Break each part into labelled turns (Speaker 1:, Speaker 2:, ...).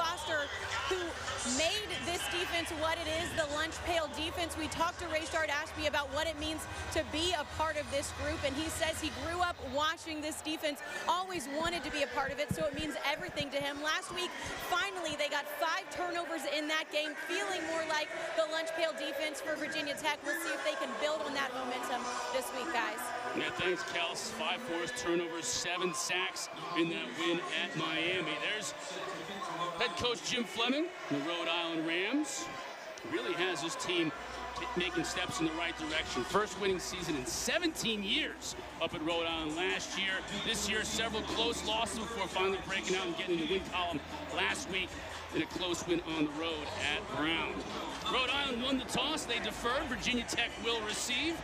Speaker 1: Foster, who made this defense what it is, the lunch pail defense. We talked to Rayshard Ashby about what it means to be a part of this group, and he says he grew up watching this defense, always wanted to be a part of it, so it means everything to him. Last week, finally, they got 5 turnovers in that game, feeling more like the lunch pail defense for Virginia Tech. We'll see if they can build on that momentum this week, guys.
Speaker 2: Yeah, thanks, Kels. 5 forced turnovers, 7 sacks in that win at Miami. There's head coach Jim Fleming, the Rhode Island Rams. Really has his team making steps in the right direction. First winning season in 17 years up at Rhode Island last year. This year, several close losses before finally breaking out and getting in the win column last week in a close win on the road at Brown. Rhode Island won the toss. They deferred. Virginia Tech will receive.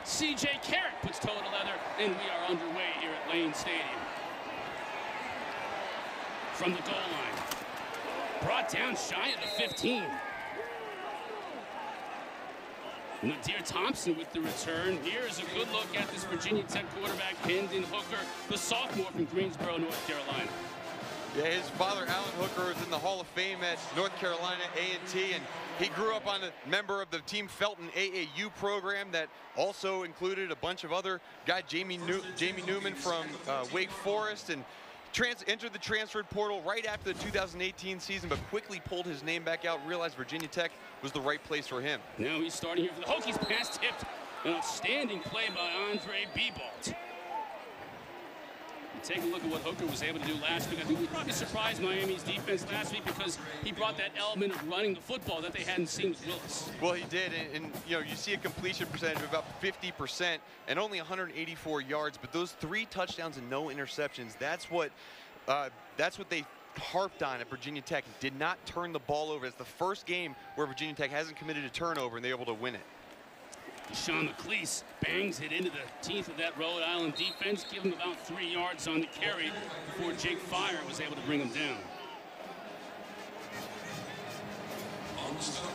Speaker 2: C.J. Carrot puts toe to leather, and we are underway here at Lane Stadium. From the goal line. Brought down shy of the 15. Nadir Thompson with the return. Here's a good look at this Virginia Tech quarterback, Hendon Hooker, the sophomore from Greensboro, North Carolina.
Speaker 3: Yeah, his father, Alan Hooker, is in the Hall of Fame at North Carolina A&T, and he grew up on a member of the Team Felton AAU program that also included a bunch of other guys, Jamie Newman from Wake Forest, and entered the transfer portal right after the 2018 season, but quickly pulled his name back out, realized Virginia Tech was the right place for him.
Speaker 2: Now he's starting here for the Hokies. Pass tipped. An outstanding play by Andre Biebolt. Take a look at what Hooker was able to do last week. I think we probably surprised Miami's defense last week because he brought that element of running the football that they hadn't seen with Willis.
Speaker 3: Well, he did, and you know, you see a completion percentage of about 50% and only 184 yards, but those 3 touchdowns and no interceptions, that's what they harped on at Virginia Tech. Did not turn the ball over. It's the first game where Virginia Tech hasn't committed a turnover and they're able to win it.
Speaker 2: Sean McLeese bangs it into the teeth of that Rhode Island defense, give him about 3 yards on the carry before Jake Fire was able to bring him down.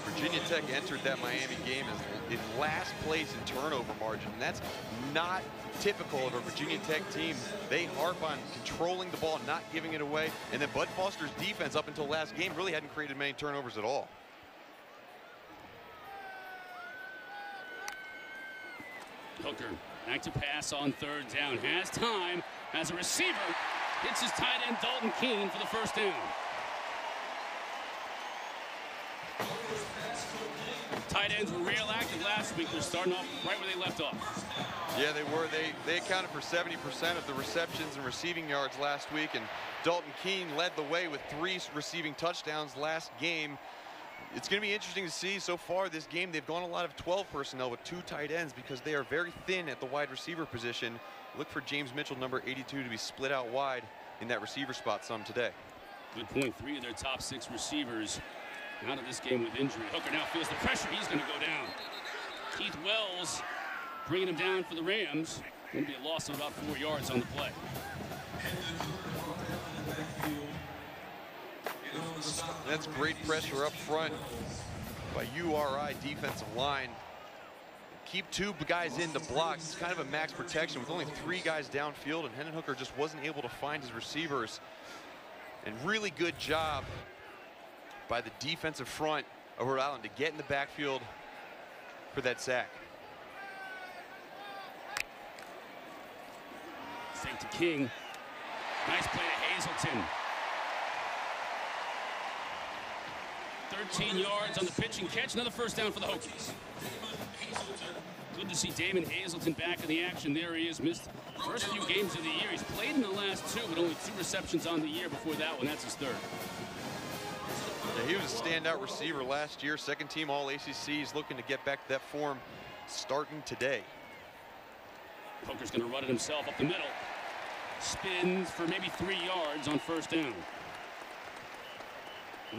Speaker 3: Virginia Tech entered that Miami game in last place in turnover margin, and that's not typical of a Virginia Tech team. They harp on controlling the ball, not giving it away, and then Bud Foster's defense up until last game really hadn't created many turnovers at all.
Speaker 2: Hooker, back to pass on 3rd down. Has time, has a receiver. Hits his tight end, Dalton Keene, for the first down. Tight ends were real active last week. They're starting off right where they left off.
Speaker 3: Yeah, they were. They accounted for 70% of the receptions and receiving yards last week, and Dalton Keene led the way with 3 receiving touchdowns last game. It's going to be interesting to see. So far this game, they've gone a lot of 12 personnel with 2 tight ends because they are very thin at the wide receiver position. Look for James Mitchell, number 82, to be split out wide in that receiver spot some today.
Speaker 2: Good point. 3 of their top 6 receivers out of this game with injury. Hooker now feels the pressure. He's going to go down. Keith Wells bringing him down for the Rams. Going to be a loss of about 4 yards on the play.
Speaker 3: That's great pressure up front by URI defensive line. Keep 2 guys in the block. It's kind of a max protection with only 3 guys downfield, and Hendon Hooker just wasn't able to find his receivers. And really good job by the defensive front of Rhode Island to get in the backfield for that sack.
Speaker 2: Fake to King. Nice play to Hazelton. 13 yards on the pitch and catch. Another first down for the Hokies. Good to see Damon Hazelton back in the action. There he is. Missed the first few games of the year. He's played in the last 2, but only 2 receptions on the year before that one. That's his 3rd.
Speaker 3: Yeah, he was a standout receiver last year. 2nd team All ACC. He's looking to get back to that form starting today.
Speaker 2: Hooker's going to run it himself up the middle. Spins for maybe 3 yards on first down.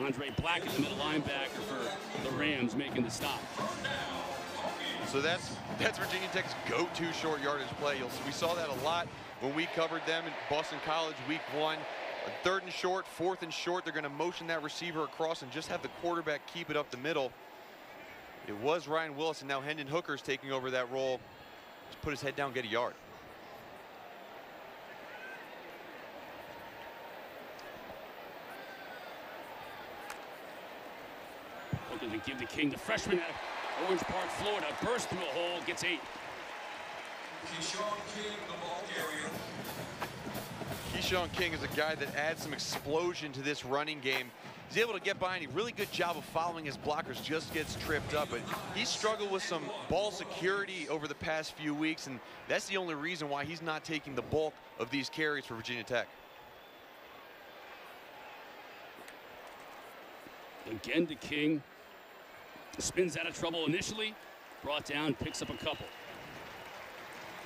Speaker 2: Andre Black is the middle linebacker for the Rams making the stop.
Speaker 3: So that's Virginia Tech's go-to short yardage play. We saw that a lot when we covered them in Boston College week 1. A 3rd and short, 4th and short, they're going to motion that receiver across and just have the quarterback keep it up the middle. It was Ryan Willis, and now Hendon Hooker's taking over that role. Just put his head down, get a yard.
Speaker 2: Looking to give the King, the freshman out of Orange Park, Florida, burst through a hole, gets 8.
Speaker 3: Keyshawn King is a guy that adds some explosion to this running game. He's able to get behind. A really good job of following his blockers, just gets tripped up. But he struggled with some ball security over the past few weeks, and that's the only reason why he's not taking the bulk of these carries for Virginia Tech.
Speaker 2: Again to King. Spins out of trouble initially. Brought down, picks up a couple.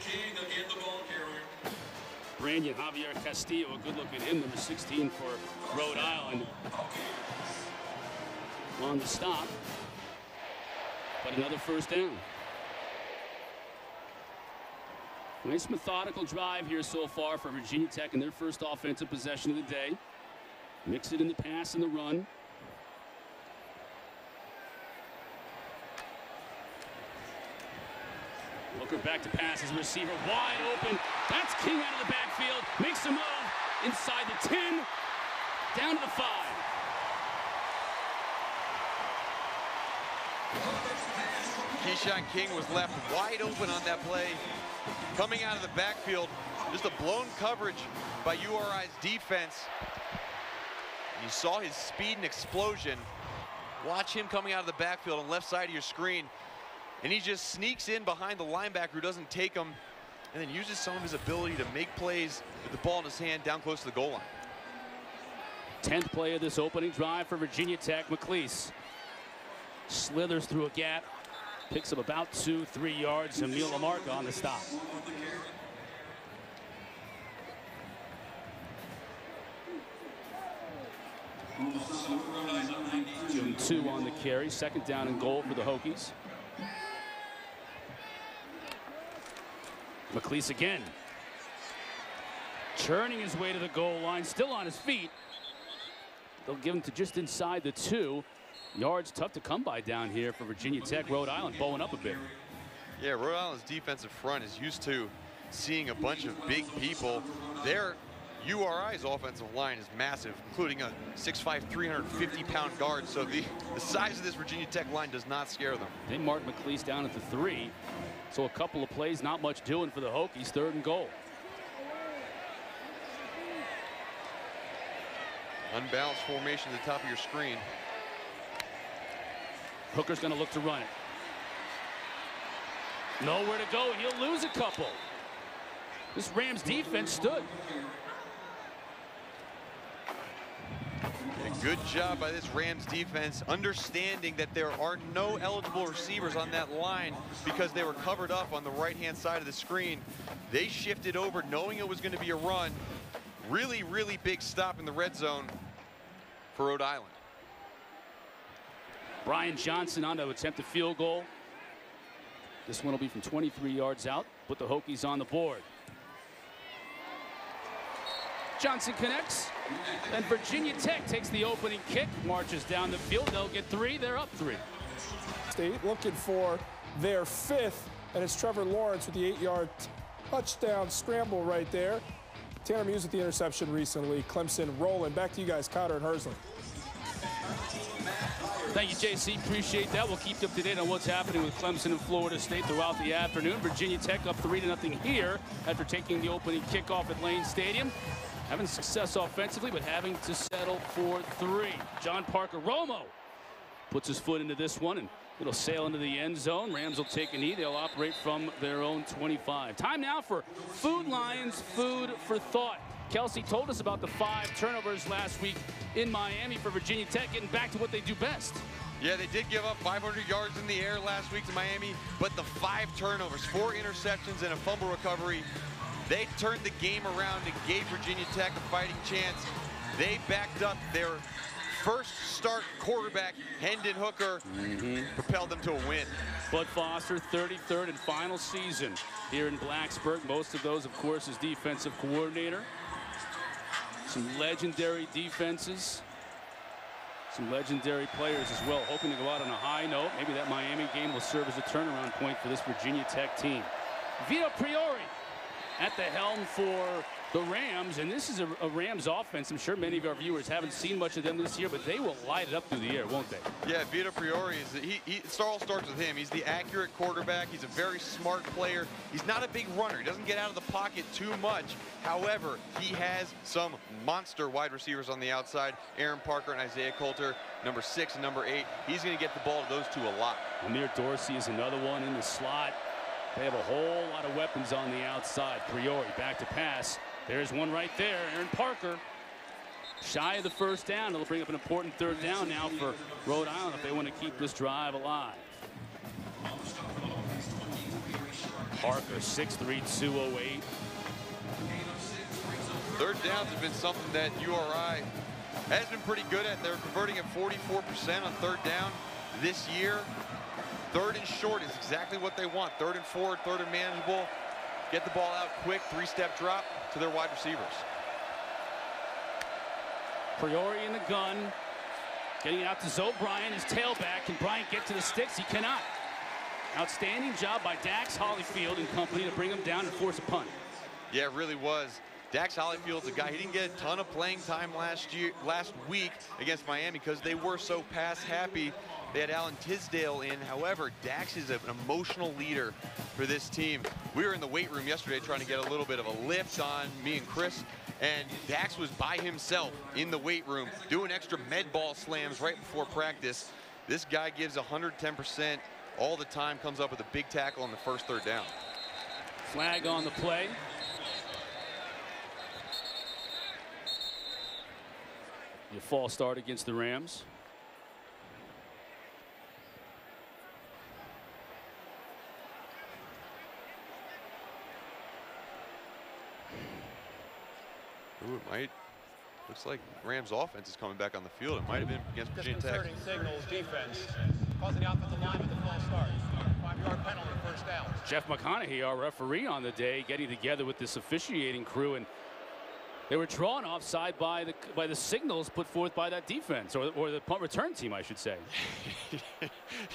Speaker 4: King again, the ball carrier.
Speaker 2: Brandon Xavier Castillo, a good look at him, number 16 for Rhode Island. On the stop, but another first down. Nice methodical drive here so far for Virginia Tech in their first offensive possession of the day. Mix it in the pass and the run. Hooker back to pass as a receiver, wide open. That's King out of the backfield, makes a move inside the 10, down to the 5.
Speaker 3: Keyshawn King was left wide open on that play. Coming out of the backfield, just a blown coverage by URI's defense. You saw his speed and explosion. Watch him coming out of the backfield on the left side of your screen. And he just sneaks in behind the linebacker who doesn't take him, and then uses some of his ability to make plays with the ball in his hand down close to the goal line.
Speaker 2: 10th play of this opening drive for Virginia Tech. McLeese slithers through a gap, picks up about 2-3 yards. Emil Lamarca on the stop. Give him 2 on the carry. Second down and goal for the Hokies. McLeese again. Churning his way to the goal line, still on his feet. They'll give him to just inside the 2 yards. Tough to come by down here for Virginia Tech. Rhode Island bowing up a bit.
Speaker 3: Yeah, Rhode Island's defensive front is used to seeing a bunch of big people. Their URI's offensive line is massive, including a 6'5", 350-pound guard. So the size of this Virginia Tech line does not scare them.
Speaker 2: They mark McLeese down at the 3. So a couple of plays, not much doing for the Hokies. 3rd and goal.
Speaker 3: Unbalanced formation at the top of your screen.
Speaker 2: Hooker's going to look to run it. Nowhere to go, and he'll lose a couple. This Rams defense stood.
Speaker 3: A good job by this Rams defense, understanding that there are no eligible receivers on that line because they were covered up on the right-hand side of the screen. They shifted over knowing it was going to be a run. Really, really big stop in the red zone for Rhode Island.
Speaker 2: Brian Johnson on to attempt a field goal. This one will be from 23 yards out. Put the Hokies on the board. Johnson connects, and Virginia Tech takes the opening kick, marches down the field. They'll get 3. They're up 3.
Speaker 5: State looking for their 5th, and it's Trevor Lawrence with the 8-yard touchdown scramble right there. Tanner Muse with the interception recently. Clemson rolling. Back to you guys, Cotter and Hersley.
Speaker 2: Thank you, JC. Appreciate that. We'll keep you up to date on what's happening with Clemson and Florida State throughout the afternoon. Virginia Tech up 3-0 here after taking the opening kickoff at Lane Stadium. Having success offensively, but having to settle for 3. John Parker Romo puts his foot into this one, and it'll sail into the end zone. Rams will take a knee. They'll operate from their own 25. Time now for Food Lions, food for thought. Kelsey told us about the 5 turnovers last week in Miami for Virginia Tech, getting back to what they do best.
Speaker 3: Yeah, they did give up 500 yards in the air last week to Miami, but the 5 turnovers, 4 interceptions, and a fumble recovery, they turned the game around and gave Virginia Tech a fighting chance. They backed up their first start quarterback, Hendon Hooker, propelled them to a win.
Speaker 2: Bud Foster, 33rd and final season here in Blacksburg. Most of those, of course, as defensive coordinator. Some legendary defenses. Some legendary players as well, hoping to go out on a high note. Maybe that Miami game will serve as a turnaround point for this Virginia Tech team. Vito Priori at the helm for the Rams, and this is a Rams offense. I'm sure many of our viewers haven't seen much of them this year, but they will light it up through the air, won't they?
Speaker 3: Yeah, Vito Priori, it all starts with him. He's the accurate quarterback. He's a very smart player. He's not a big runner. He doesn't get out of the pocket too much. However, he has some monster wide receivers on the outside. Aaron Parker and Isaiah Coulter, number 6 and number 8. He's going to get the ball to those two a lot.
Speaker 2: Amir Dorsey is another one in the slot. They have a whole lot of weapons on the outside. Priori back to pass. There's one right there. Aaron Parker shy of the first down. It'll bring up an important 3rd down now for Rhode Island if they want to keep this drive alive. Parker, 6'3", 208.
Speaker 3: 3rd downs have been something that URI has been pretty good at. They're converting at 44% on 3rd down this year. 3rd and short is exactly what they want. 3rd and 4, 3rd and manageable. Get the ball out quick, 3-step drop to their wide receivers.
Speaker 2: Priori in the gun. Getting out to Zoe Bryant, his tailback. Can Bryant get to the sticks? He cannot. Outstanding job by Dax Hollyfield and company to bring him down and force a punt.
Speaker 3: Yeah, it really was. Dax Hollyfield's a guy. He didn't get a ton of playing time last week against Miami because they were so pass happy. They had Alan Tisdale in. However, Dax is an emotional leader for this team. We were in the weight room yesterday trying to get a little bit of a lift on me and Chris, and Dax was by himself in the weight room doing extra med ball slams right before practice. This guy gives 110% all the time, comes up with a big tackle on the first 3rd down.
Speaker 2: Flag on the play. A false start against the Rams.
Speaker 3: Ooh, it might. Looks like Rams offense is coming back on the field. It might have been against Virginia Tech.
Speaker 6: Disconcerting signals defense causing the offensive line with the false start. 5-yard penalty, 1st down.
Speaker 2: Jeff McConaughey, our referee on the day, getting together with this officiating crew, and they were drawn offside by the signals put forth by that defense, or the punt return team, I should say.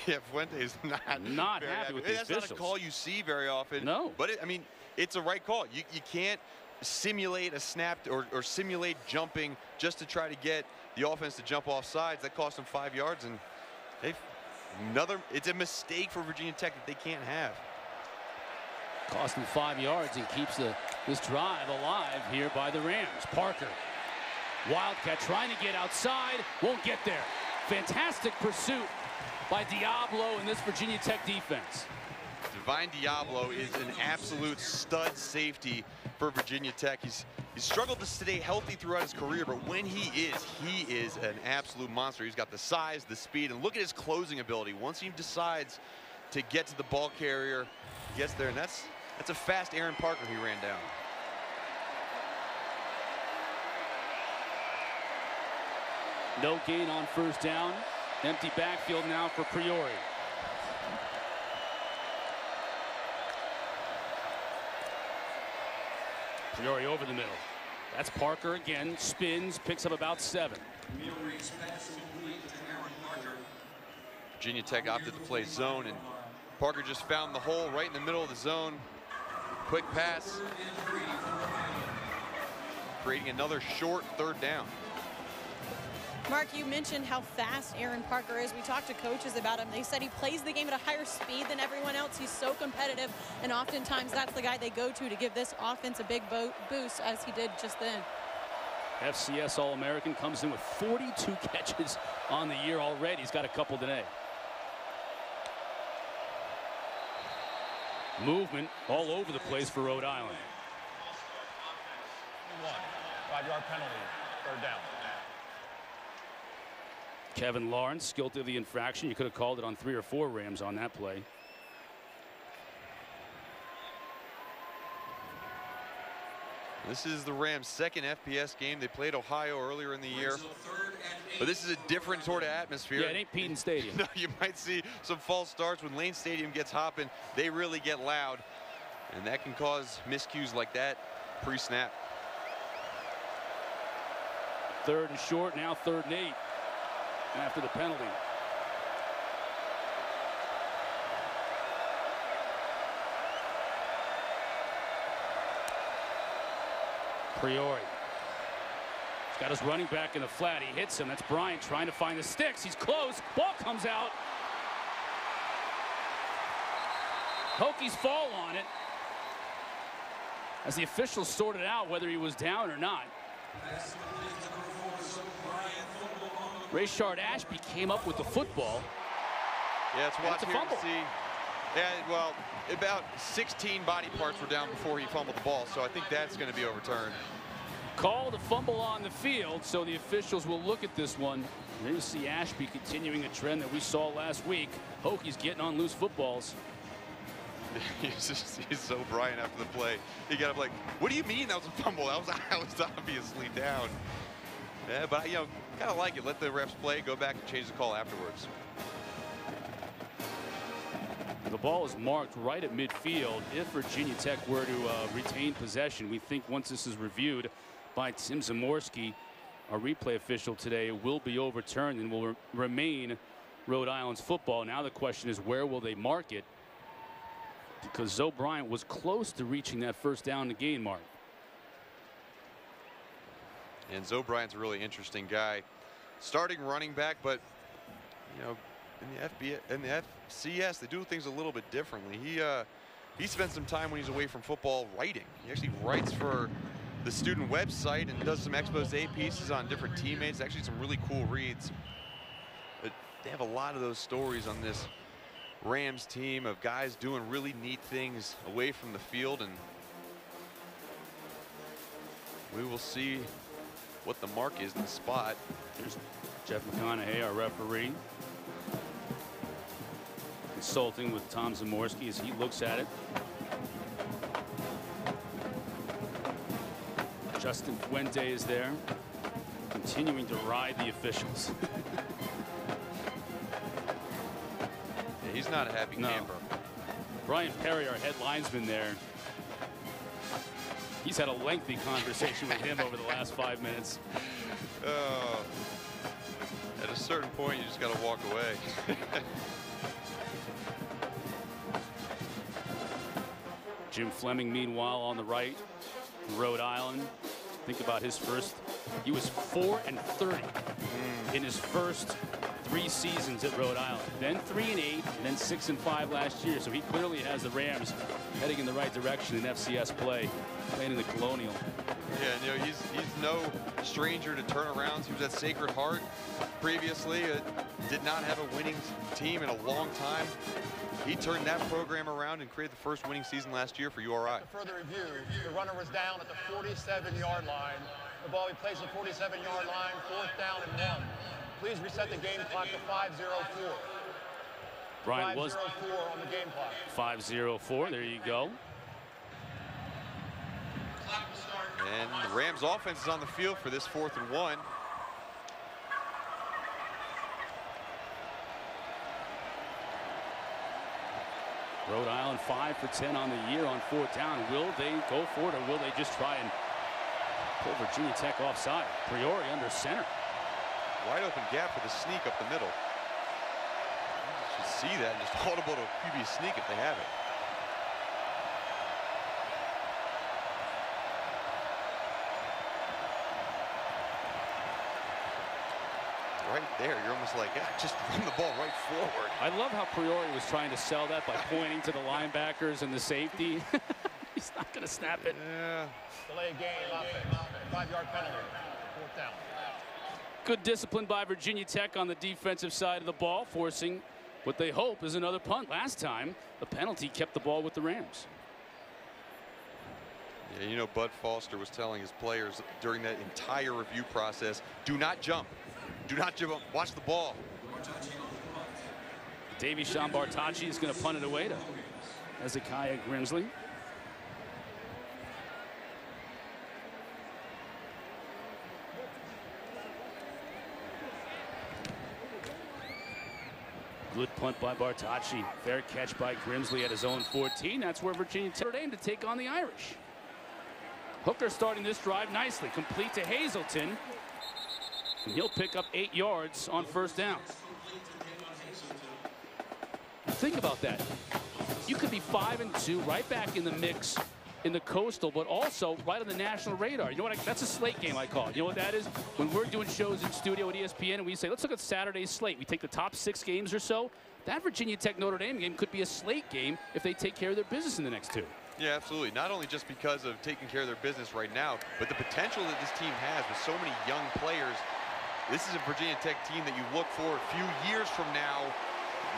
Speaker 3: Yeah, Fuente's not very
Speaker 2: happy with the
Speaker 3: That's
Speaker 2: officials.
Speaker 3: not a call you see very often.
Speaker 2: No.
Speaker 3: But, I mean, it's a right call. You can't simulate a snap or simulate jumping just to try to get the offense to jump off sides. That cost them 5 yards, and it's a mistake for Virginia Tech that they can't have.
Speaker 2: Cost them 5 yards and keeps this drive alive here by the Rams. Parker, Wildcat trying to get outside, won't get there. Fantastic pursuit by Diablo in this Virginia Tech defense.
Speaker 3: Divine Diablo is an absolute stud safety for Virginia Tech. He's struggled to stay healthy throughout his career, but when he is an absolute monster. He's got the size, the speed, and look at his closing ability. Once he decides to get to the ball carrier, he gets there, and that's a fast Aaron Parker he ran down.
Speaker 2: No gain on 1st down. Empty backfield now for Priori. Priori over the middle. That's Parker again. Spins, picks up about 7.
Speaker 3: Virginia Tech opted to play zone, and Parker just found the hole right in the middle of the zone. Quick pass. Creating another short 3rd down.
Speaker 1: Mark, you mentioned how fast Aaron Parker is. We talked to coaches about him. They said he plays the game at a higher speed than everyone else. He's so competitive, and oftentimes that's the guy they go to give this offense a big boost, as he did just then.
Speaker 2: FCS All-American, comes in with 42 catches on the year already. He's got a couple today. Movement all over the place for Rhode Island.
Speaker 6: 5-yard penalty, 3rd down.
Speaker 2: Kevin Lawrence guilty of the infraction. You could have called it on 3 or 4 Rams on that play.
Speaker 3: This is the Rams' 2nd FBS game. They played Ohio earlier in the year, but this is a different sort of atmosphere.
Speaker 2: Yeah, it ain't Peden Stadium.
Speaker 3: No, you might see some false starts when Lane Stadium gets hopping. They really get loud, and that can cause miscues like that pre-snap.
Speaker 2: 3rd and short, now 3rd and 8 after the penalty. Priori. He's got his running back in the flat. He hits him. That's Bryant trying to find the sticks. He's close. Ball comes out. Hokies fall on it as the officials sorted out whether he was down or not. Rayshard Ashby came up with the football.
Speaker 3: Yeah, it's watch
Speaker 2: a
Speaker 3: here
Speaker 2: fumble.
Speaker 3: to see. Yeah, well, about 16 body parts were down before he fumbled the ball, so I think that's going to be overturned.
Speaker 2: Called a fumble on the field, so the officials will look at this one. There you see Ashby continuing a trend that we saw last week. Hokies getting on loose footballs.
Speaker 3: He's so Brian after the play. He got up like, what do you mean that was a fumble? That was obviously down. Yeah, but, you know, kind of like it. Let the refs play, go back and change the call afterwards.
Speaker 2: The ball is marked right at midfield. If Virginia Tech were to retain possession, we think once this is reviewed by Tim Zamorski, our replay official today, will be overturned and will remain Rhode Island's football. Now the question is, where will they mark it? Because Zoe Bryant was close to reaching that first down to gain mark.
Speaker 3: And Zoe Bryant's a really interesting guy. Starting running back, but, you know, in the FCS, they do things a little bit differently. He spends some time when he's away from football writing. He actually writes for the student website and does some expose pieces on different teammates. Actually, some really cool reads. But they have a lot of those stories on this Rams team of guys doing really neat things away from the field, and we will see what the mark is in the spot.
Speaker 2: There's Jeff McConaughey, our referee, consulting with Tom Zamorski as he looks at it. Justin Fuente is there, continuing to ride the officials.
Speaker 3: Yeah, he's not a happy camper.
Speaker 2: Brian Perry, our head linesman there. He's had a lengthy conversation with him over the last 5 minutes.
Speaker 3: At a certain point, you just got to walk away.
Speaker 2: Jim Fleming, meanwhile, on the right, Rhode Island. Think about his first. He was 4-30 in his first 3 seasons at Rhode Island. Then 3-8, and then 6-5 last year. So he clearly has the Rams heading in the right direction in FCS play, playing in the Colonial.
Speaker 3: Yeah, you know, he's no stranger to turnarounds. He was at Sacred Heart previously. Did not have a winning team in a long time. He turned that program around and created the first winning season last year for URI.
Speaker 6: Further review, the runner was down at the 47-yard line. The ball he placed at the 47-yard line, 4th down and 1. Please reset the game clock to 5:04.
Speaker 2: Brian was
Speaker 6: 5:04 on the game clock.
Speaker 2: 5:04. There you go.
Speaker 3: And the Rams offense is on the field for this 4th and 1.
Speaker 2: Rhode Island 5 for 10 on the year on 4th down. Will they go for it, or will they just try and pull Virginia Tech offside? Priori under center.
Speaker 3: Wide open gap for the sneak up the middle. You should see that and just audible to QB sneak if they have it. Right there, you're almost like, yeah, just run the ball right forward.
Speaker 2: I love how Priori was trying to sell that by pointing to the linebackers and the safety. He's not going to snap it.
Speaker 3: Yeah.
Speaker 6: Delay game, offense. 5-yard penalty. 4th down.
Speaker 2: Good discipline by Virginia Tech on the defensive side of the ball, forcing what they hope is another punt. Last time, the penalty kept the ball with the Rams.
Speaker 3: Yeah, you know, Bud Foster was telling his players during that entire review process, do not jump. Do not jump. Watch the ball.
Speaker 2: Davy Shambartachi is going to punt it away to Hezekiah Grimsley. Good punt by Bartacci. Fair catch by Grimsley at his own 14. That's where Virginia Tech aimed to take on the Irish. Hooker starting this drive nicely. Complete to Hazelton. And he'll pick up 8 yards on 1st down. Think about that. You could be 5-2, right back in the mix in the Coastal, but also right on the national radar. You know what? That's a slate game, I call it. You know what that is? When we're doing shows in studio at ESPN and we say, let's look at Saturday's slate. We take the top 6 games or so. That Virginia Tech Notre Dame game could be a slate game if they take care of their business in the next 2.
Speaker 3: Yeah, absolutely. Not only just because of taking care of their business right now, but the potential that this team has with so many young players. This is a Virginia Tech team that you look for a few years from now.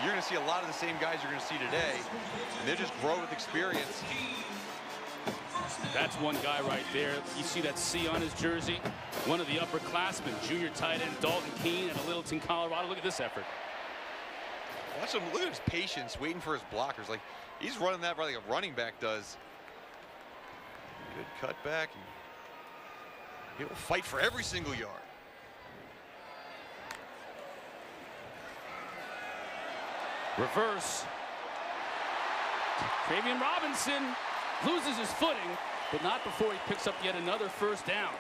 Speaker 3: You're going to see a lot of the same guys you're going to see today, and they just grow with experience.
Speaker 2: That's one guy right there. You see that C on his jersey. One of the upperclassmen, junior tight end Dalton Keene out of Littleton, Colorado. Look at this effort.
Speaker 3: Watch him. Look at his patience, waiting for his blockers. Like he's running that like a running back does. Good cutback. He'll fight for every single yard.
Speaker 2: Reverse. Tavian Robinson loses his footing, but not before he picks up yet another first down.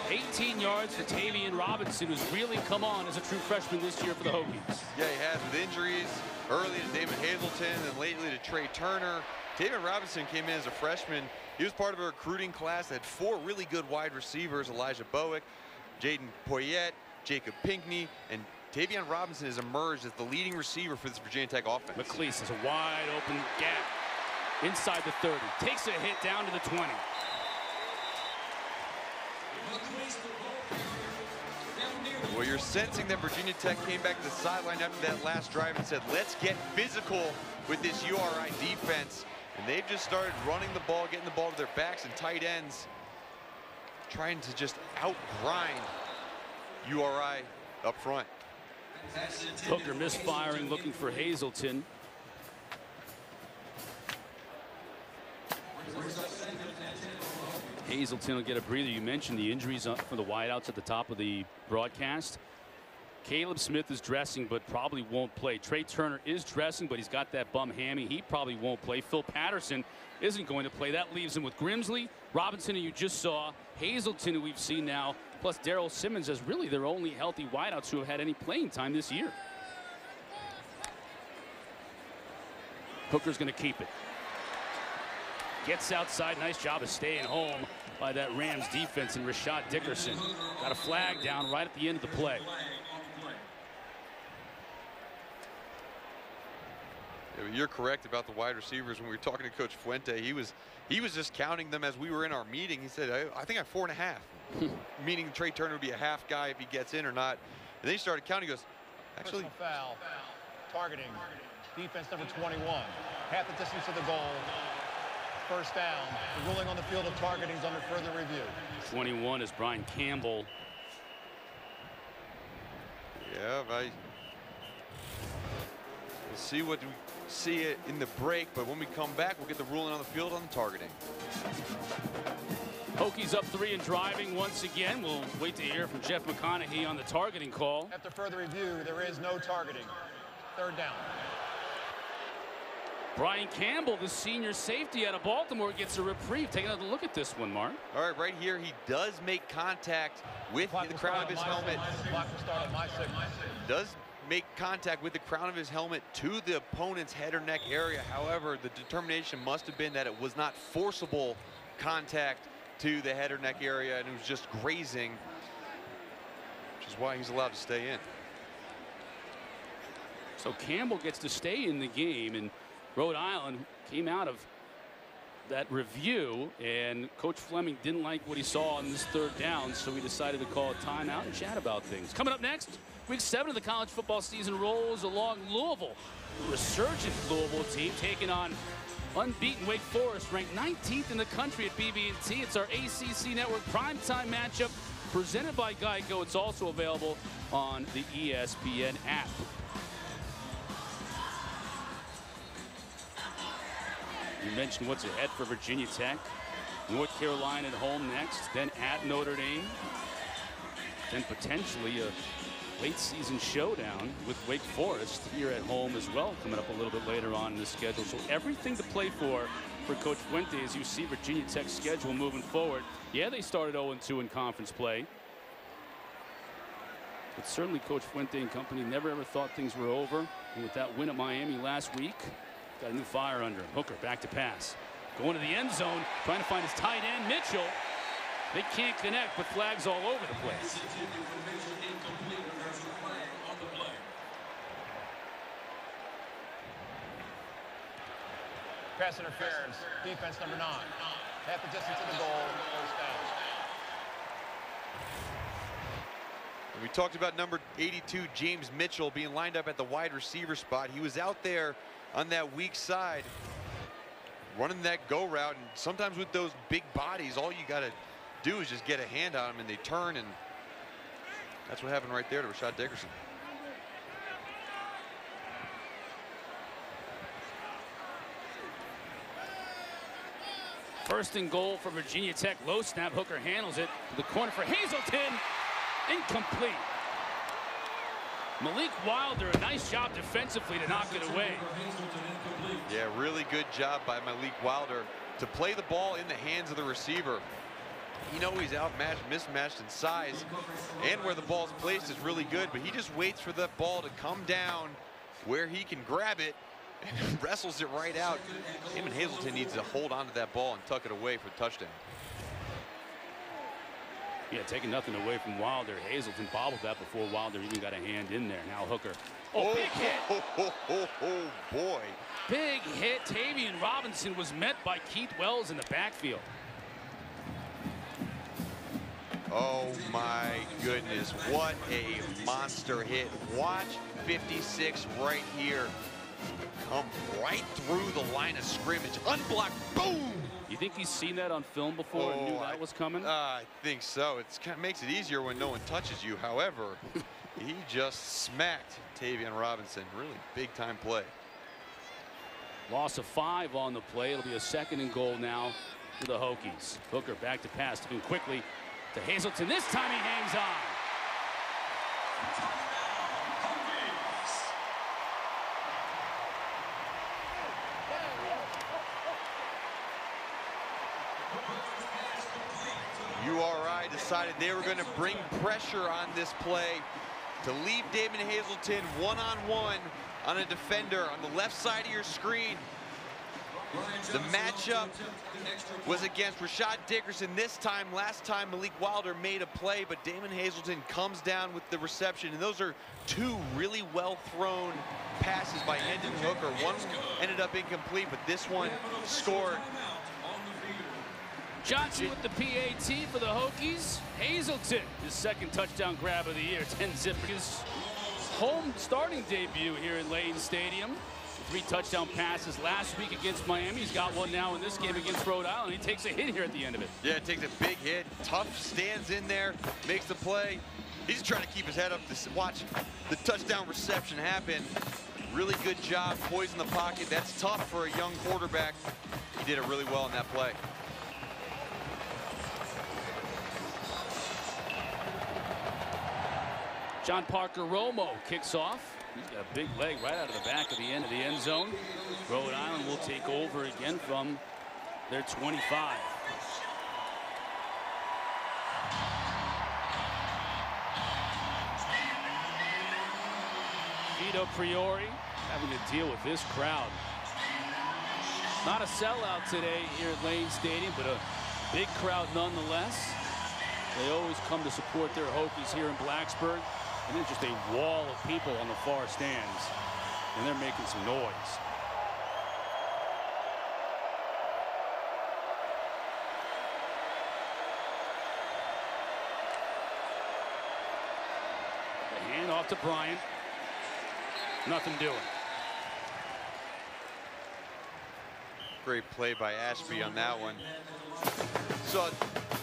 Speaker 2: 18 yards for Tavian Robinson, who's really come on as a true freshman this year for the Hokies.
Speaker 3: Yeah, he has, with injuries early to Damon Hazleton and lately to Trey Turner. Tavian Robinson came in as a freshman. He was part of a recruiting class that had 4 really good wide receivers: Elijah Bowick, Jaden Poyet, Jacob Pinckney, and Tavian Robinson has emerged as the leading receiver for this Virginia Tech offense.
Speaker 2: McLeese has a wide open gap inside the 30. Takes a hit down to the 20.
Speaker 3: Well, you're sensing that Virginia Tech came back to the sideline after that last drive and said, let's get physical with this URI defense. And they've just started running the ball, getting the ball to their backs and tight ends, trying to just outgrind URI up front.
Speaker 2: Hooker misfiring, looking for Hazleton. Hazleton will get a breather. You mentioned the injuries for the wideouts at the top of the broadcast. Caleb Smith is dressing, but probably won't play. Trey Turner is dressing, but he's got that bum hammy. He probably won't play. Phil Patterson isn't going to play. That leaves him with Grimsley, Robinson, who you just saw, Hazleton, who we've seen now, plus Daryl Simmons as really their only healthy wideouts who have had any playing time this year. Hooker's going to keep it. Gets outside. Nice job of staying home by that Rams defense, and Rashad Dickerson got a flag down right at the end of the play.
Speaker 3: Yeah, you're correct about the wide receivers. When we were talking to Coach Fuente, he was just counting them as we were in our meeting. He said, I think I have 4.5, meaning Trey Turner would be a half guy if he gets in or not. And then he started counting. He goes, actually,
Speaker 6: foul, targeting, defense number 21, half the distance to the goal. First down. The ruling on the field of targeting is under further review.
Speaker 2: 21 is Brian Campbell.
Speaker 3: Yeah, we'll see what we see it in the break, but when we come back, we'll get the ruling on the field on the targeting.
Speaker 2: Hokies up 3 and driving once again. We'll wait to hear from Jeff McConaughey on the targeting call.
Speaker 6: After further review, there is no targeting. Third down.
Speaker 2: Brian Campbell, the senior safety out of Baltimore, gets a reprieve. Take another look at this one, Mark.
Speaker 3: All right, right here, he does make contact with the crown of his helmet. Does make contact with the crown of his helmet to the opponent's head or neck area. However, the determination must have been that it was not forcible contact to the head or neck area, and it was just grazing, which is why he's allowed to stay in.
Speaker 2: So Campbell gets to stay in the game, and Rhode Island came out of that review, and Coach Fleming didn't like what he saw on this third down, so we decided to call a timeout and chat about things. Coming up next, week 7 of the college football season rolls along. Louisville, resurgent Louisville team, taking on unbeaten Wake Forest, ranked 19th in the country at BB&T. It's our ACC Network primetime matchup presented by Geico. It's also available on the ESPN app. You mentioned what's ahead for Virginia Tech. North Carolina at home next, then at Notre Dame, then potentially a late season showdown with Wake Forest here at home as well, coming up a little bit later on in the schedule. So everything to play for Coach Fuente as you see Virginia Tech's schedule moving forward. Yeah, they started 0-2 in conference play, but certainly Coach Fuente and company never ever thought things were over. And with that win at Miami last week, got a new fire under him. Hooker back to pass. Going to the end zone, trying to find his tight end, Mitchell. They can't connect, but flags all over the place.
Speaker 6: Pass interference, defense number 9. Half the distance to the goal, first down.
Speaker 3: And we talked about number 82, James Mitchell, being lined up at the wide receiver spot. He was out there on that weak side, running that go route, and sometimes with those big bodies, all you got to do is just get a hand on them and they turn, and that's what happened right there to Rashad Dickerson.
Speaker 2: First and goal for Virginia Tech. Low snap. Hooker handles it to the corner for Hazelton. Incomplete. Malik Wilder, a nice job defensively to knock it away.
Speaker 3: Yeah, really good job by Malik Wilder to play the ball in the hands of the receiver. You know he's outmatched, mismatched in size, and where the ball's placed is really good, but he just waits for that ball to come down where he can grab it and wrestles it right out. Him and Hazelton needs to hold on to that ball and tuck it away for the touchdown.
Speaker 2: Yeah, taking nothing away from Wilder. Hazelton bobbled that before Wilder even got a hand in there. Now Hooker. Oh, big hit.
Speaker 3: Oh, boy.
Speaker 2: Big hit. Tavian Robinson was met by Keith Wells in the backfield.
Speaker 3: Oh, my goodness. What a monster hit. Watch 56 right here. Come right through the line of scrimmage. Unblocked. Boom.
Speaker 2: You think he's seen that on film before and knew that was coming?
Speaker 3: I think so. It kind of makes it easier when no one touches you. However, he just smacked Tavian Robinson. Really big time play.
Speaker 2: Loss of 5 on the play. It'll be a second and goal now for the Hokies. Hooker back to pass to him quickly to Hazelton. This time he hangs on.
Speaker 3: URI decided they were going to bring pressure on this play to leave Damon Hazelton one-on-one on a defender on the left side of your screen. The matchup was against Rashad Dickerson this time. Last time Malik Wilder made a play, but Damon Hazelton comes down with the reception, and those are 2 really well thrown passes by Hendon Hooker. One ended up incomplete, but this one scored.
Speaker 2: Johnson with the PAT for the Hokies. Hazelton, his second touchdown grab of the year. 10-zip. His home starting debut here in Lane Stadium. 3 touchdown passes last week against Miami. He's got one now in this game against Rhode Island. He takes a hit here at the end of it.
Speaker 3: Yeah, takes a big hit. Tough stands in there, makes the play. He's trying to keep his head up to watch the touchdown reception happen. Really good job, poise in the pocket. That's tough for a young quarterback. He did it really well in that play.
Speaker 2: John Parker Romo kicks off. He's got a big leg right out of the back of the end zone. Rhode Island will take over again from their 25. Vito Priori having to deal with this crowd. Not a sellout today here at Lane Stadium, but a big crowd nonetheless. They always come to support their Hokies here in Blacksburg. And there's just a wall of people on the far stands, and they're making some noise. The hand off to Bryant. Nothing doing.
Speaker 3: Great play by Ashby on that one. Saw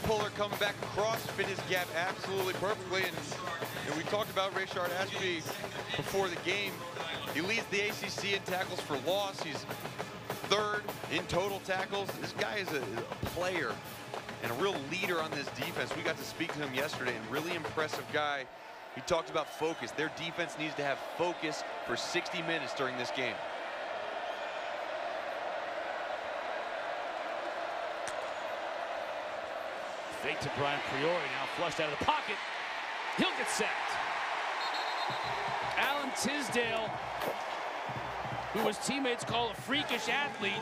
Speaker 3: Puller coming back across, fit his gap absolutely perfectly, and we talked about Rayshard Ashby before the game. He leads the ACC in tackles for loss. He's 3rd in total tackles. This guy is a player and a real leader on this defense. We got to speak to him yesterday, and really impressive guy. He talked about focus. Their defense needs to have focus for 60 minutes during this game.
Speaker 2: Fake to Brian Priori, now flushed out of the pocket. He'll get sacked. Alan Tisdale, who his teammates call a freakish athlete,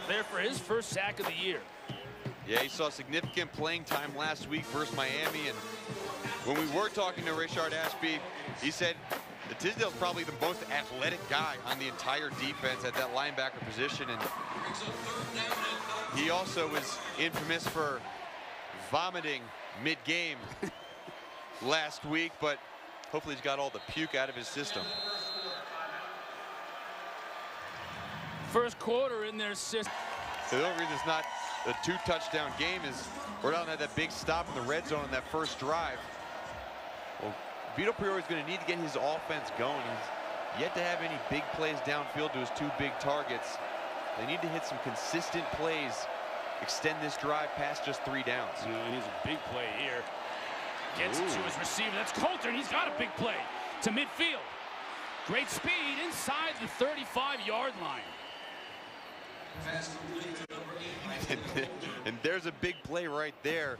Speaker 2: there for his first sack of the year.
Speaker 3: Yeah, he saw significant playing time last week versus Miami, and when we were talking to Richard Ashby, he said that Tisdale's probably the most athletic guy on the entire defense at that linebacker position, and he also was infamous for vomiting mid-game last week, but hopefully he's got all the puke out of his system.
Speaker 2: First quarter in their system.
Speaker 3: The only reason it's not a 2-touchdown game is Rhode Island had that big stop in the red zone in that first drive. Well, Vito Priori's going to need to get his offense going. He's yet to have any big plays downfield to his 2 big targets. They need to hit some consistent plays, extend this drive past just 3 downs.
Speaker 2: You know, he needs a big play here. Gets it to his receiver. That's Coulter, and he's got a big play to midfield. Great speed inside the 35-yard line.
Speaker 3: And there's a big play right there.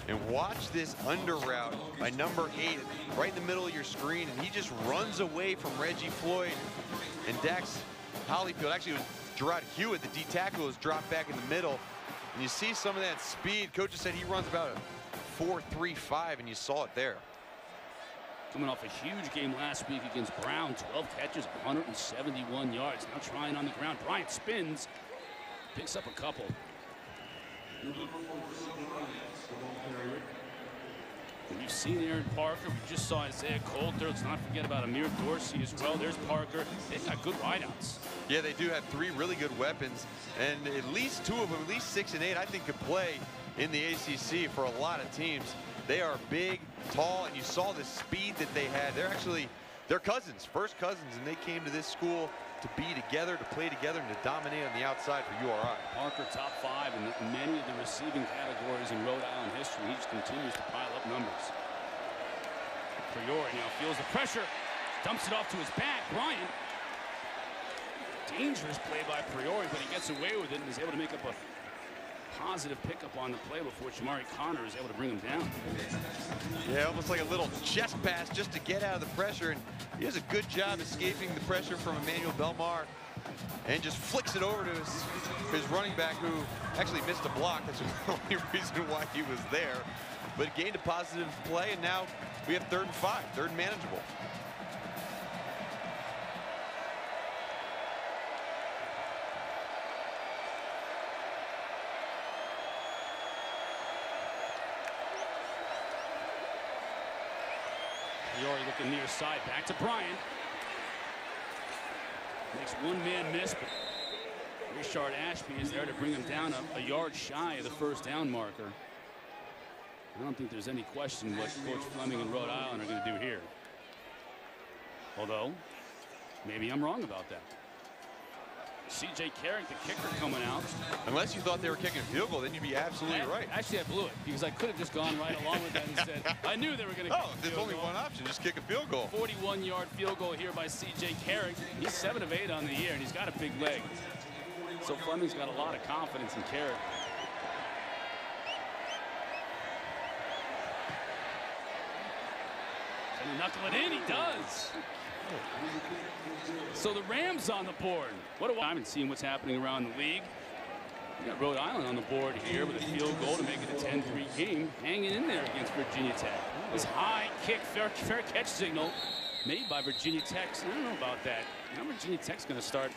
Speaker 3: And watch this under route by number 8 right in the middle of your screen, and he just runs away from Reggie Floyd and Dax Hollyfield. Actually, it was Gerard Hewitt, the D tackle, was dropped back in the middle, and you see some of that speed. Coach said he runs about a 4.35, and you saw it there.
Speaker 2: Coming off a huge game last week against Brown, 12 catches, 171 yards. Now trying on the ground. Bryant spins, picks up a couple. We've seen Aaron Parker. We just saw Isaiah Coulter. Let's not forget about Amir Dorsey as well. There's Parker. They've got good wideouts.
Speaker 3: Yeah, they do have 3 really good weapons, and at least 2 of them, at least 6 and 8, I think could play in the ACC for a lot of teams. They are big, tall, and you saw the speed that they had. They're cousins, first cousins, and they came to this school to be together, to play together, and to dominate on the outside for URI.
Speaker 2: Parker top 5 in many of the receiving categories in Rhode Island history. He just continues to pile up numbers. Priori now feels the pressure, dumps it off to his back. Bryant, dangerous play by Priori, but he gets away with it and is able to make up a positive pickup on the play before Shamari Connor is able to bring him down.
Speaker 3: Yeah, almost like a little chest pass just to get out of the pressure, and he does a good job escaping the pressure from Emmanuel Belmar and just flicks it over to his running back, who actually missed a block. That's the only reason why he was there, but gained a positive play, and now we have 3rd and 5, 3rd and manageable.
Speaker 2: Priori looking near side, back to Bryant. Makes one man miss, but Richard Ashby is there to bring him down a yard shy of the first down marker. I don't think there's any question what Coach Fleming and Rhode Island are going to do here. Although, maybe I'm wrong about that. C.J. Carrick, the kicker, coming out.
Speaker 3: Unless you thought they were kicking a field goal, then you'd be absolutely right.
Speaker 2: Actually, I blew it because I could have just gone right along with that and said, I knew they were going to kick a field goal.
Speaker 3: There's only one option, just kick a field goal.
Speaker 2: 41-yard field goal here by C.J. Carrick. He's 7 of 8 on the year, and he's got a big leg. So Fleming's got a lot of confidence in Carrick. Can he knuckle it in? He does. So the Rams on the board. What a time and seeing what's happening around the league. We got Rhode Island on the board here with a field goal to make it a 10-3 game, hanging in there against Virginia Tech. This high kick, fair catch signal made by Virginia Tech. So I don't know about that. Now Virginia Tech's going to start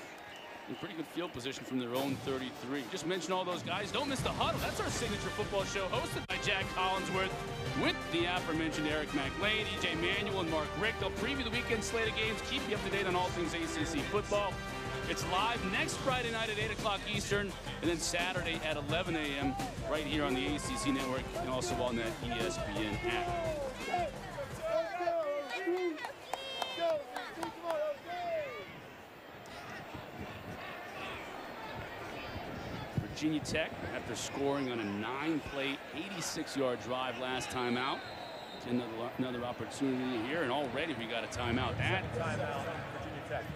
Speaker 2: in pretty good field position from their own 33. Just mention all those guys. Don't miss the huddle. That's our signature football show hosted by Jack Collinsworth with the aforementioned Eric McLean, EJ Manuel, and Mark Rick. They'll preview the weekend slate of games, keep you up to date on all things ACC football. It's live next Friday night at 8 o'clock Eastern, and then Saturday at 11 a.m. right here on the ACC network and also on that ESPN app. Virginia Tech, after scoring on a 9-play, 86-yard drive last time out, another opportunity here, and already we got a timeout.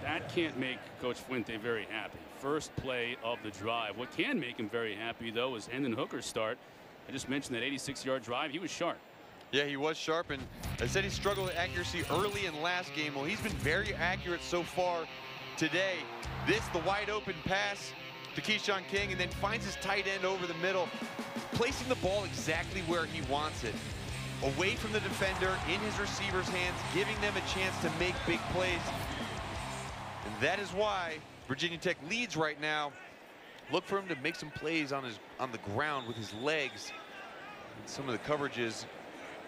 Speaker 2: That can't make Coach Fuente very happy. First play of the drive. What can make him very happy, though, is Hendon Hooker's start. I just mentioned that 86-yard drive. He was sharp.
Speaker 3: Yeah, he was sharp, and I said he struggled with accuracy early in last game. Well, he's been very accurate so far today. The wide open pass to Keyshawn King and then finds his tight end over the middle, placing the ball exactly where he wants it. Away from the defender, in his receiver's hands, giving them a chance to make big plays. And that is why Virginia Tech leads right now. Look for him to make some plays on the ground with his legs. And some of the coverages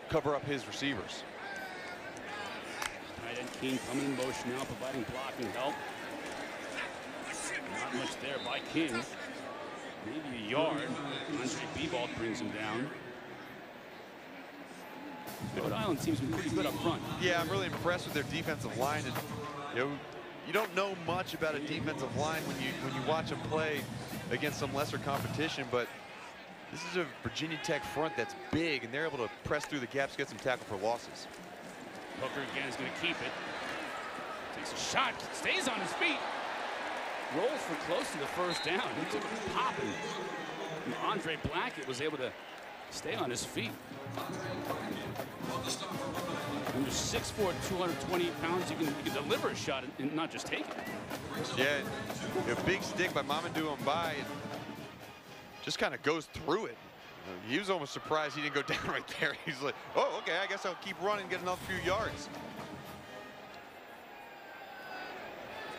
Speaker 3: cover up his receivers.
Speaker 2: Tight end King coming in motion now, providing blocking help. Not much there by King. Maybe a yard. Andre Bebold brings him down. Rhode Island seems to be pretty good up front.
Speaker 3: Yeah, I'm really impressed with their defensive line. And, you don't know much about a defensive line when you watch them play against some lesser competition, but this is a Virginia Tech front that's big, and they're able to press through the gaps, get some tackle for losses.
Speaker 2: Hooker again is going to keep it. Takes a shot, stays on his feet. Rolls for close to the first down. He took a pop, and Andre Blackett was able to stay on his feet. When you're 6'4", 228 pounds, you can deliver a shot and not just take it.
Speaker 3: Yeah, a big stick by Mamadou Mbaye, and just kind of goes through it. He was almost surprised he didn't go down right there. He's like, oh, okay, I guess I'll keep running, get another few yards.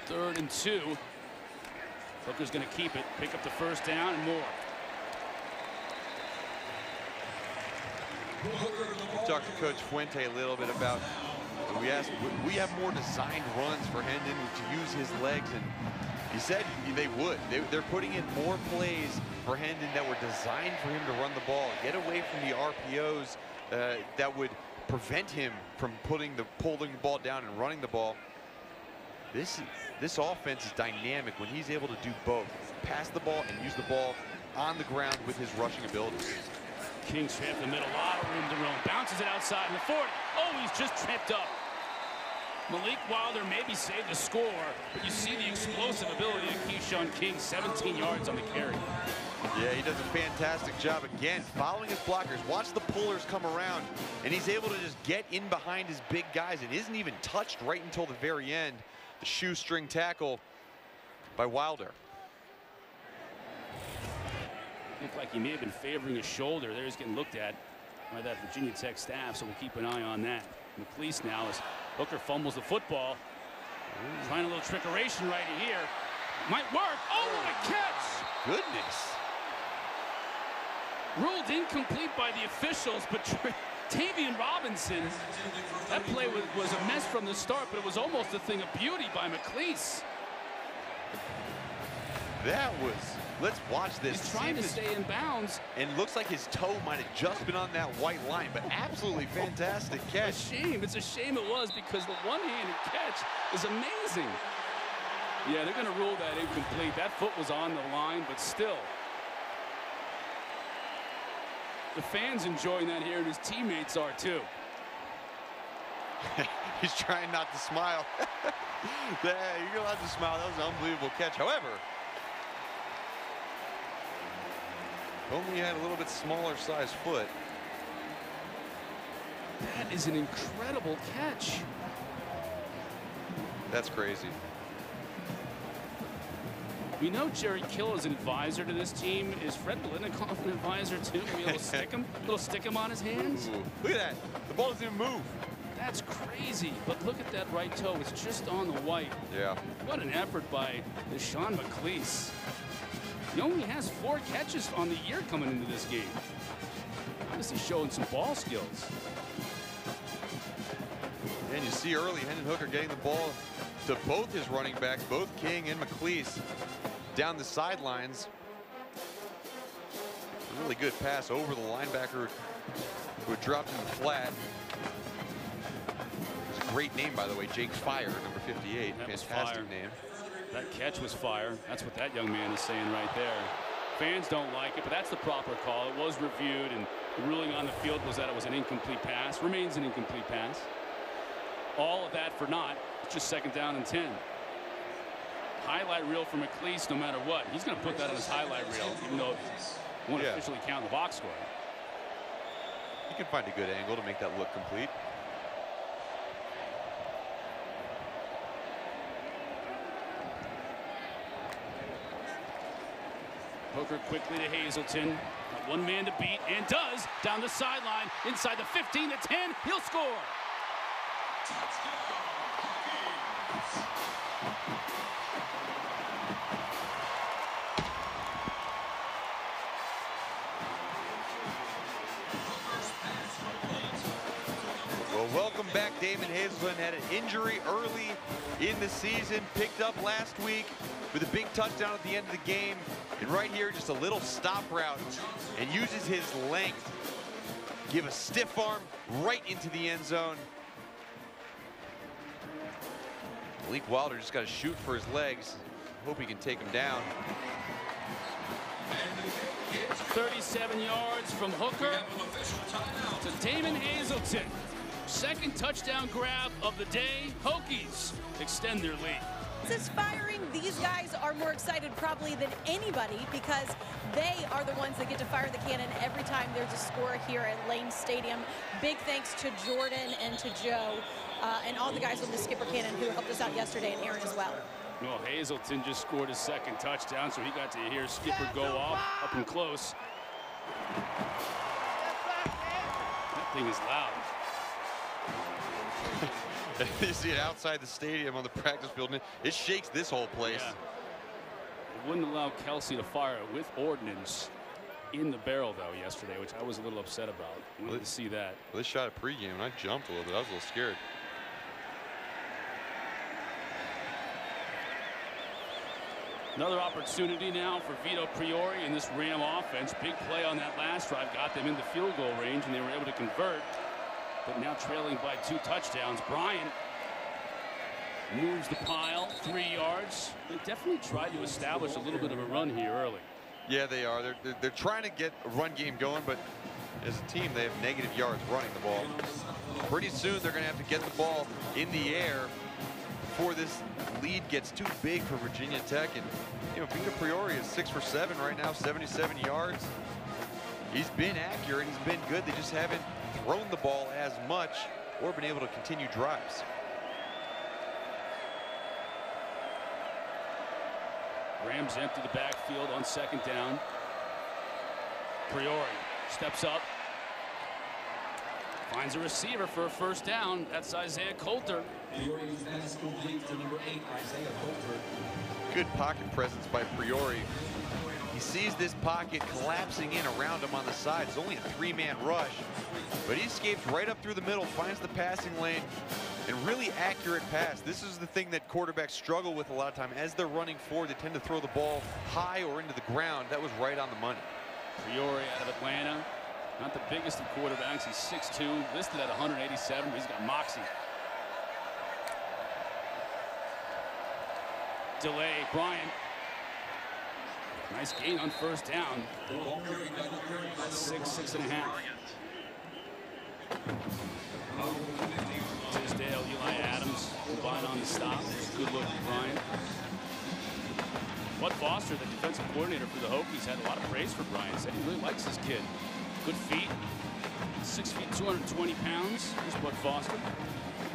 Speaker 2: 3rd and 2. Hooker's going to keep it, pick up the first down and more.
Speaker 3: Talked to Coach Fuente a little bit about, we asked, we have more designed runs for Hendon to use his legs, and he said they would. They're putting in more plays for Hendon that were designed for him to run the ball, get away from the RPOs that would prevent him from pulling the ball down and running the ball. This offense is dynamic when he's able to do both, pass the ball and use the ball on the ground with his rushing abilities.
Speaker 2: King straight up the middle, a lot of room to roam. Bounces it outside in the 40. Oh, he's just tripped up. Malik Wilder maybe saved the score, but you see the explosive ability of Keyshawn King, 17 yards on the carry.
Speaker 3: Yeah, he does a fantastic job again, following his blockers. Watch the pullers come around, and he's able to just get in behind his big guys. It isn't even touched right until the very end. The shoestring tackle by Wilder.
Speaker 2: Looked like he may have been favoring his shoulder. There he's getting looked at by that Virginia Tech staff, so we'll keep an eye on that. McLeese now as Hooker fumbles the football. Trying a little trickeration right here. Might work. Oh, what a catch!
Speaker 3: Goodness.
Speaker 2: Ruled incomplete by the officials, but Tavian Robinson, that play was a mess from the start, but it was almost a thing of beauty by McLeese.
Speaker 3: That was, let's watch this.
Speaker 2: He's trying to stay in bounds.
Speaker 3: And looks like his toe might have just been on that white line, but absolutely fantastic catch.
Speaker 2: It's a shame. It's a shame it was, because the one-handed catch is amazing. Yeah, they're going to rule that incomplete. That foot was on the line, but still. The fans enjoying that here, and his teammates are too.
Speaker 3: He's trying not to smile. Yeah, you're allowed to smile. That was an unbelievable catch. However, only had a little bit smaller size foot.
Speaker 2: That is an incredible catch.
Speaker 3: That's crazy.
Speaker 2: We know Jerry Kill is an advisor to this team. Is Fred Biletnikoff an advisor too? Maybe a little stick him on his hands?
Speaker 3: Ooh, look at that. The ball doesn't even move.
Speaker 2: That's crazy. But look at that right toe. It's just on the white.
Speaker 3: Yeah.
Speaker 2: What an effort by Deshaun McLeese. He only has 4 catches on the year coming into this game. Obviously showing some ball skills.
Speaker 3: And you see early Hendon Hooker getting the ball to both his running backs, both King and McLeese, down the sidelines. A really good pass over the linebacker who had dropped in the flat. It's a great name, by the way, Jake Fire, number 58.
Speaker 2: That was
Speaker 3: fantastic
Speaker 2: fire.
Speaker 3: name.
Speaker 2: That catch was fire. That's what that young man is saying right there. Fans don't like it, but that's the proper call. It was reviewed, and the ruling on the field was that it was an incomplete pass. Remains an incomplete pass. All of that for naught. It's just 2nd down and 10. Highlight reel for McLeese no matter what. He's going to put that on his highlight reel, even though it won't officially count the box score.
Speaker 3: He can find a good angle to make that look complete.
Speaker 2: Hooker quickly to Hazelton. Got one man to beat, and does. Down the sideline, inside the 15, the 10. He'll score.
Speaker 3: Well, welcome back. Damon Hazelton had an injury early in the season, picked up last week with a big touchdown at the end of the game. And right here, just a little stop route, and uses his length. Give a stiff arm right into the end zone. Malik Wilder just got to shoot for his legs. Hope he can take him down.
Speaker 2: 37 yards from Hooker to Damon Hazelton. Second touchdown grab of the day. Hokies extend their lead.
Speaker 1: This firing, these guys are more excited probably than anybody because they are the ones that get to fire the cannon every time there's a score here at Lane Stadium. Big thanks to Jordan and to Joe and all the guys on the skipper cannon who helped us out yesterday, and Aaron as well.
Speaker 2: Well, Hazelton just scored his second touchdown, so he got to hear skipper go off up and close. That thing is loud.
Speaker 3: You see it outside the stadium on the practice field, and it shakes this whole place.
Speaker 2: Yeah. It wouldn't allow Kelsey to fire it with ordnance in the barrel, though, yesterday, which I was a little upset about. I wanted to see that.
Speaker 3: Well, this shot at pregame, and I jumped a little bit. I was a little scared.
Speaker 2: Another opportunity now for Vito Priori in this Ram offense. Big play on that last drive got them into field goal range, and they were able to convert. But now trailing by 2 touchdowns. Bryant moves the pile 3 yards. They definitely tried to establish a little bit of a run here early.
Speaker 3: Yeah, they are. They're trying to get a run game going, but as a team, they have negative yards running the ball. Pretty soon, they're going to have to get the ball in the air before this lead gets too big for Virginia Tech. And, you know, Vito Priori is 6 for 7 right now, 77 yards. He's been accurate. He's been good. They just haven't thrown the ball as much or been able to continue drives.
Speaker 2: Rams empty the backfield on second down. Priori steps up. Finds a receiver for a first down. That's Isaiah Coulter.
Speaker 3: Good pocket presence by Priori. He sees this pocket collapsing in around him on the side. It's only a 3-man rush, but he escapes right up through the middle, finds the passing lane, and really accurate pass. This is the thing that quarterbacks struggle with a lot of time. As they're running forward, they tend to throw the ball high or into the ground. That was right on the money.
Speaker 2: Priori out of Atlanta. Not the biggest of quarterbacks. He's 6'2", listed at 187, but he's got moxie. Delay, Bryant. Nice gain on first down. That's 6.5. Tisdale, Eli Adams combine on the stop. Good look at Bryant. Bud Foster, the defensive coordinator for the Hokies, had a lot of praise for Bryant. Said he really likes this kid. Good feet. 6 feet, 220 pounds. Here's Bud Foster.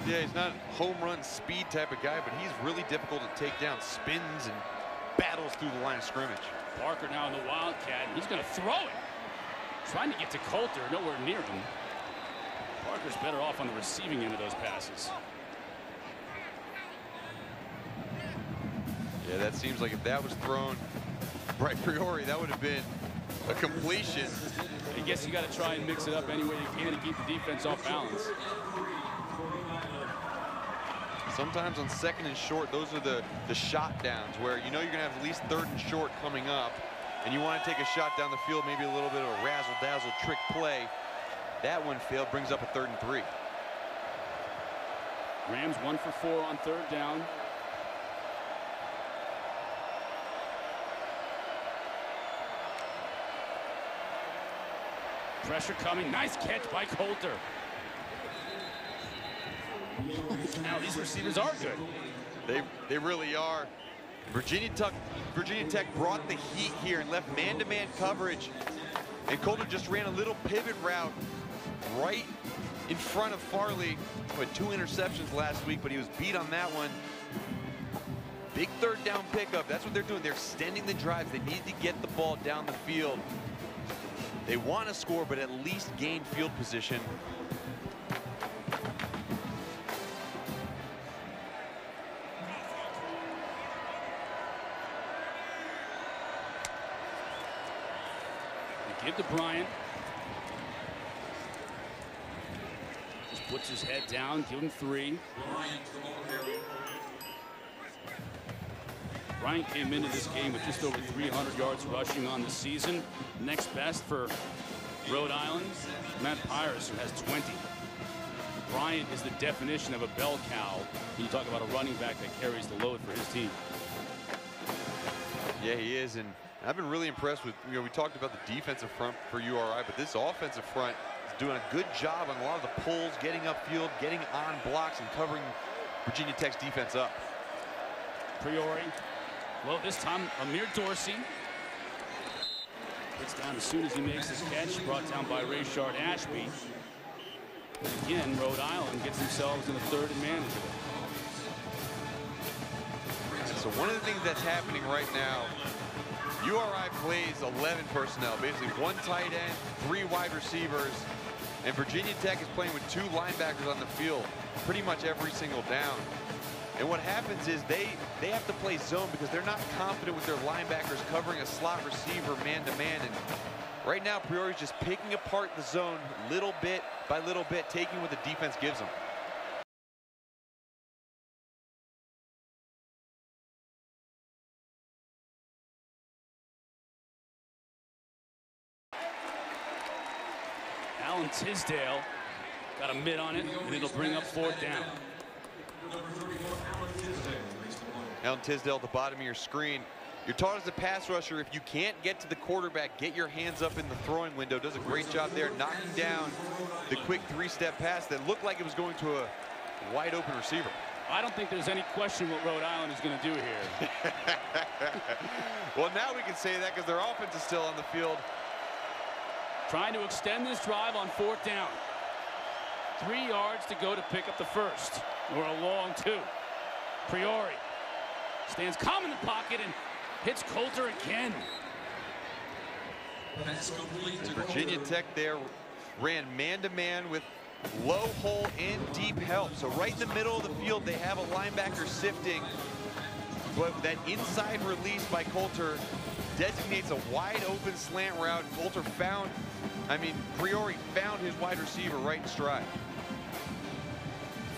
Speaker 3: Yeah, he's not a home run speed type of guy, but he's really difficult to take down. Spins and battles through the line of scrimmage.
Speaker 2: Parker now in the Wildcat. He's going to throw it. Trying to get to Coulter, nowhere near him. Parker's better off on the receiving end of those passes.
Speaker 3: Yeah, that seems like if that was thrown by Priori, that would have been a completion.
Speaker 2: I guess you got to try and mix it up any way you can to keep the defense off balance.
Speaker 3: Sometimes on second and short, those are the shot downs where you know you're going to have at least third and short coming up, and you want to take a shot down the field, maybe a little bit of a razzle-dazzle trick play. That one failed, brings up a 3rd and 3.
Speaker 2: Rams 1 for 4 on third down. Pressure coming. Nice catch by Coulter. Now these receivers are good.
Speaker 3: They really are. Virginia Tech brought the heat here and left man-to-man coverage. And Coulter just ran a little pivot route right in front of Farley, who had 2 interceptions last week, but he was beat on that one. Big third down pickup. That's what they're doing. They're extending the drives. They need to get the ball down the field. They want to score, but at least gain field position.
Speaker 2: They give to Bryant. Just puts his head down, give him 3. Bryant came into this game with just over 300 yards rushing on the season. Next best for Rhode Island, Matt Pires, who has 20. Bryant is the definition of a bell cow. You talk about a running back that carries the load for his team.
Speaker 3: Yeah, he is, and I've been really impressed with, we talked about the defensive front for URI, but this offensive front is doing a good job on a lot of the pulls, getting upfield, getting on blocks, and covering Virginia Tech's defense up.
Speaker 2: Priori. Well, this time, Amir Dorsey gets down as soon as he makes his catch, brought down by Rayshard Ashby. Again, Rhode Island gets themselves in a 3rd and manageable.
Speaker 3: So one of the things that's happening right now, URI plays 11 personnel, basically 1 tight end, 3 wide receivers, and Virginia Tech is playing with 2 linebackers on the field pretty much every single down. And what happens is they have to play zone because they're not confident with their linebackers covering a slot receiver man-to-man. And right now, Priori's just picking apart the zone little bit by little bit, taking what the defense gives them.
Speaker 2: Alan Tisdale got a mid on it, and it'll bring up 4th down.
Speaker 3: Alan Tisdale at the bottom of your screen. You're taught as a pass rusher, if you can't get to the quarterback, get your hands up in the throwing window. Does a great job there, knocking down the quick 3-step pass that looked like it was going to a wide open receiver.
Speaker 2: I don't think there's any question what Rhode Island is going to do here.
Speaker 3: Well, now we can say that because their offense is still on the field.
Speaker 2: Trying to extend this drive on 4th down. 3 yards to go to pick up the 1st, or a long 2. Priori stands calm in the pocket and hits Coulter again.
Speaker 3: Virginia Tech there ran man-to-man with low hole and deep help. So right in the middle of the field, they have a linebacker sifting, but that inside release by Coulter designates a wide open slant route. Coulter Priori found his wide receiver right in stride.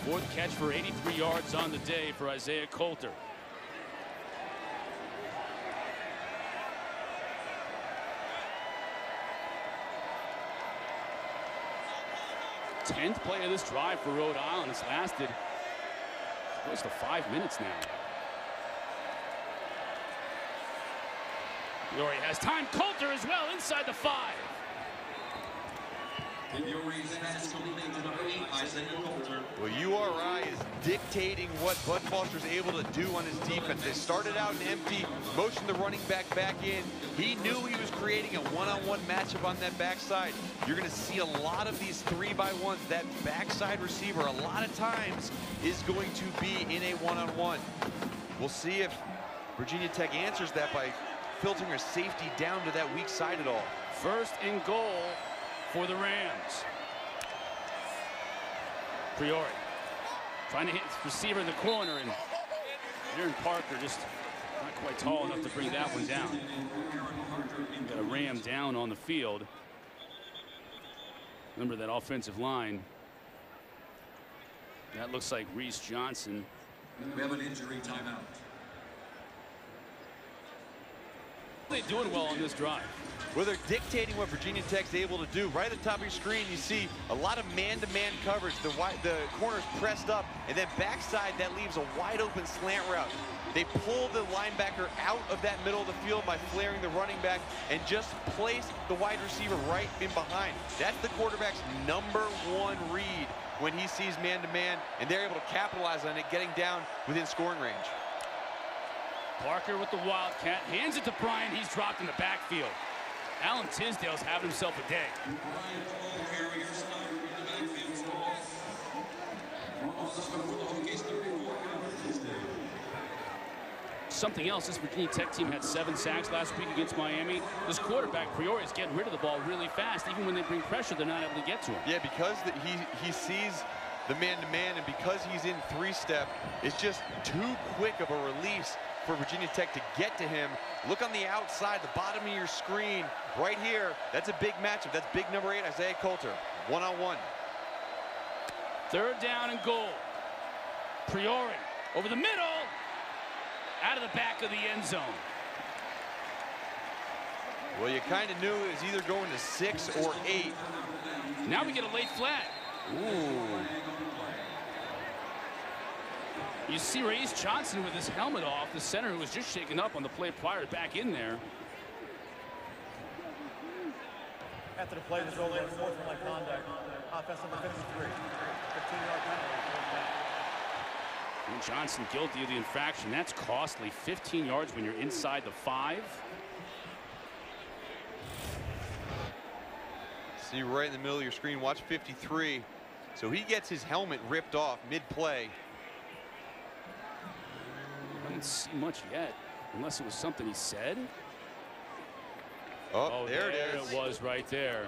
Speaker 2: 4th catch for 83 yards on the day for Isaiah Coulter. Tenth play of this drive for Rhode Island. It's lasted close to 5 minutes now. Priori has time. Coulter as well inside the 5.
Speaker 3: Well, URI is dictating what Bud Foster's able to do on his defense. They started out in empty, motioned the running back in. He knew he was creating a one-on-one matchup on that backside. You're going to see a lot of these 3-by-1s. That backside receiver, a lot of times, is going to be in a one-on-one. We'll see if Virginia Tech answers that by filtering her safety down to that weak side at all.
Speaker 2: 1st and goal for the Rams. Priori trying to hit the receiver in the corner, and Aaron Parker just not quite tall enough to bring that one down. Got a Ram down on the field. Remember that offensive line. That looks like Reese Johnson.
Speaker 4: We have an injury timeout.
Speaker 2: They're doing well on this drive.
Speaker 3: Well, they're dictating what Virginia Tech's able to do. Right at the top of your screen, you see a lot of man-to-man coverage. The corner's pressed up, and then backside, that leaves a wide-open slant route. They pull the linebacker out of that middle of the field by flaring the running back and just place the wide receiver right in behind. That's the quarterback's #1 read when he sees man-to-man, and they're able to capitalize on it, getting down within scoring range.
Speaker 2: Parker with the Wildcat, hands it to Bryant. He's dropped in the backfield. Alan Tisdale's having himself a day. something else. This Virginia Tech team had 7 sacks last week against Miami. This quarterback, Priori, is getting rid of the ball really fast. Even when they bring pressure, they're not able to get to him.
Speaker 3: Yeah, because he sees the man-to-man, and because he's in 3-step, it's just too quick of a release for Virginia Tech to get to him. Look on the outside, the bottom of your screen, right here. That's a big matchup. That's big number 8, Isaiah Coulter, one-on-one.
Speaker 2: 3rd down and goal. Priori over the middle, out of the back of the end zone.
Speaker 3: Well, you kind of knew it was either going to 6 or 8.
Speaker 2: Now we get a late flag.
Speaker 3: Ooh.
Speaker 2: You see Rayce Johnson with his helmet off, the center who was just shaken up on the play prior, back in there.
Speaker 6: After the play, there's only a sportsmanlike conduct. Offense number 53. 15-yard penalty.
Speaker 2: And Johnson guilty of the infraction. That's costly. 15 yards when you're inside the 5.
Speaker 3: See right in the middle of your screen, watch 53. So he gets his helmet ripped off mid-play.
Speaker 2: I don't see much yet, unless it was something he said.
Speaker 3: Oh, there it is.
Speaker 2: It was right there.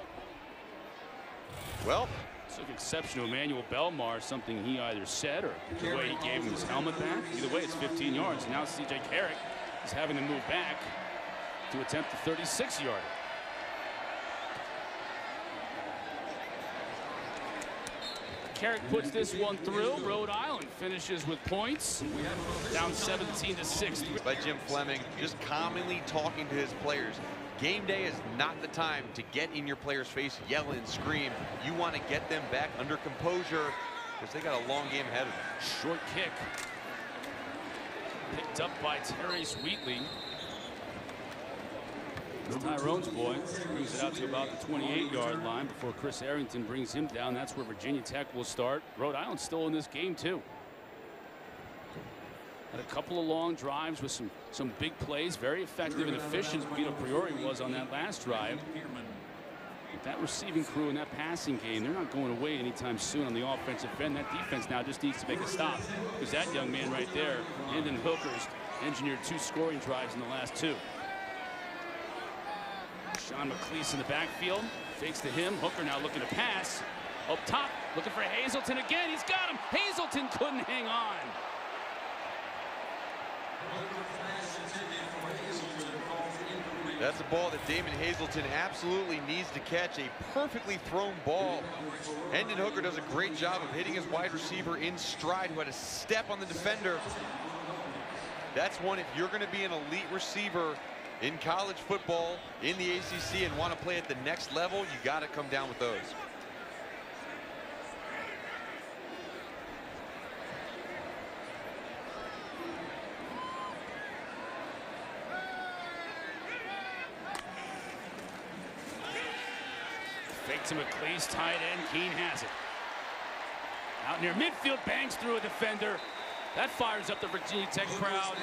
Speaker 3: Well,
Speaker 2: took exception to Emmanuel Belmar, something he either said or the way he gave him his helmet back. Either way, it's 15 yards. Now C.J. Carrick is having to move back to attempt the 36-yarder. Carrick puts this one through. Rhode Island finishes with points. Down 17-6.
Speaker 3: By Jim Fleming, just calmly talking to his players. Game day is not the time to get in your players' face, yell and scream. You want to get them back under composure because they got a long game ahead of them.
Speaker 2: Short kick. Picked up by Terry Wheatley. It's Tyrone's boy. Brings it out to about the 28-yard line before Chris Arrington brings him down. That's where Virginia Tech will start. Rhode Island still in this game, too. Had a couple of long drives with some big plays. Very effective and efficient. Vito Priori was on that last drive. But that receiving crew and that passing game, they're not going away anytime soon on the offensive end. That defense now just needs to make a stop because that young man right there, Hendon Hooker's engineered 2 scoring drives in the last 2. Sean McLeese in the backfield, fakes to him. Hooker now looking to pass. Up top, looking for Hazelton again. He's got him. Hazelton couldn't hang on.
Speaker 3: That's a ball that Damon Hazelton absolutely needs to catch. A perfectly thrown ball. Hendon Hooker does a great job of hitting his wide receiver in stride, who had a step on the defender. That's one, if you're going to be an elite receiver in college football, in the ACC, and want to play at the next level, you got to come down with those.
Speaker 2: Fake to McLeese, tight end. Keene has it. Out near midfield, bangs through a defender. That fires up the Virginia Tech crowd.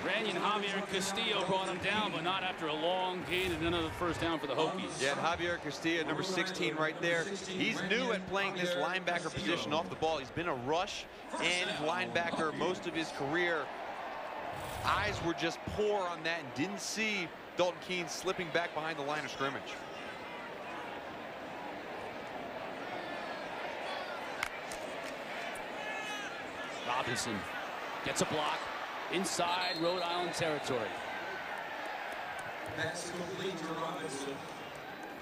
Speaker 2: Brandon Xavier Castillo brought him down, but not after a long gain and another first down for the Hokies.
Speaker 3: Yeah, and Xavier Castillo, number 16 right there. He's new at playing this linebacker position off the ball. He's been a rush and linebacker most of his career. Eyes were just poor on that and didn't see Dalton Keene slipping back behind the line of scrimmage.
Speaker 2: Robinson gets a block inside Rhode Island territory.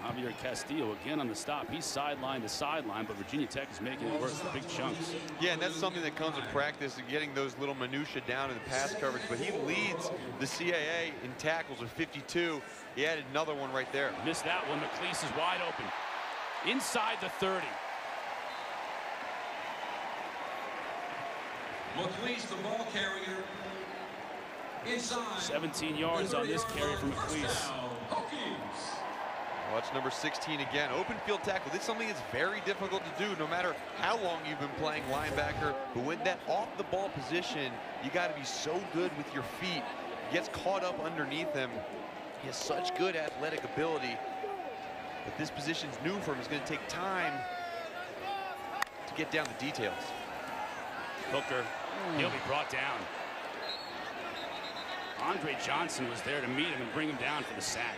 Speaker 2: Xavier Castillo again on the stop. He's sideline to sideline, but Virginia Tech is making it work for big chunks.
Speaker 3: Yeah, and that's something that comes with practice and getting those little minutia down in the pass coverage. But he leads the CAA in tackles with 52. He added another one right there.
Speaker 2: Missed that one. McLeese is wide open. Inside the 30.
Speaker 4: McLeese, the ball carrier. Inside.
Speaker 2: 17 yards on this carry from McLeese.
Speaker 3: Watch number 16 again. Open field tackle. This is something that's very difficult to do no matter how long you've been playing linebacker. But when that off the ball position, you got to be so good with your feet. He gets caught up underneath him. He has such good athletic ability. But this position's new for him. It's going to take time to get down the details.
Speaker 2: Hooker, he'll be brought down. Andre Johnson was there to meet him and bring him down for the sack.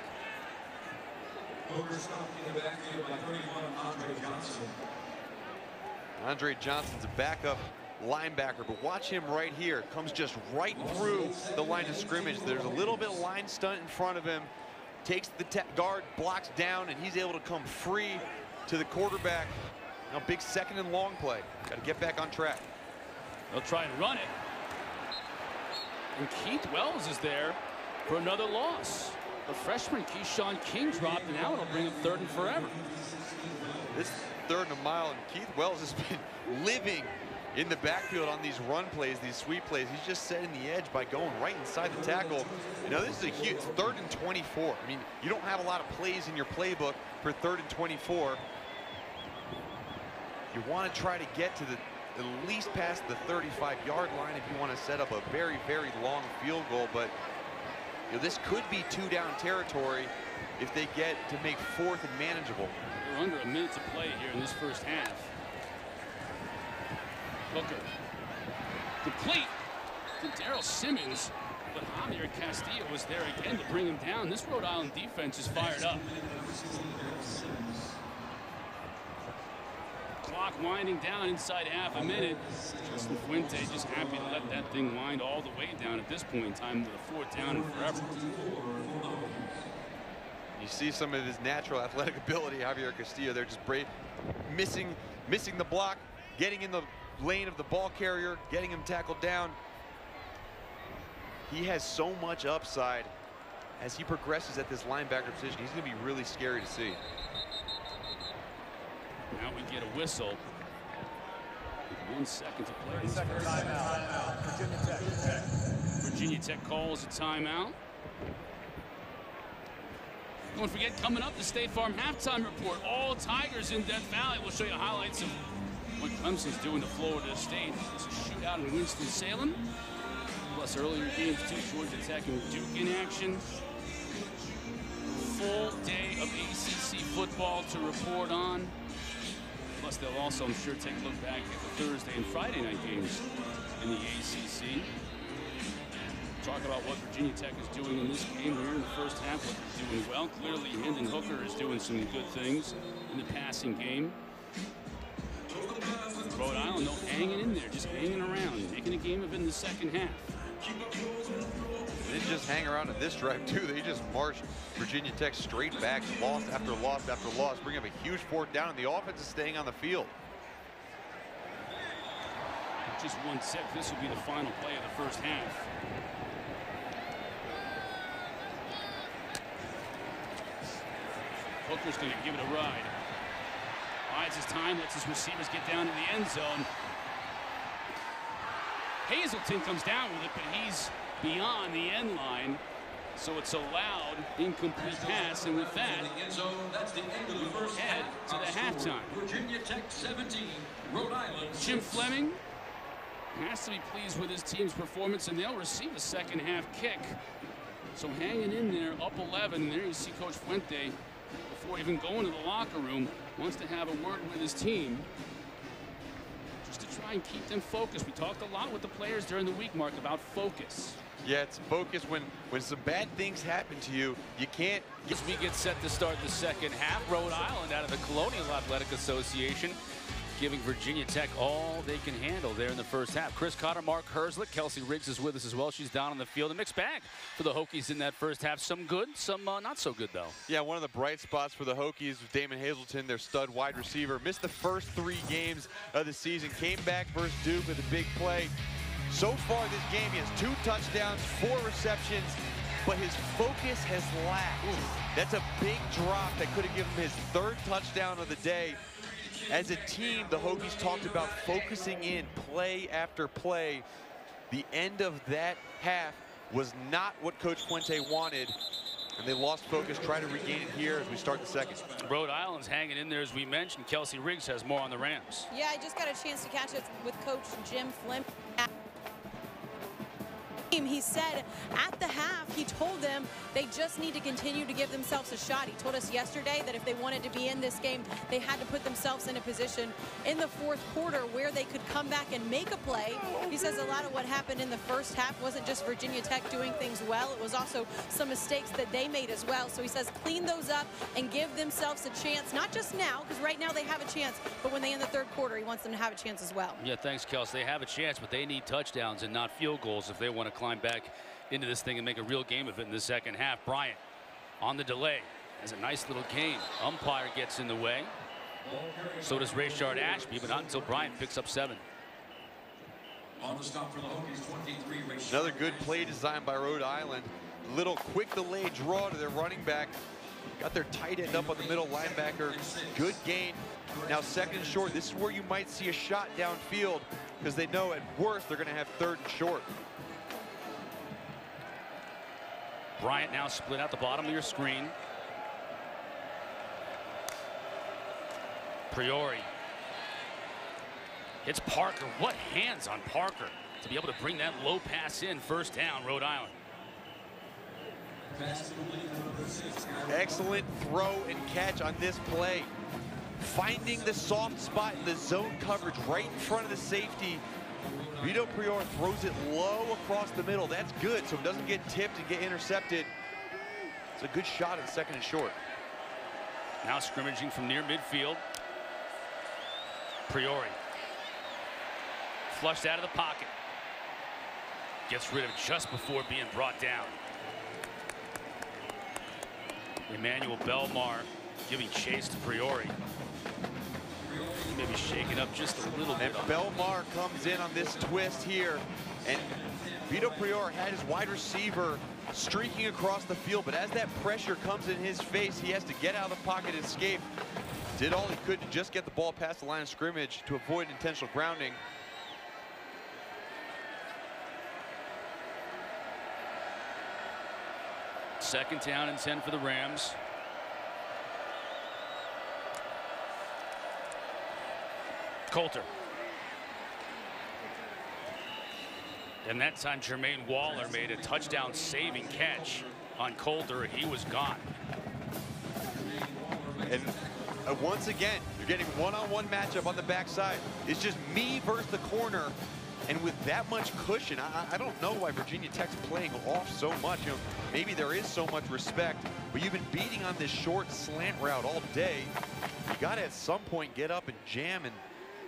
Speaker 4: Hooker stopped in the backfield by 31, Andre Johnson.
Speaker 3: Andre Johnson's a backup linebacker, but watch him right here. Comes just right through the line of scrimmage. There's a little bit of line stunt in front of him. Takes the guard, blocks down, and he's able to come free to the quarterback. Now big 2nd and long play. Got to get back on track.
Speaker 2: They'll try and run it. And Keith Wells is there for another loss. The freshman Keyshawn King dropped, and now it'll bring him 3rd and forever.
Speaker 3: This 3rd and a mile, and Keith Wells has been living in the backfield on these run plays, these sweep plays. He's just setting the edge by going right inside the tackle. You know, this is a huge 3rd and 24. I mean, you don't have a lot of plays in your playbook for 3rd and 24. You want to try to get to at least past the 35-yard line if you want to set up a very, very long field goal. But you know, this could be 2-down territory if they get to make 4th and manageable.
Speaker 2: We're under a minute to play here in this first half. Hooker. Complete to Darrell Simmons, but Xavier Castillo was there again to bring him down. This Rhode Island defense is fired up. Clock winding down inside half a minute. Justin Fuente just happy to let that thing wind all the way down at this point in time with a 4th down and forever.
Speaker 3: You see some of his natural athletic ability, Xavier Castillo. They're just missing the block, getting in the lane of the ball carrier, getting him tackled down. He has so much upside as he progresses at this linebacker position. He's going to be really scary to see.
Speaker 2: Now we get a whistle. 1 second to play.
Speaker 6: 30-second timeout. Virginia Tech.
Speaker 2: Virginia Tech calls a timeout. Don't forget, coming up, the State Farm halftime report. All Tigers in Death Valley. We'll show you highlights of what Clemson's doing to Florida State. It's a shootout in Winston-Salem. Plus earlier games too, Georgia Tech and Duke in action. Full day of ACC football to report on. Plus they'll also, I'm sure, take a look back at the Thursday and Friday night games in the ACC. Talk about what Virginia Tech is doing in this game here in the first half, what they're doing well. Clearly, Hendon Hooker is doing some good things in the passing game. Rhode Island, though, hanging in there, just hanging around, making a game of it in the second half.
Speaker 3: They didn't just hang around in this drive, too. They just marched Virginia Tech straight back, loss after loss after loss, bringing up a huge 4th down, and the offense is staying on the field.
Speaker 2: Just 1 sec. This will be the final play of the first half. Hooker's going to give it a ride. Bides his time, lets his receivers get down to the end zone. Hazelton comes down with it, but he's beyond the end line. So it's a loud, incomplete pass, and with that, head to the halftime.
Speaker 4: Virginia Tech 17, Rhode Island.
Speaker 2: Jim Fleming has to be pleased with his team's performance, and they'll receive a second half kick. So hanging in there, up 11, and there you see Coach Fuente, before even going to the locker room, wants to have a word with his team just to try and keep them focused. We talked a lot with the players during the week, Mark, about focus.
Speaker 3: Yeah, it's focus when some bad things happen to you. You can't.
Speaker 7: As we get set to start the second half, Rhode Island out of the Colonial Athletic Association giving Virginia Tech all they can handle there in the first half. Chris Cotter, Mark Herzlich, Kelsey Riggs is with us as well. She's down on the field. A mixed bag for the Hokies in that first half. Some good, some not so good, though.
Speaker 3: Yeah, one of the bright spots for the Hokies was Damon Hazelton, their stud wide receiver. Missed the first 3 games of the season. Came back versus Duke with a big play. So far this game, he has 2 touchdowns, 4 receptions, but his focus has lacked. That's a big drop that could have given him his 3rd touchdown of the day. As a team, the Hokies talked about focusing in play after play. The end of that half was not what Coach Fuente wanted, and they lost focus. Try to regain it here as we start the second.
Speaker 7: Rhode Island's hanging in there, as we mentioned. Kelsey Riggs has more on the Rams.
Speaker 1: Yeah, I just got a chance to catch up with Coach Jim Fleming. team. He said at the half, he told them they just need to continue to give themselves a shot. He told us yesterday that if they wanted to be in this game, they had to put themselves in a position in the fourth quarter where they could come back and make a play. He says a lot of what happened in the first half wasn't just Virginia Tech doing things well, it was also some mistakes that they made as well. So he says clean those up and give themselves a chance, not just now, because right now they have a chance, but when they end the third quarter, he wants them to have a chance as well.
Speaker 7: Yeah, thanks, Kels. They have a chance, but they need touchdowns and not field goals if they want to climb back into this thing and make a real game of it in the second half. Bryant on the delay has a nice little gain. Umpire gets in the way. So does Rayshard Ashby, but not until Bryant picks up 7.
Speaker 4: On the stop for the Hokies, 23, Rayshard.
Speaker 3: Another good play designed by Rhode Island. Little quick delay draw to their running back. Got their tight end up on the middle linebacker. Good gain. Now 2nd and short. This is where you might see a shot downfield because they know at worst they're going to have 3rd and short.
Speaker 7: Bryant now split out the bottom of your screen. Priori hits Parker. What hands on Parker to be able to bring that low pass in. First down, Rhode Island.
Speaker 3: Excellent throw and catch on this play. Finding the soft spot in the zone coverage right in front of the safety. Vito Prior throws it low across the middle. That's good, so it doesn't get tipped and get intercepted. It's a good shot at 2nd and short.
Speaker 7: Now scrimmaging from near midfield. Priori flushed out of the pocket. Gets rid of it just before being brought down. Emmanuel Belmar giving chase to Priori. Maybe shaking up just a little bit.
Speaker 3: And Belmar comes in on this twist here, and Vito Prior had his wide receiver streaking across the field, but as that pressure comes in his face, he has to get out of the pocket and escape. Did all he could to just get the ball past the line of scrimmage to avoid intentional grounding.
Speaker 7: Second down and 10 for the Rams. Coulter. And that time Jermaine Waller made a touchdown saving catch on Coulter. He was gone.
Speaker 3: And once again, you're getting one-on-one matchup on the backside. It's just me versus the corner. And with that much cushion, I don't know why Virginia Tech's playing off so much. You know, maybe there is so much respect, but you've been beating on this short slant route all day. You got to at some point get up and jam and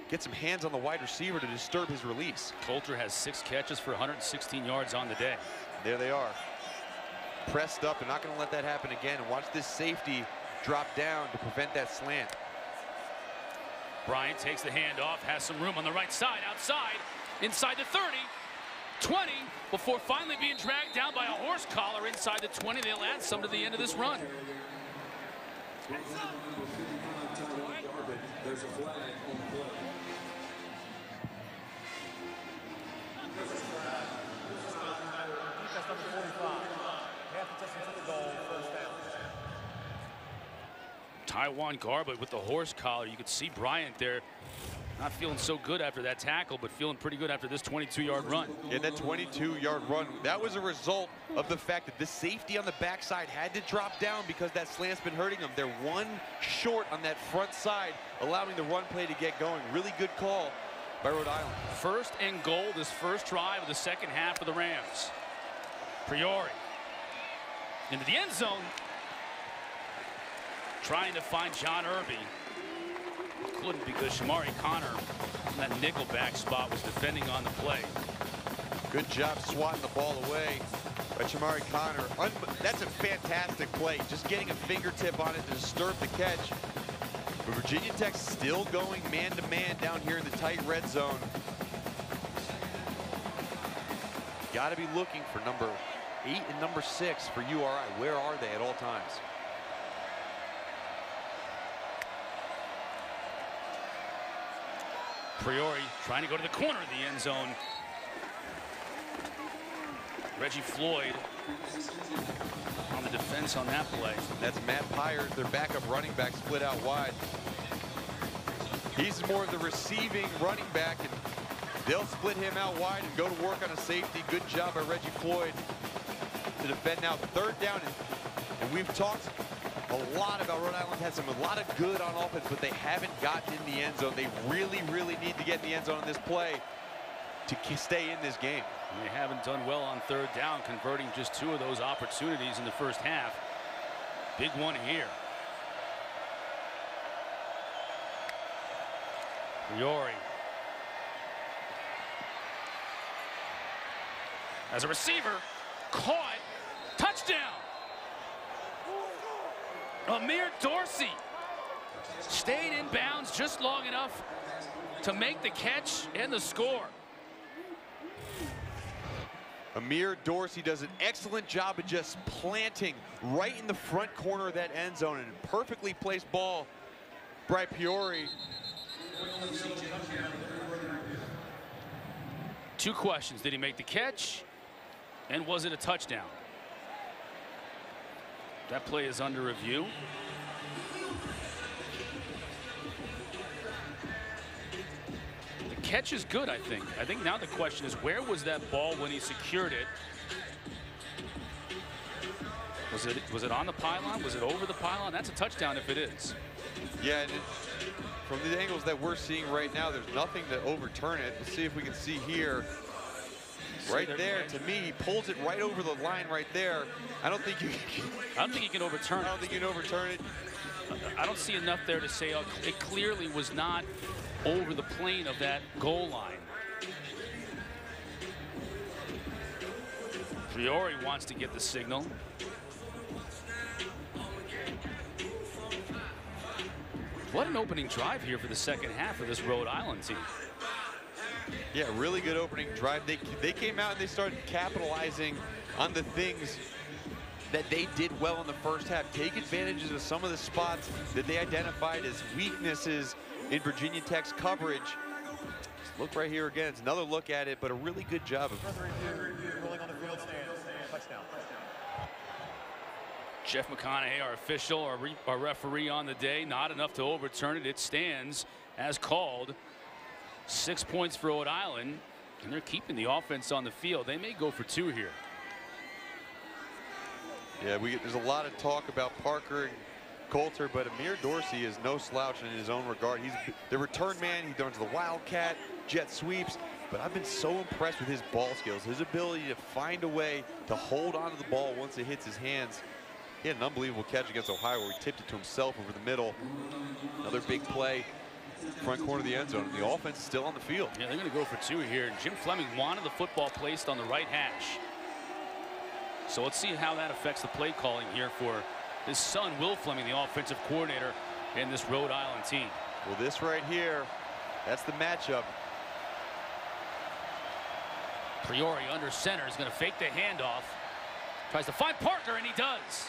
Speaker 3: get some hands on the wide receiver to disturb his release.
Speaker 7: Coulter has 6 catches for 116 yards on the day.
Speaker 3: There they are. Pressed up. They're not going to let that happen again. And watch this safety drop down to prevent that slant.
Speaker 7: Bryant takes the handoff, has some room on the right side, outside, inside the 30, 20, before finally being dragged down by a horse collar inside the 20. They'll add some to the end of this run.
Speaker 4: There's a flag on the play.
Speaker 6: Defense number 45. Half the distance to the goal, first down.
Speaker 7: Taiwan Garbutt with the horse collar. You could see Bryant there not feeling so good after that tackle, but feeling pretty good after this 22-yard run.
Speaker 3: In that 22-yard run, that was a result of the fact that the safety on the backside had to drop down because that slant's been hurting them. They're one short on that front side, allowing the run play to get going. Really good call by Rhode Island.
Speaker 7: First and goal this first drive of the second half for the Rams. Priori into the end zone, trying to find John Irby. Couldn't because Shamari Connor in that nickelback spot was defending on the play.
Speaker 3: Good job swatting the ball away by Shamari Connor. That's a fantastic play. Just getting a fingertip on it to disturb the catch. But Virginia Tech still going man-to-man down here in the tight red zone. Got to be looking for number 8 and number 6 for URI. Where are they at all times?
Speaker 7: Priori trying to go to the corner of the end zone. Reggie Floyd on the defense on that play.
Speaker 3: That's Matt Pyers, their backup running back, split out wide. He's more of the receiving running back, and they'll split him out wide and go to work on a safety. Good job by Reggie Floyd to defend now. 3rd down, and we've talked a lot about Rhode Island has a lot of good on offense, but they haven't gotten in the end zone. They really, really need to get in the end zone on this play to stay in this game.
Speaker 7: They haven't done well on 3rd down, converting just 2 of those opportunities in the first half. Big one here. Priori. As a receiver, caught, touchdown. Amir Dorsey stayed in bounds just long enough to make the catch and the score.
Speaker 3: Amir Dorsey does an excellent job of just planting right in the front corner of that end zone, and a perfectly placed ball by Priori.
Speaker 7: 2 questions. Did he make the catch? And was it a touchdown? That play is under review. The catch is good, I think. I think now the question is, where was that ball when he secured it? Was it on the pylon? Was it over the pylon? That's a touchdown if it is.
Speaker 3: Yeah, and from the angles that we're seeing right now, there's nothing to overturn it. Let's see if we can see here. Right there, to me, he pulls it right over the line right there. I don't think you
Speaker 7: can overturn it.
Speaker 3: I don't think you can overturn it.
Speaker 7: I don't see enough there to say it clearly was not over the plane of that goal line. Priori wants to get the signal. What an opening drive here for the second half of this Rhode Island team.
Speaker 3: Yeah, really good opening drive. They came out and they started capitalizing on the things that they did well in the first half. Take advantage of some of the spots that they identified as weaknesses in Virginia Tech's coverage. Just look right here again. It's another look at it, but a really good job of
Speaker 6: Rolling on the field stance. Touchdown.
Speaker 7: Jeff McConaughey, our official, our referee on the day. Not enough to overturn it. It stands as called. 6 points for Rhode Island, and they're keeping the offense on the field. They may go for 2 here.
Speaker 3: Yeah, there's a lot of talk about Parker and Coulter, but Amir Dorsey is no slouch in his own regard. He's the return man. He does the wildcat, jet sweeps, but I've been so impressed with his ball skills, his ability to find a way to hold onto the ball once it hits his hands. He had an unbelievable catch against Ohio where he tipped it to himself over the middle. Another big play. Front corner of the end zone. The offense is still on the field.
Speaker 7: Yeah, they're going to go for 2 here. Jim Fleming wanted the football placed on the right hash. So let's see how that affects the play calling here for his son, Will Fleming, the offensive coordinator in this Rhode Island team.
Speaker 3: Well, this right here, that's the matchup.
Speaker 7: Priori under center is going to fake the handoff. Tries to find Parker, and he does.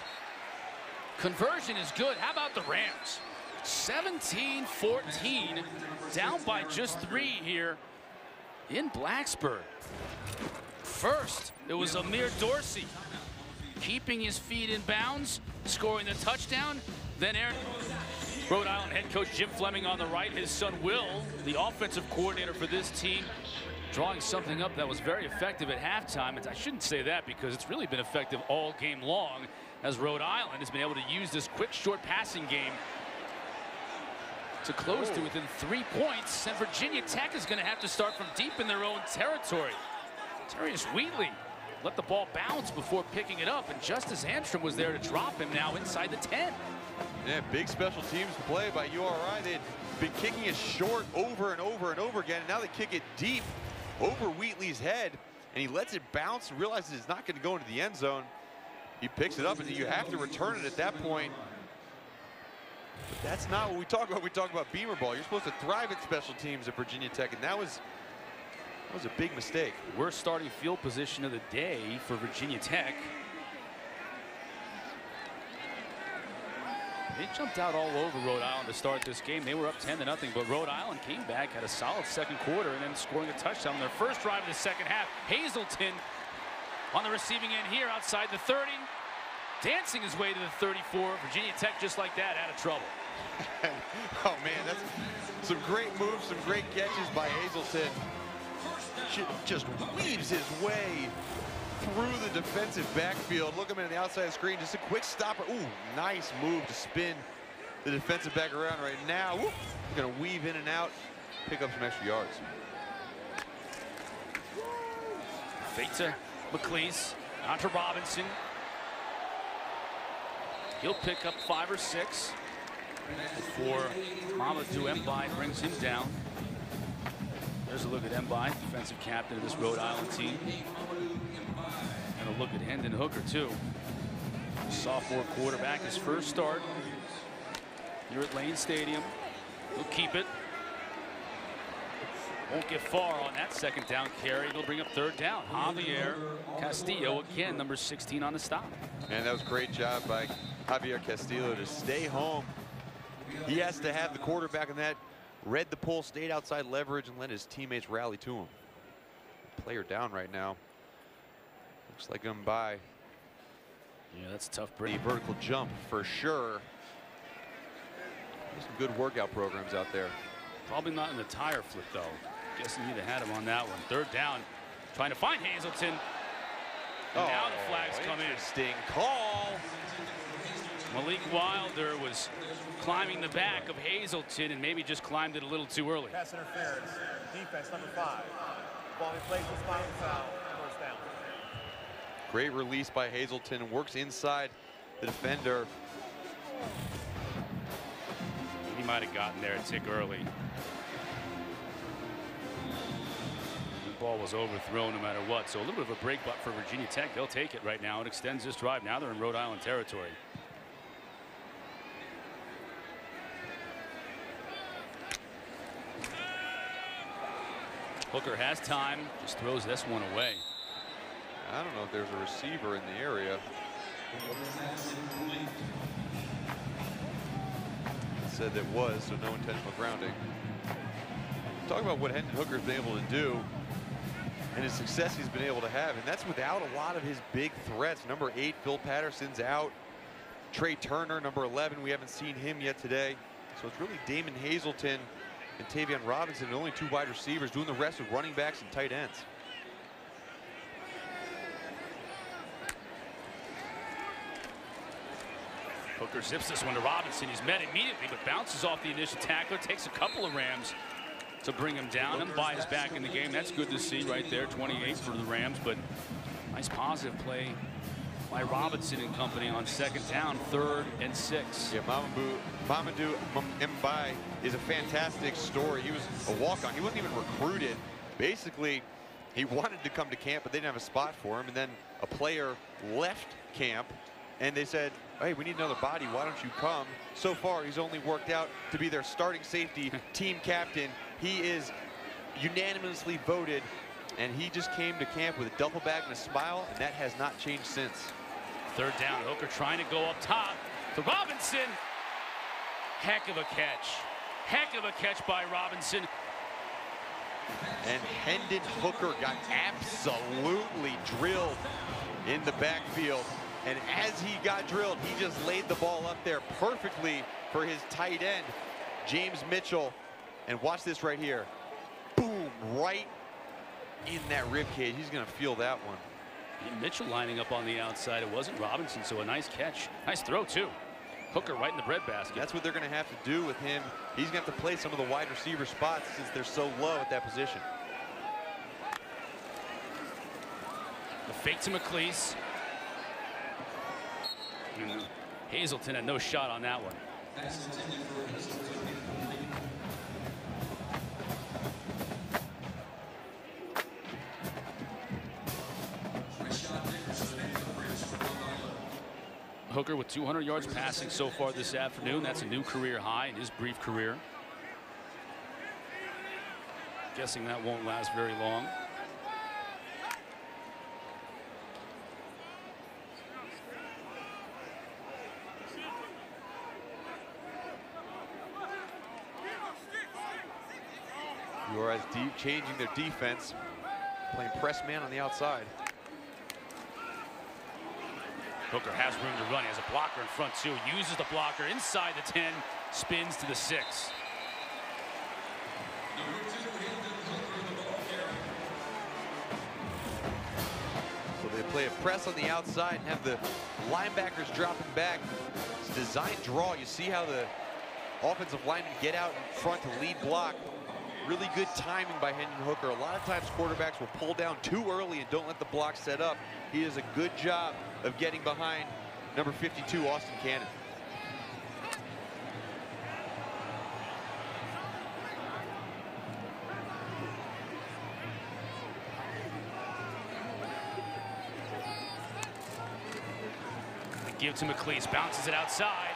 Speaker 7: Conversion is good. How about the Rams? 17-14, down by just 3 here in Blacksburg. First, it was Amir Dorsey keeping his feet in bounds, scoring the touchdown. Then Rhode Island head coach Jim Fleming on the right, his son Will, the offensive coordinator for this team, drawing something up that was very effective at halftime. And I shouldn't say that because it's really been effective all game long, as Rhode Island has been able to use this quick, short passing game to close to within 3 points, and Virginia Tech is going to have to start from deep in their own territory. Darius Wheatley let the ball bounce before picking it up, and Justice Hamstrom was there to drop him now inside the 10.
Speaker 3: Yeah, big special teams play by URI. They'd been kicking it short over and over and over again, and now they kick it deep over Wheatley's head, and he lets it bounce and realizes it's not going to go into the end zone. He picks it up, and you have to return it at that point. But that's not what we talk about. We talk about Beamer ball. You're supposed to thrive at special teams at Virginia Tech, and that was a big mistake.
Speaker 7: Worst starting field position of the day for Virginia Tech. They jumped out all over Rhode Island to start this game. They were up 10-0, but Rhode Island came back, had a solid second quarter, and then scoring a touchdown on their first drive of the second half. Hazelton on the receiving end here outside the 30. Dancing his way to the 34. Virginia Tech, just like that, out of trouble.
Speaker 3: Oh, man, that's some great moves, some great catches by Hazelton. just weaves his way through the defensive backfield. Look at him on the outside of the screen. Just a quick stopper. Ooh, nice move to spin the defensive back around right now. Woo, he's going to weave in and out, pick up some extra yards.
Speaker 7: Fake to McLeese, onto Robinson. He'll pick up 5 or 6 before Mamadou Mbai brings him down. There's a look at Mbai, defensive captain of this Rhode Island team. And a look at Hendon Hooker, too. Sophomore quarterback, his first start here at Lane Stadium. He'll keep it. Won't get far on that second down carry. It'll bring up 3rd down. Xavier Castillo, again, number 16 on the stop.
Speaker 3: And that was a great job by Xavier Castillo to stay home. He has to have the quarterback in that. Read the pull, stayed outside leverage, and let his teammates rally to him. Player down right now. Looks like Mbai.
Speaker 7: Yeah, that's a tough break.
Speaker 3: A vertical jump for sure. There's some good workout programs out there.
Speaker 7: Probably not in the tire flip, though. Guessing he'd have had him on that one. 3rd down, trying to find Hazelton. And now the flags come in.
Speaker 3: Interesting call.
Speaker 7: Malik Wilder was climbing the back of Hazelton and maybe just climbed it a little too early.
Speaker 6: Pass interference. Defense number 5. Ball replaces final foul. 1st down.
Speaker 3: Great release by Hazelton. Works inside the defender.
Speaker 7: He might have gotten there a tick early. The ball was overthrown no matter what. So a little bit of a break but for Virginia Tech. They'll take it right now. It extends this drive. Now they're in Rhode Island territory. Hooker has time, just throws this one away.
Speaker 3: I don't know if there's a receiver in the area. Said that was, so no intentional grounding. Talk about what Hendon Hooker's been able to do and his success he's been able to have, and that's without a lot of his big threats. Number 8, Phil Patterson's out. Trey Turner, number 11, we haven't seen him yet today. So it's really Damon Hazelton and Tavion Robinson, the only 2 wide receivers, doing the rest with running backs and tight ends.
Speaker 7: Hooker zips this one to Robinson. He's met immediately, but bounces off the initial tackler. Takes a couple of Rams to bring him down. Mbai is back in the game. That's good to see right there. 28 for the Rams, but nice positive play by Robinson and company on 2nd down, 3rd and 6.
Speaker 3: Yeah, Mamadou Mbai is a fantastic story. He was a walk-on. He wasn't even recruited. Basically, he wanted to come to camp, but they didn't have a spot for him. And then a player left camp, and they said, hey, we need another body. Why don't you come? So far, he's only worked out to be their starting safety team captain. He is unanimously voted, and he just came to camp with a duffel bag and a smile, and that has not changed since.
Speaker 7: 3rd down. Hooker trying to go up top to Robinson. Heck of a catch. Heck of a catch by Robinson.
Speaker 3: And Hendon Hooker got absolutely drilled in the backfield. And as he got drilled, he just laid the ball up there perfectly for his tight end, James Mitchell. And watch this right here. Boom, right in that rib cage. He's going to feel that one.
Speaker 7: And Mitchell lining up on the outside. It wasn't Robinson, so a nice catch. Nice throw, too. Hooker right in the breadbasket.
Speaker 3: That's what they're going to have to do with him. He's going to have to play some of the wide receiver spots since they're so low at that position.
Speaker 7: The fake to McLeese. And Hazelton had no shot on that one. Hooker with 200 yards passing so far this afternoon. That's a new career high in his brief career. Guessing that won't last very long.
Speaker 3: Juarez changing their defense, playing press man on the outside.
Speaker 7: Hooker has room to run. He has a blocker in front, too. Uses the blocker inside the 10, spins to the 6.
Speaker 3: play a press on the outside and have the linebackers dropping back. It's a design draw. You see how the offensive linemen get out in front to lead block. Really good timing by Hendon Hooker. A lot of times quarterbacks will pull down too early and don't let the block set up. He does a good job of getting behind number 52, Austin Cannon.
Speaker 7: Give to McLeese, bounces it outside.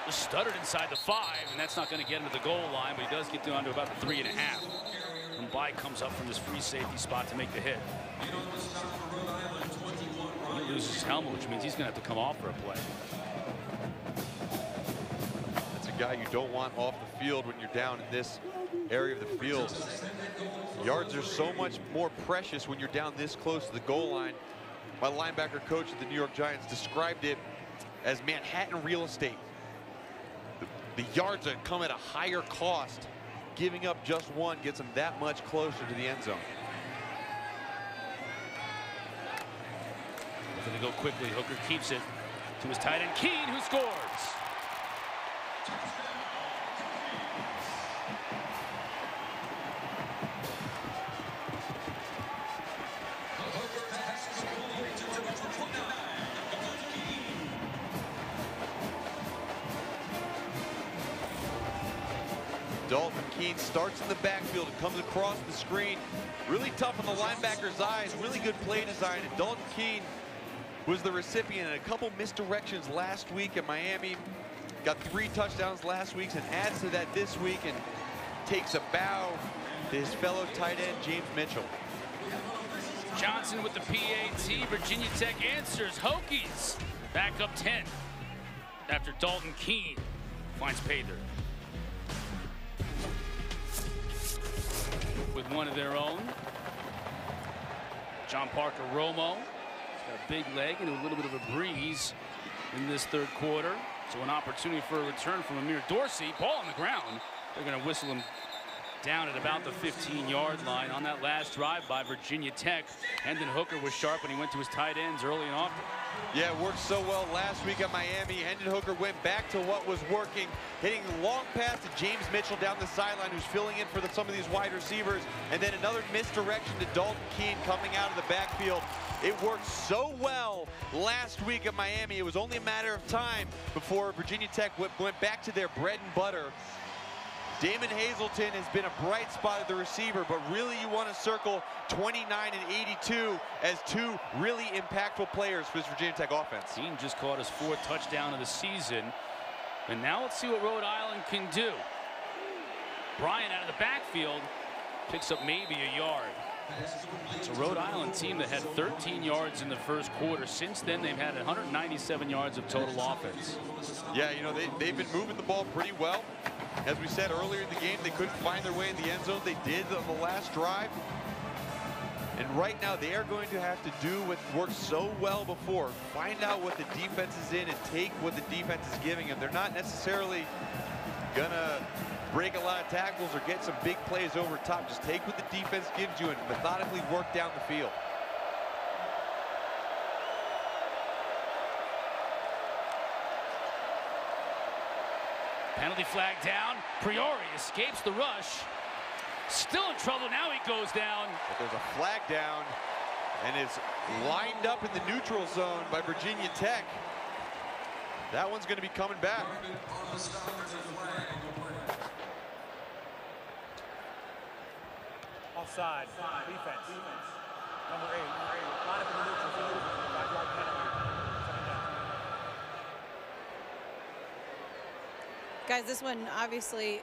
Speaker 7: Just stuttered inside the 5, and that's not going to get him to the goal line, but he does get down to about the 3.5. And By comes up from this free safety spot to make the hit. He loses his helmet, which means he's going to have to come off for a play.
Speaker 3: That's a guy you don't want off the field when you're down in this area of the field. Yards are so much more precious when you're down this close to the goal line. My linebacker coach at the New York Giants described it as Manhattan real estate. The yards that come at a higher cost. Giving up just one gets them that much closer to the end zone.
Speaker 7: Going to go quickly. Hooker keeps it to his tight end, Keene, who scores.
Speaker 3: Dalton Keene starts in the backfield and comes across the screen. Really tough on the linebacker's eyes. Really good play design. And Dalton Keene was the recipient of a couple misdirections last week at Miami. Got 3 touchdowns last week and adds to that this week and takes a bow to his fellow tight end, James Mitchell.
Speaker 7: Johnson with the PAT. Virginia Tech answers. Hokies back up 10 after Dalton Keene finds pay dirt. With one of their own. John Parker Romo. He's got a big leg and a little bit of a breeze in this third quarter. So an opportunity for a return from Amir Dorsey. Ball on the ground. They're going to whistle him down at about the 15-yard line. On that last drive by Virginia Tech, Hendon Hooker was sharp when he went to his tight ends early and often.
Speaker 3: Yeah, it worked so well last week at Miami. Hendon Hooker went back to what was working, hitting the long pass to James Mitchell down the sideline, who's filling in for some of these wide receivers, and then another misdirection to Dalton Keene coming out of the backfield. It worked so well last week at Miami. It was only a matter of time before Virginia Tech went back to their bread and butter. Damon Hazelton has been a bright spot at the receiver, but really you want to circle 29 and 82 as 2 really impactful players for this Virginia Tech offense.
Speaker 7: Keene just caught his 4th touchdown of the season. And now let's see what Rhode Island can do. Bryant out of the backfield picks up maybe a yard. It's a Rhode Island team that had 13 yards in the first quarter. Since then, they've had 197 yards of total offense.
Speaker 3: Yeah, you know, they've been moving the ball pretty well. As we said earlier in the game, they couldn't find their way in the end zone. They did on the last drive. And right now, they are going to have to do what worked so well before. Find out what the defense is in and take what the defense is giving them. They're not necessarily going to break a lot of tackles or get some big plays over top. Just take what the defense gives you and methodically work down the field.
Speaker 7: Penalty flag down. Priori escapes the rush. Still in trouble. Now he goes down.
Speaker 3: But there's a flag down, and it's lined up in the neutral zone by Virginia Tech. That one's going to be coming back.
Speaker 6: Offside. Defense. Number 8. Line up in the neutral zone. 5-yard penalty.
Speaker 1: Guys, this one obviously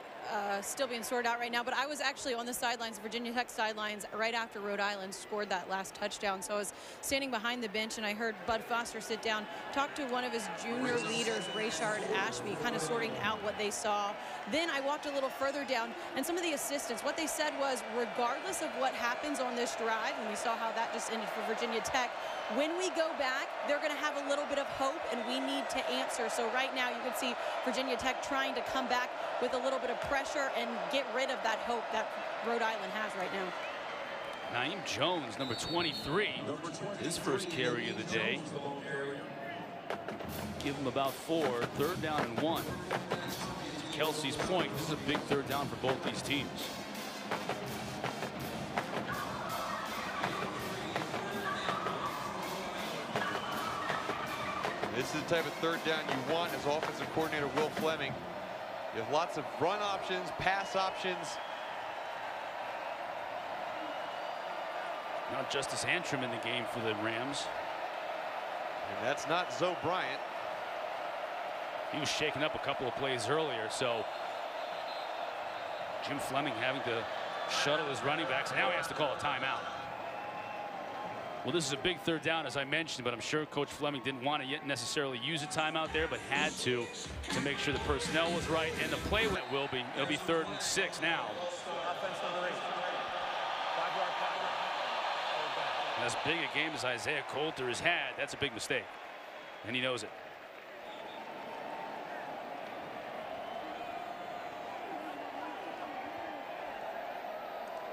Speaker 1: still being sorted out right now, but I was actually on the sidelines, Virginia Tech sidelines, right after Rhode Island scored that last touchdown. So I was standing behind the bench and I heard Bud Foster sit down, talk to one of his junior leaders, Rayshard Ashby, kind of sorting out what they saw. Then I walked a little further down, and some of the assistants, what they said was, regardless of what happens on this drive, and we saw how that just ended for Virginia Tech, when we go back, they're going to have a little bit of hope, and we need to answer. So right now, you can see Virginia Tech trying to come back with a little bit of pressure and get rid of that hope that Rhode Island has right now.
Speaker 7: Naeem Jones, number 23, his first carry of the day. Give him about 4, 3rd down and 1. To Kelsey's point, this is a big 3rd down for both these teams.
Speaker 3: This is the type of 3rd down you want as offensive coordinator Will Fleming. You have lots of run options, pass options.
Speaker 7: Now Justice Antrim in the game for the Rams.
Speaker 3: And that's not Zoe Bryant.
Speaker 7: He was shaking up a couple of plays earlier, so Jim Fleming having to shuttle his running backs, and now he has to call a timeout. Well, this is a big 3rd down, as I mentioned, but I'm sure Coach Fleming didn't want to yet necessarily use a timeout there, but had to make sure the personnel was right, and the play it'll be 3rd and 6 now. And as big a game as Isaiah Coulter has had, that's a big mistake, and he knows it.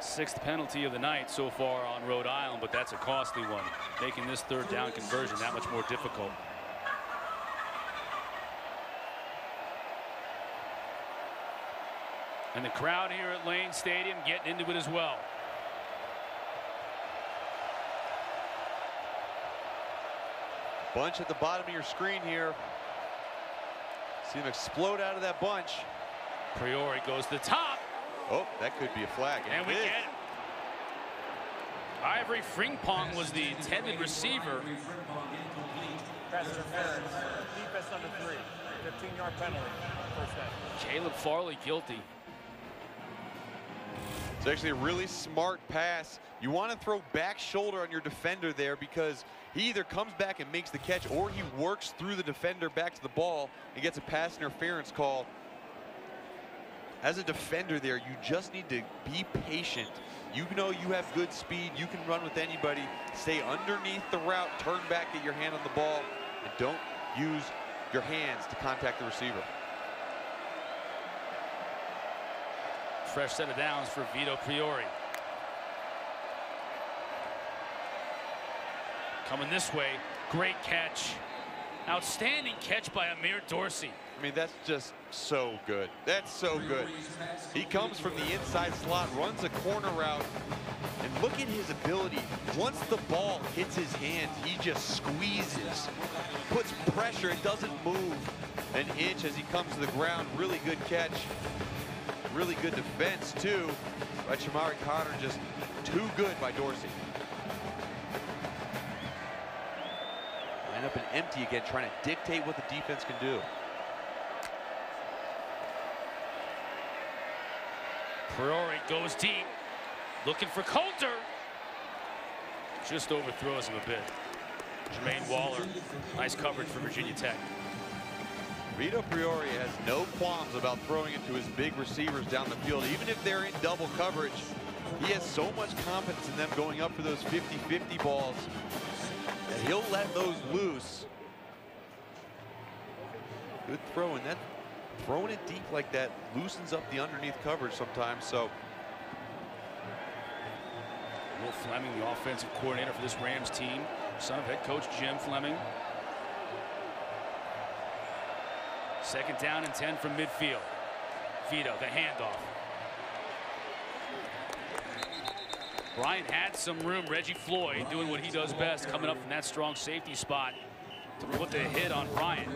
Speaker 7: Sixth penalty of the night so far on Rhode Island, but that's a costly one, making this 3rd down conversion that much more difficult. And the crowd here at Lane Stadium getting into it as well.
Speaker 3: Bunch at the bottom of your screen here. See him explode out of that bunch.
Speaker 7: Priori goes to the top.
Speaker 3: Oh, that could be a flag.
Speaker 7: And we get it. Ivory Frimpong was the intended receiver.
Speaker 6: Pass interference. Defense number 3. 15-yard penalty. First down.
Speaker 7: Caleb Farley guilty.
Speaker 3: It's actually a really smart pass. You want to throw back shoulder on your defender there because he either comes back and makes the catch or he works through the defender back to the ball and gets a pass interference call. As a defender there, you just need to be patient. You know you have good speed. You can run with anybody. Stay underneath the route. Turn back, get your hand on the ball, and don't use your hands to contact the receiver.
Speaker 7: Fresh set of downs for Vito Priori. Coming this way, great catch. Outstanding catch by Amir Dorsey.
Speaker 3: I mean, that's just so good. That's so good. He comes from the inside slot, runs a corner route, and look at his ability. Once the ball hits his hands, he just squeezes, puts pressure, and doesn't move an inch as he comes to the ground. Really good catch. Really good defense, too, by Shamari Carter. Just too good by Dorsey. Line up and empty again, trying to dictate what the defense can do.
Speaker 7: Priori goes deep, looking for Coulter. Just overthrows him a bit. Jermaine Waller, nice coverage for Virginia Tech.
Speaker 3: Vito Priori has no qualms about throwing it to his big receivers down the field. Even if they're in double coverage, he has so much confidence in them going up for those 50-50 balls that he'll let those loose. Good throw, and that throwing it deep like that loosens up the underneath coverage sometimes. So
Speaker 7: Will Fleming, the offensive coordinator for this Rams team, son of head coach Jim Fleming. 2nd down and 10 from midfield. Vito, the handoff. Bryant had some room. Reggie Floyd doing what he does best, coming up from that strong safety spot to put the hit on Bryant.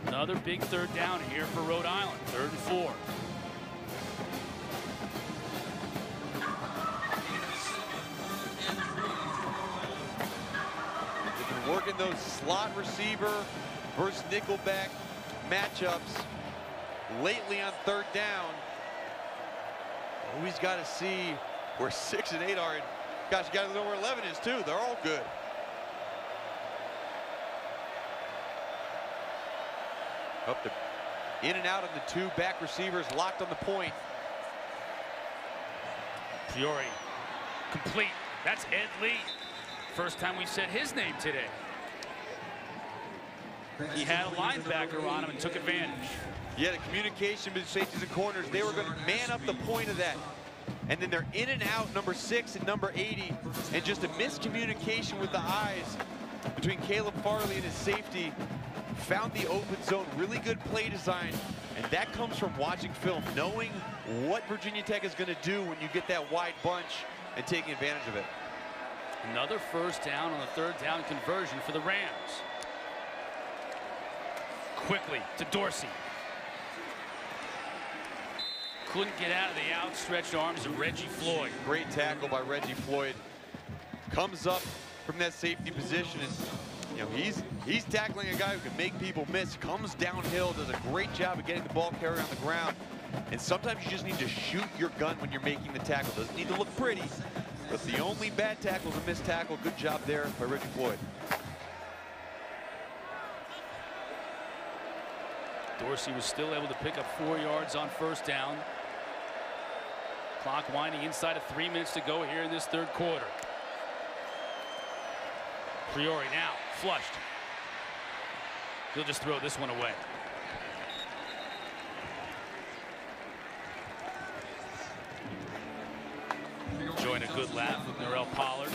Speaker 7: Another big 3rd down here for Rhode Island. 3rd and 4.
Speaker 3: they've been working those slot receiver versus nickelback matchups lately on 3rd down. Always got to see where 6 and 8 are. And gosh, you got to know where 11 is too. They're all good. Up to in and out of the 2 back receivers locked on the point.
Speaker 7: Priori complete. That's Ed Lee. First time we've said his name today. He had a linebacker on him and took advantage.
Speaker 3: Yeah, the communication between safeties and corners, they were going to man up the point of that. and then they're in and out, number 6 and number 80, and just a miscommunication with the eyes between Caleb Farley and his safety. Found the open zone, really good play design, and that comes from watching film, knowing what Virginia Tech is going to do when you get that wide bunch and taking advantage of it.
Speaker 7: Another first down on the third down conversion for the Rams. Quickly to Dorsey. Couldn't get out of the outstretched arms of Reggie Floyd.
Speaker 3: Great tackle by Reggie Floyd. Comes up from that safety position, and you know, he's tackling a guy who can make people miss. Comes downhill, does a great job of getting the ball carrier on the ground. And sometimes you just need to shoot your gun when you're making the tackle. Doesn't need to look pretty, but the only bad tackle is a missed tackle. Good job there by Reggie Floyd.
Speaker 7: Dorsey was still able to pick up 4 yards on first down. Clock winding inside of 3 minutes to go here in this third quarter. Priori now flushed. He'll just throw this one away. Enjoying a good laugh with Norrell Pollard.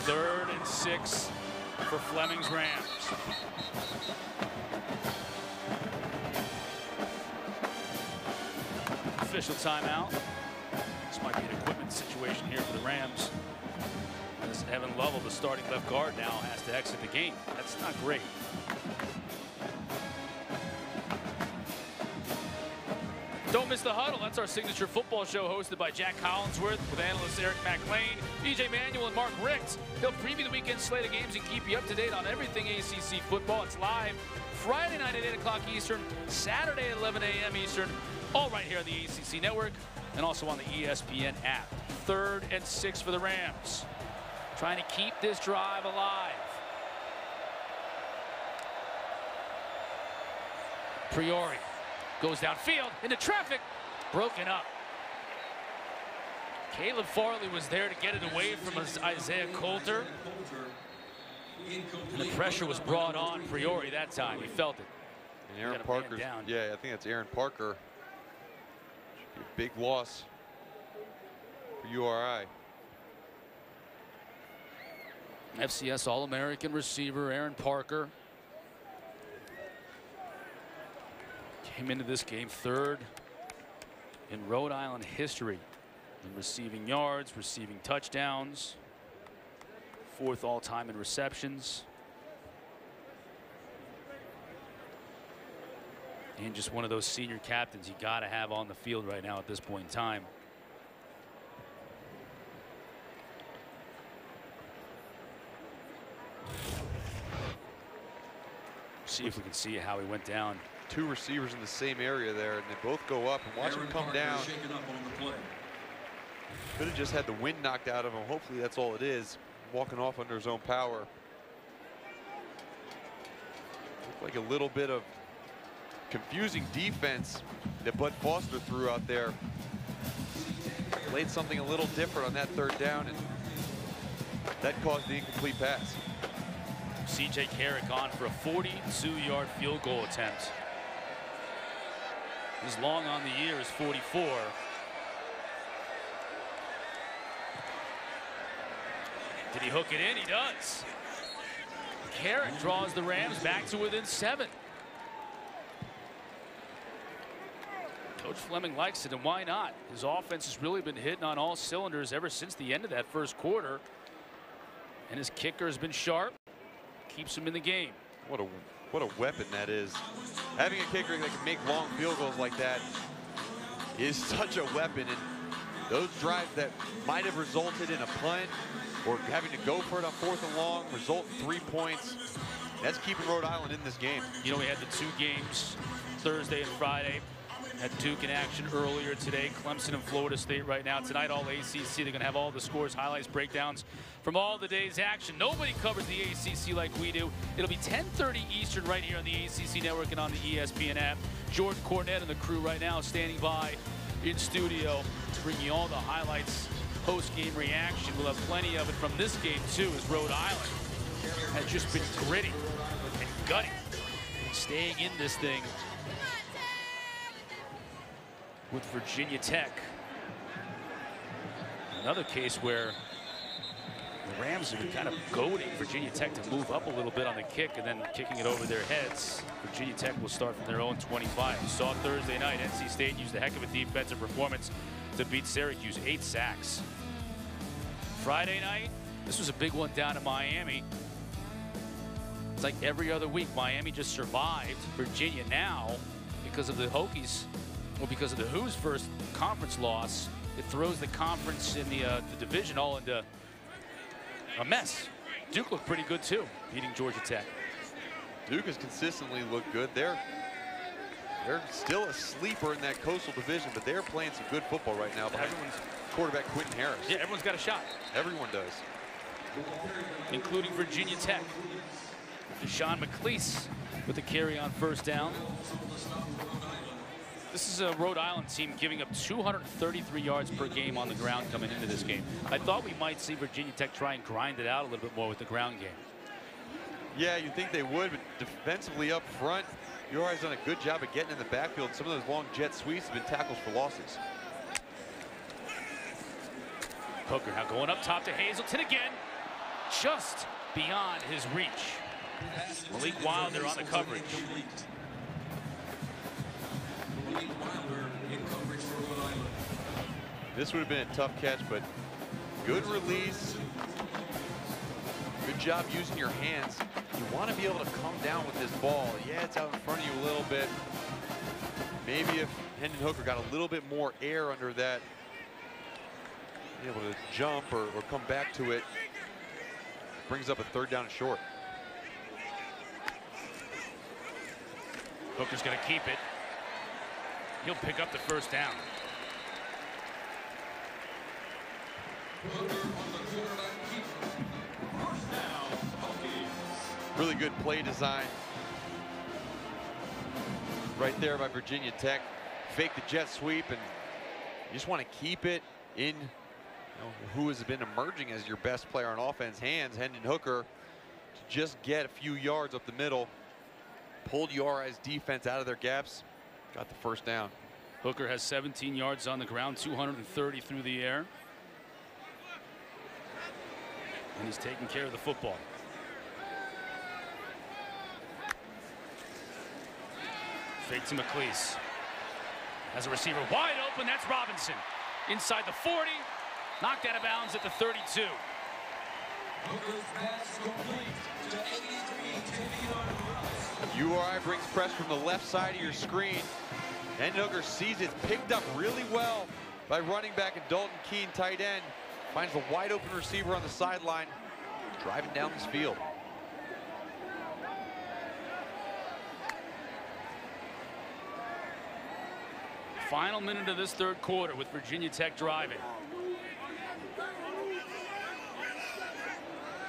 Speaker 7: Third and 6 for Fleming's Rams. Official timeout. This might be an equipment situation here for the Rams. As Evan Lovell, the starting left guard, now has to exit the game. That's not great. Don't miss the huddle. That's our signature football show hosted by Jack Collinsworth with analysts Eric McLean, DJ Manuel, and Mark Richt. They'll preview the weekend slate of games and keep you up to date on everything ACC football. It's live Friday night at 8 o'clock Eastern, Saturday at 11 a.m. Eastern, all right here on the ACC Network and also on the ESPN app. Third and 6 for the Rams. Trying to keep this drive alive. Priori goes downfield into traffic, broken up. Caleb Farley was there to get it away from Isaiah Coulter. And the pressure was brought on Priori that time. He felt it.
Speaker 3: And Aaron Parker, yeah, I think that's Aaron Parker. Should be a big loss for URI.
Speaker 7: FCS All-American receiver Aaron Parker came into this game third in Rhode Island history in receiving yards, receiving touchdowns, fourth all-time in receptions, and just one of those senior captains you got to have on the field right now at this point in time. See if we can see how he went down.
Speaker 3: 2 receivers in the same area there, and they both go up, and watch him come down. Could have just had the wind knocked out of him. Hopefully that's all it is. Walking off under his own power. Looked like a little bit of confusing defense that Bud Foster threw out there. Played something a little different on that third down, and that caused the incomplete pass.
Speaker 7: C.J. Carrick on for a 42-yard field goal attempt. His long on the year is 44. Did he hook it in? He does. Carrick draws the Rams back to within 7. Coach Fleming likes it, and why not? His offense has really been hitting on all cylinders ever since the end of that first quarter. And his kicker has been sharp. Keeps him in the game.
Speaker 3: What a weapon that is. Having a kicker that can make long field goals like that is such a weapon. And those drives that might have resulted in a punt or having to go for it on 4th and long result in 3 points. That's keeping Rhode Island in this game.
Speaker 7: You know, we had the 2 games Thursday and Friday. Had Duke in action earlier today. Clemson and Florida State right now. Tonight, all ACC. They're going to have all the scores, highlights, breakdowns from all the day's action. Nobody covers the ACC like we do. It'll be 10:30 Eastern right here on the ACC Network and on the ESPN app. Jordan Cornette and the crew right now standing by in studio to bring you all the highlights, post-game reaction. We'll have plenty of it from this game, too, as Rhode Island has just been gritty and gutty staying in this thing with Virginia Tech. Another case where the Rams have been kind of goading Virginia Tech to move up a little bit on the kick and then kicking it over their heads. Virginia Tech will start from their own 25. You saw Thursday night, NC State used a heck of a defensive performance to beat Syracuse, 8 sacks. Friday night, this was a big one down in Miami. It's like every other week, Miami just survived Virginia. Now, because of the Hokies, or because of the Who's first conference loss, it throws the conference in the division all into a mess. Duke looked pretty good too, beating Georgia Tech.
Speaker 3: Duke has consistently looked good. They're still a sleeper in that Coastal Division, but they're playing some good football right now behind quarterback Quentin Harris.
Speaker 7: Yeah, everyone's got a shot.
Speaker 3: Everyone does.
Speaker 7: Including Virginia Tech. Deshaun McCleese with the carry on first down. This is a Rhode Island team giving up 233 yards per game on the ground coming into this game. I thought we might see Virginia Tech try and grind it out a little bit more with the ground game.
Speaker 3: Yeah, you'd think they would, but defensively up front, URI's done a good job of getting in the backfield. Some of those long jet sweeps have been tackles for losses.
Speaker 7: Hooker now going up top to Hazelton again. Just beyond his reach. Malik Wilder on the coverage.
Speaker 3: This would have been a tough catch, but good release. Good job using your hands. You want to be able to come down with this ball. Yeah, it's out in front of you a little bit. Maybe if Hendon Hooker got a little bit more air under that, be able to jump or come back to it. Brings up a 3rd down and short.
Speaker 7: Hooker's going to keep it. He'll pick up the first down.
Speaker 3: Really good play design right there by Virginia Tech. Fake the jet sweep, and you just want to keep it in who has been emerging as your best player on offense hands, Hendon Hooker, to just get a few yards up the middle. Pulled URI's defense out of their gaps, got the first down.
Speaker 7: Hooker has 17 yards on the ground, 230 through the air. And he's taking care of the football. Fake to McCleese. As a receiver wide open, that's Robinson. Inside the 40, knocked out of bounds at the 32.
Speaker 3: URI brings press from the left side of your screen. Hendon Hooker sees it, picked up really well by running back and Dalton Keene, tight end. Finds the wide open receiver on the sideline, driving down this field.
Speaker 7: Final minute of this 3rd quarter with Virginia Tech driving.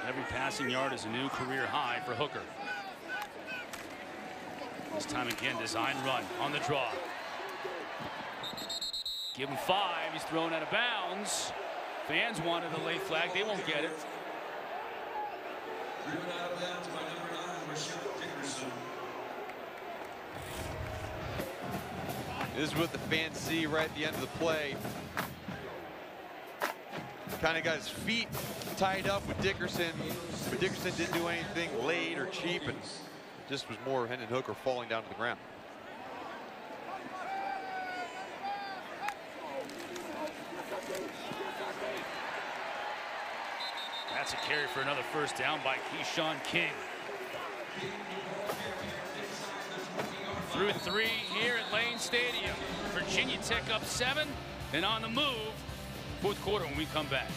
Speaker 7: Every passing yard is a new career high for Hooker. This time again, design run on the draw. Give him 5. He's thrown out of bounds. Fans wanted a late flag. They won't get it.
Speaker 3: This is what the fans see right at the end of the play. Kind of got his feet tied up with Dickerson, but Dickerson didn't do anything late or cheap, and just was more Hendon Hooker falling down to the ground.
Speaker 7: That's a carry for another first down by Keyshawn King. Through 3 here at Lane Stadium. Virginia Tech up 7 and on the move. 4th quarter when we come back.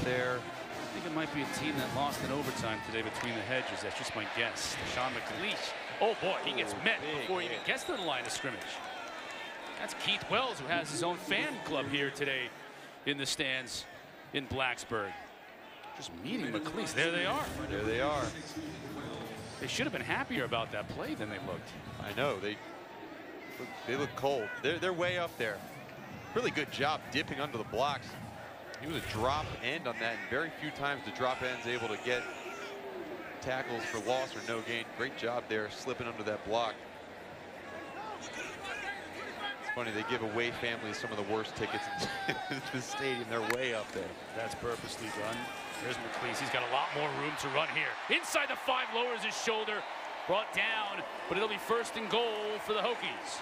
Speaker 3: There.
Speaker 7: I think it might be a team that lost in overtime today between the hedges. That's just my guess. Deshaun McCleese. Oh boy, he gets met before he even gets to the line of scrimmage. That's Keith Wells, who has his own fan club here today in the stands in Blacksburg. Just meeting McCleese. There they are.
Speaker 3: There they are.
Speaker 7: They should have been happier about that play than they looked.
Speaker 3: I know. They look cold. They're way up there. Really good job dipping under the blocks. He was a drop end on that, and very few times the drop end's able to get tackles for loss or no gain. Great job there, slipping under that block. It's funny, they give away families some of the worst tickets in the stadium. They're way up there.
Speaker 7: That's purposely done. There's McLeese. He's got a lot more room to run here. Inside the 5, lowers his shoulder, brought down, but it'll be 1st and goal for the Hokies.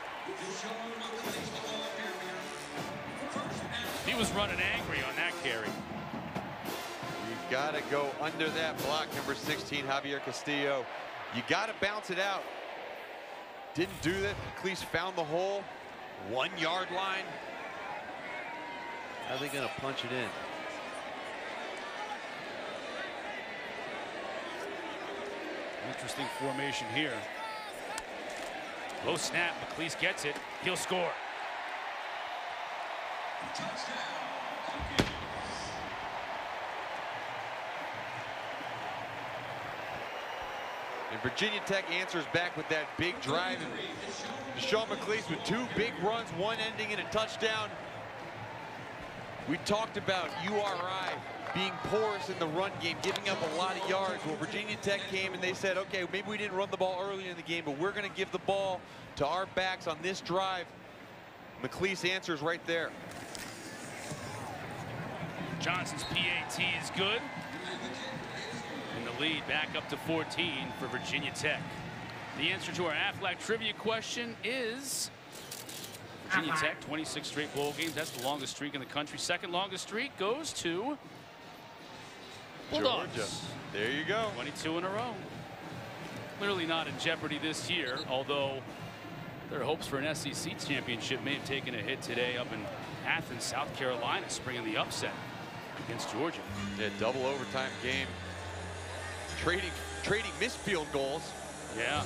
Speaker 7: He was running angry on that carry.
Speaker 3: You gotta go under that block, number 16, Xavier Castillo. You gotta bounce it out. Didn't do that. McLeese found the hole. 1 yard line. How are they gonna punch it in?
Speaker 7: Interesting formation here. Low snap, McLeese gets it. He'll score.
Speaker 3: And Virginia Tech answers back with that big drive. And Deshaun McLeese with 2 big runs, one ending in a touchdown. We talked about URI being porous in the run game, giving up a lot of yards. Well, Virginia Tech came and they said, okay, maybe we didn't run the ball early in the game, but we're going to give the ball to our backs on this drive. McLeese answers right there.
Speaker 7: Johnson's PAT is good. And the lead back up to 14 for Virginia Tech. The answer to our Aflac trivia question is Virginia Tech, 26 straight bowl games. That's the longest streak in the country. Second longest streak goes to Bulldogs.
Speaker 3: Georgia. There you go.
Speaker 7: 22 in a row. Clearly not in jeopardy this year, although their hopes for an SEC championship may have taken a hit today up in Athens, South Carolina, springing the upset against Georgia.
Speaker 3: Yeah, double overtime game. Trading missed field goals.
Speaker 7: Yeah.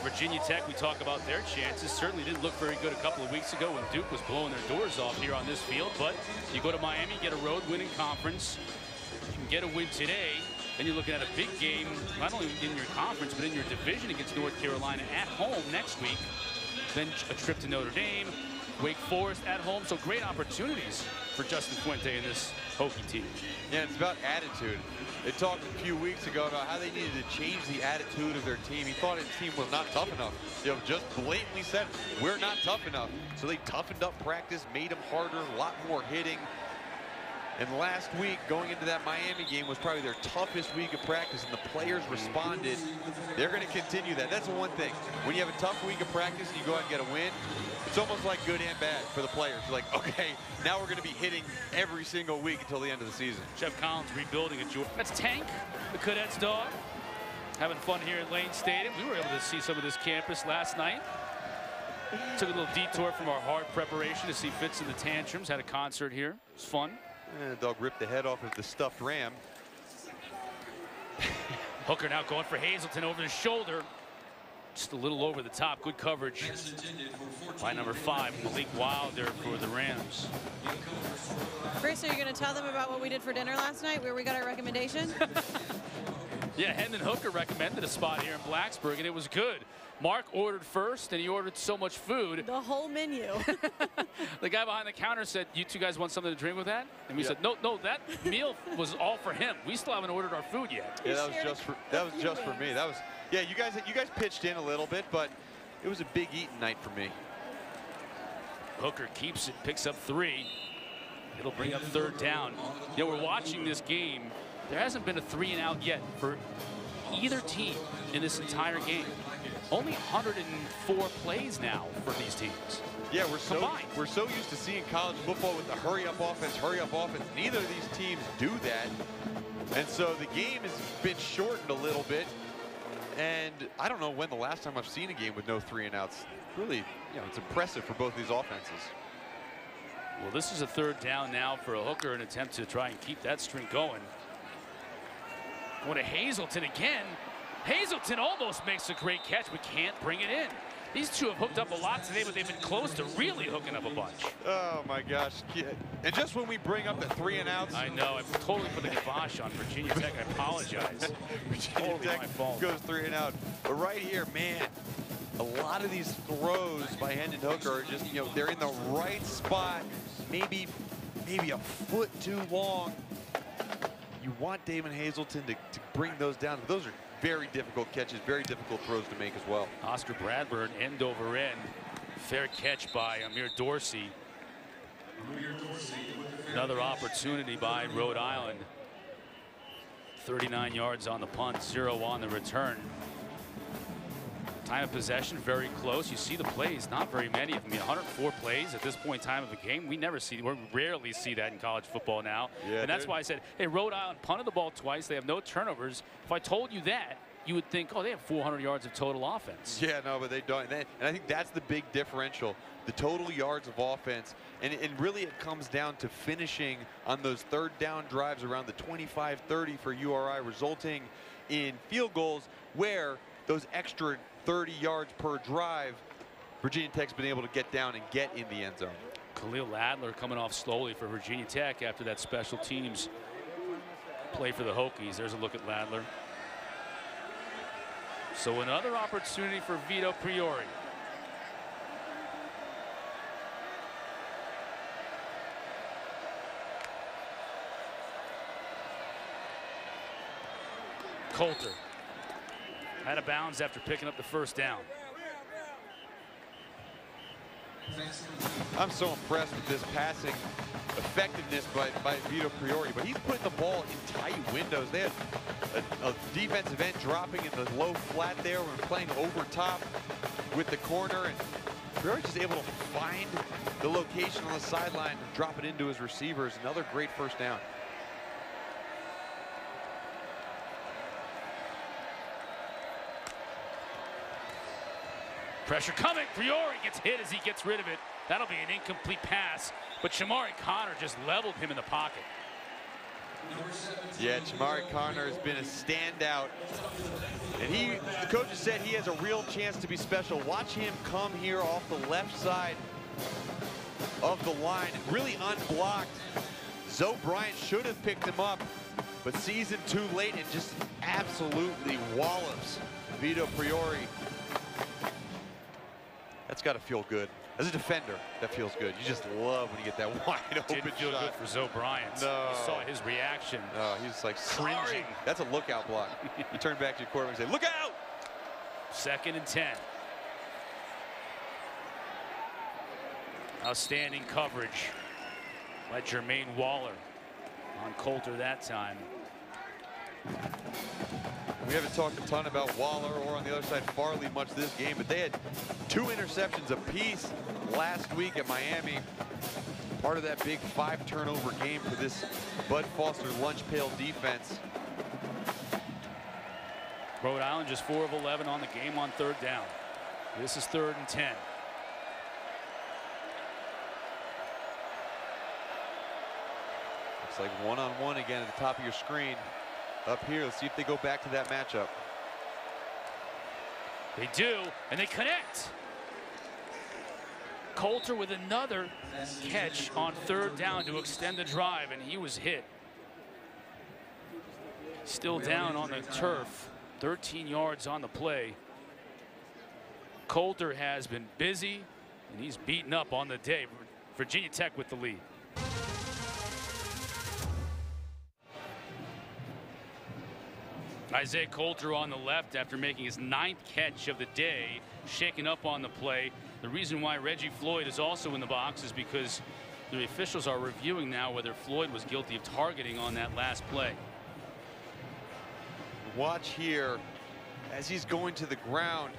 Speaker 7: Virginia Tech, we talk about their chances. Certainly didn't look very good a couple of weeks ago when Duke was blowing their doors off here on this field. But you go to Miami, get a road win in conference. You can get a win today. Then you're looking at a big game, not only in your conference, but in your division against North Carolina at home next week. Then a trip to Notre Dame, Wake Forest at home. So great opportunities for Justin Fuente and this Hokie team.
Speaker 3: Yeah, it's about attitude. They talked a few weeks ago about how they needed to change the attitude of their team. He thought his team was not tough enough. You know, just blatantly said, we're not tough enough. So they toughened up practice, made them harder, a lot more hitting. And last week, going into that Miami game, was probably their toughest week of practice, and the players responded. They're going to continue that. That's the one thing. When you have a tough week of practice and you go out and get a win, it's almost like good and bad for the players. You're like, okay, now we're going to be hitting every single week until the end of the season.
Speaker 7: Jeff Collins rebuilding at Georgia. That's Tank, the Cadets dog, having fun here at Lane Stadium. We were able to see some of this campus last night. Took a little detour from our hard preparation to see Fitz and the Tantrums. Had a concert here. It was fun.
Speaker 3: And the dog ripped the head off of the stuffed ram.
Speaker 7: Hooker now going for Hazelton over the shoulder. Just a little over the top. Good coverage by number 5, Malik Wilder for the Rams.
Speaker 1: Chris, are you going to tell them about what we did for dinner last night, where we got our recommendation?
Speaker 7: Yeah, Hendon Hooker recommended a spot here in Blacksburg, and it was good. Mark ordered first, and he ordered so much food.
Speaker 1: The whole menu.
Speaker 7: The guy behind the counter said, "You two guys want something to drink with that?" And we said, "No, that meal was all for him. We still haven't ordered our food yet."
Speaker 3: Yeah, that was just for me. That was, yeah, you guys pitched in a little bit, but it was a big eating night for me.
Speaker 7: Hooker keeps it, picks up 3. It'll bring up 3rd down. You know, we're watching this game. There hasn't been a 3-and-out yet for either team in this entire game. Only 104 plays now for these teams.
Speaker 3: Yeah, we're so used to seeing college football with the hurry up offense. Neither of these teams do that. And so the game has been shortened a little bit. And I don't know when the last time I've seen a game with no 3-and-outs. Really, you know, it's impressive for both these offenses.
Speaker 7: Well, this is a 3rd down now for a Hooker, an attempt to try and keep that string going. Going to Hazelton again. Hazelton almost makes a great catch, but can't bring it in. These two have hooked up a lot today, but they've been close to really hooking up a bunch.
Speaker 3: Oh, my gosh. And just when we bring up the 3-and-outs.
Speaker 7: I know. I totally put the kibosh on Virginia Tech. I apologize.
Speaker 3: Virginia Tech goes 3-and-out. But right here, man, a lot of these throws by Hendon Hooker are just, you know, they're in the right spot, maybe a foot too long. you want Damon Hazelton to bring those down. Those are very difficult catches, very difficult throws to make as well.
Speaker 7: Oscar Bradburn, end over end. Fair catch by Amir Dorsey. Another opportunity by Rhode Island. 39 yards on the punt, 0 on the return. Time of possession very close. You see the plays, not very many of them. 104 plays at this point in time of the game. We rarely see that in college football now.
Speaker 3: Yeah,
Speaker 7: and that's why I said, hey, Rhode Island punted the ball twice. They have no turnovers. If I told you that, you would think, oh, they have 400 yards of total offense.
Speaker 3: Yeah, no, but they don't. And I think that's the big differential, the total yards of offense. And really it comes down to finishing on those third down drives around the 25-30 for URI, resulting in field goals where those extra 30 yards per drive, Virginia Tech's been able to get down and get in the end zone.
Speaker 7: Khalil Ladler coming off slowly for Virginia Tech after that special teams play for the Hokies. There's a look at Ladler. So another opportunity for Vito Priori. Coulter out of bounds after picking up the first down.
Speaker 3: I'm so impressed with this passing effectiveness by Vito Priori, but he's putting the ball in tight windows. They had a defensive end dropping in the low flat there when playing over top with the corner, and Priori just able to find the location on the sideline and drop it into his receivers. Another great first down.
Speaker 7: Pressure coming. Priori gets hit as he gets rid of it. That'll be an incomplete pass, but Shamari Connor just leveled him in the pocket.
Speaker 3: Yeah, Shamari Connor has been a standout. And the coach has said he has a real chance to be special. Watch him come here off the left side of the line, really unblocked. Zoe Bryant should have picked him up, but sees him too late and just absolutely wallops Vito Priori. That's got to feel good. As a defender, that feels good. You just love when you get that wide open
Speaker 7: Didn't feel
Speaker 3: shot.
Speaker 7: good for Zoe Bryant.
Speaker 3: No.
Speaker 7: You saw his reaction.
Speaker 3: No, he's like
Speaker 7: Cringing.
Speaker 3: cringing. That's a lookout block. You turn back to your quarterback and say, look out!
Speaker 7: 2nd and 10. Outstanding coverage by Jermaine Waller on Coulter that time.
Speaker 3: We haven't talked a ton about Waller or on the other side Farley much this game, but they had 2 interceptions apiece last week at Miami. Part of that big 5-turnover game for this Bud Foster lunch pail defense.
Speaker 7: Rhode Island just 4 of 11 on the game on 3rd down. This is 3rd and 10.
Speaker 3: Looks like one-on-one again at the top of your screen. Up here, let's see if they go back to that matchup.
Speaker 7: They do, and they connect. Coulter with another catch on 3rd down to extend the drive, and he was hit. Still down on the turf, 13 yards on the play. Coulter has been busy, and he's beaten up on the day. Virginia Tech with the lead. Isaiah Coulter on the left after making his 9th catch of the day, shaken up on the play. The reason why Reggie Floyd is also in the box is because the officials are reviewing now whether Floyd was guilty of targeting on that last play.
Speaker 3: Watch here as he's going to the ground.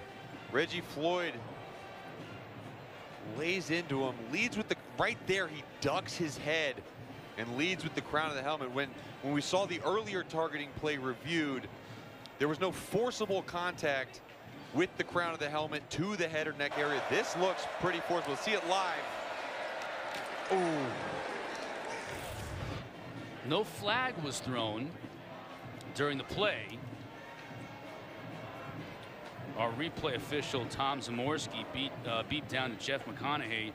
Speaker 3: Reggie Floyd lays into him, leads with the right there. He ducks his head and leads with the crown of the helmet. When we saw the earlier targeting play reviewed, there was no forcible contact with the crown of the helmet to the head or neck area. This looks pretty forcible. See it live. Ooh.
Speaker 7: No flag was thrown during the play. Our replay official, Tom Zamorsky, beeped down to Jeff McConaughey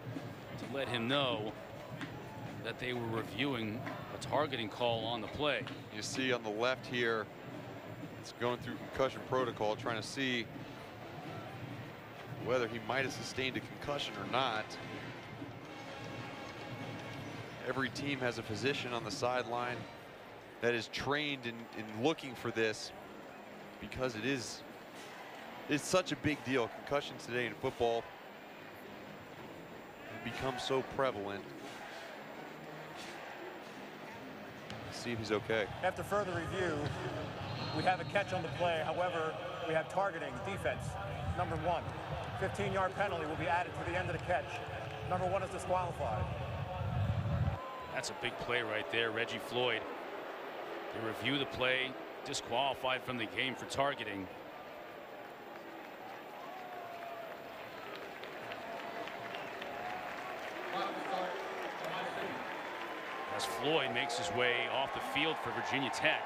Speaker 7: to let him know that they were reviewing a targeting call on the play.
Speaker 3: You see on the left here, it's going through concussion protocol, trying to see whether he might have sustained a concussion or not. Every team has a physician on the sideline that is trained in looking for this, because it's such a big deal. Concussions today in football have become so prevalent. Let's see if he's okay.
Speaker 6: After further review, we have a catch on the play. However, we have targeting defense. Number 1, 15-yard penalty will be added to the end of the catch. Number 1 is disqualified.
Speaker 7: That's a big play right there. Reggie Floyd. They review the play, disqualified from the game for targeting. As Floyd makes his way off the field for Virginia Tech.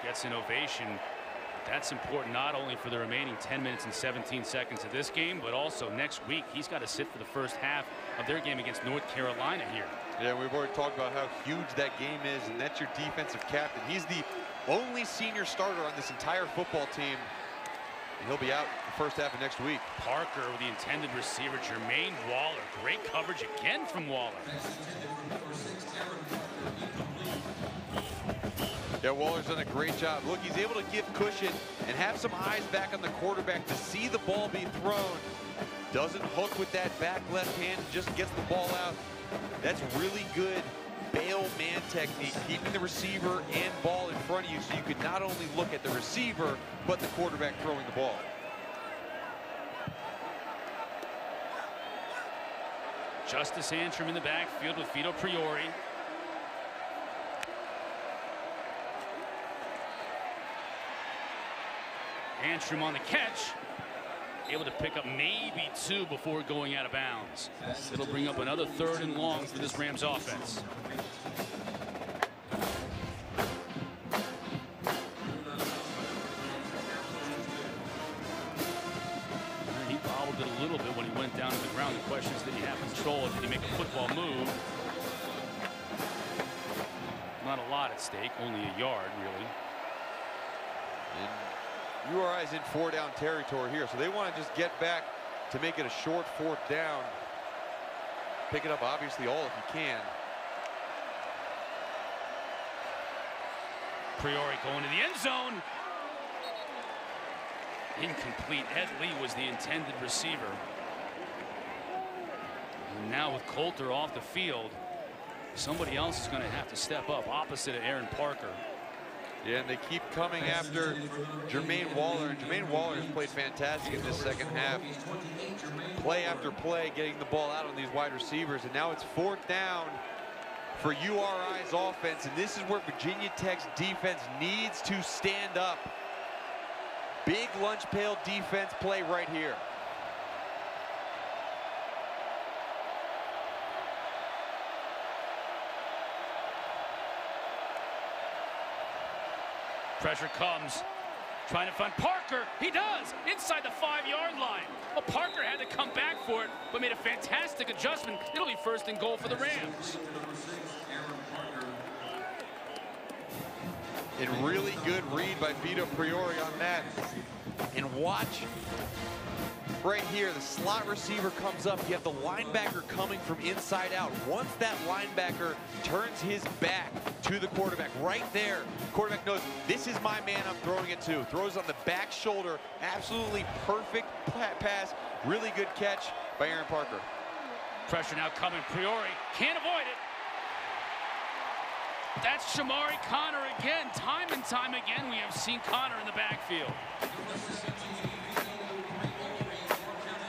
Speaker 7: Gets an ovation. That's important not only for the remaining 10 minutes and 17 seconds of this game, but also next week. He's got to sit for the first half of their game against North Carolina here.
Speaker 3: Yeah, we've already talked about how huge that game is, and that's your defensive captain. He's the only senior starter on this entire football team, and he'll be out the first half of next week.
Speaker 7: Parker with the intended receiver, Jermaine Waller. Great coverage again from Waller.
Speaker 3: Yeah, Waller's done a great job. Look, he's able to give cushion and have some eyes back on the quarterback to see the ball be thrown. Doesn't hook with that back left hand, just gets the ball out. That's really good bail man technique, keeping the receiver and ball in front of you so you can not only look at the receiver, but the quarterback throwing the ball.
Speaker 7: Justice Antrim in the backfield with Vito Priori. Antrim on the catch, able to pick up maybe 2 before going out of bounds. It'll bring up another 3rd and long for this Rams offense. He bobbled it a little bit when he went down to the ground. The question is, did he have control? Did he make a football move? Not a lot at stake, only a yard, really.
Speaker 3: URI's in 4-down territory here, so they want to just get back to make it a short 4th down. Pick it up, obviously, all if you can.
Speaker 7: Priori going to the end zone. Incomplete. Ed Lee was the intended receiver. And now with Coulter off the field, somebody else is going to have to step up opposite of Aaron Parker.
Speaker 3: Yeah, and they keep coming after Jermaine Waller, and Jermaine Waller has played fantastic in this second half. Play after play, getting the ball out on these wide receivers, and now it's 4th down for URI's offense, and this is where Virginia Tech's defense needs to stand up. Big lunch pail defense play right here.
Speaker 7: Pressure comes, trying to find Parker. He does, inside the 5-yard line. Well, Parker had to come back for it, but made a fantastic adjustment. It'll be 1st and goal for the Rams.
Speaker 3: And really good read by Vito Priori on that. And watch right here, the slot receiver comes up. You have the linebacker coming from inside out. Once that linebacker turns his back to the quarterback, right there, quarterback knows this is my man I'm throwing it to. Throws on the back shoulder. Absolutely perfect pass. Really good catch by Aaron Parker.
Speaker 7: Pressure now coming. Priori can't avoid it. That's Shamari Connor again. Time and time again, we have seen Connor in the backfield.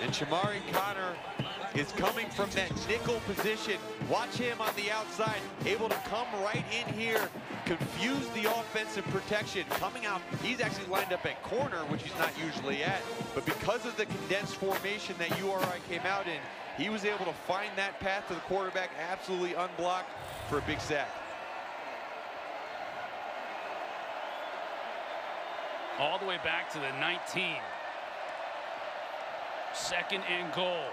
Speaker 3: And Shamari Connor is coming from that nickel position. Watch him on the outside, able to come right in here, confuse the offensive protection. Coming out, he's actually lined up at corner, which he's not usually at. But because of the condensed formation that URI came out in, he was able to find that path to the quarterback absolutely unblocked for a big sack.
Speaker 7: All the way back to the 19. 2nd and goal.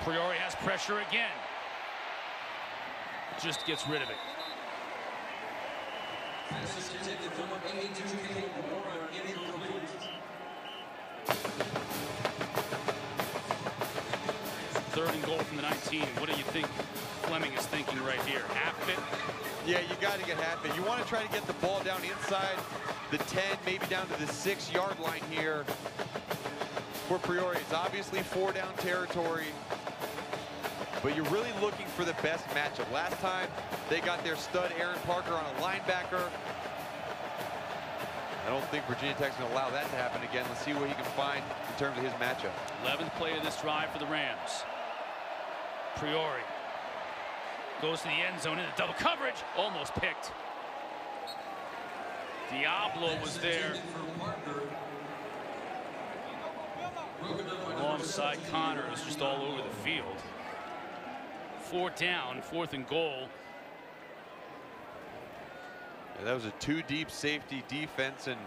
Speaker 7: Priori has pressure again. Just gets rid of it. 3rd and goal from the 19. What do you think Fleming is thinking right here? Half of it?
Speaker 3: Yeah, you got to get half it. You want to try to get the ball down inside the 10, maybe down to the 6-yard line here for Priori. It's obviously 4-down territory, but you're really looking for the best matchup. Last time they got their stud Aaron Parker on a linebacker. I don't think Virginia Tech's going to allow that to happen again. Let's see what he can find in terms of his matchup.
Speaker 7: 11th play of this drive for the Rams. Priori goes to the end zone into double coverage. Almost picked. Diablo was there alongside Connor, who's just all over the field. 4th down, 4th and goal.
Speaker 3: Yeah, that was a 2-deep safety defense, and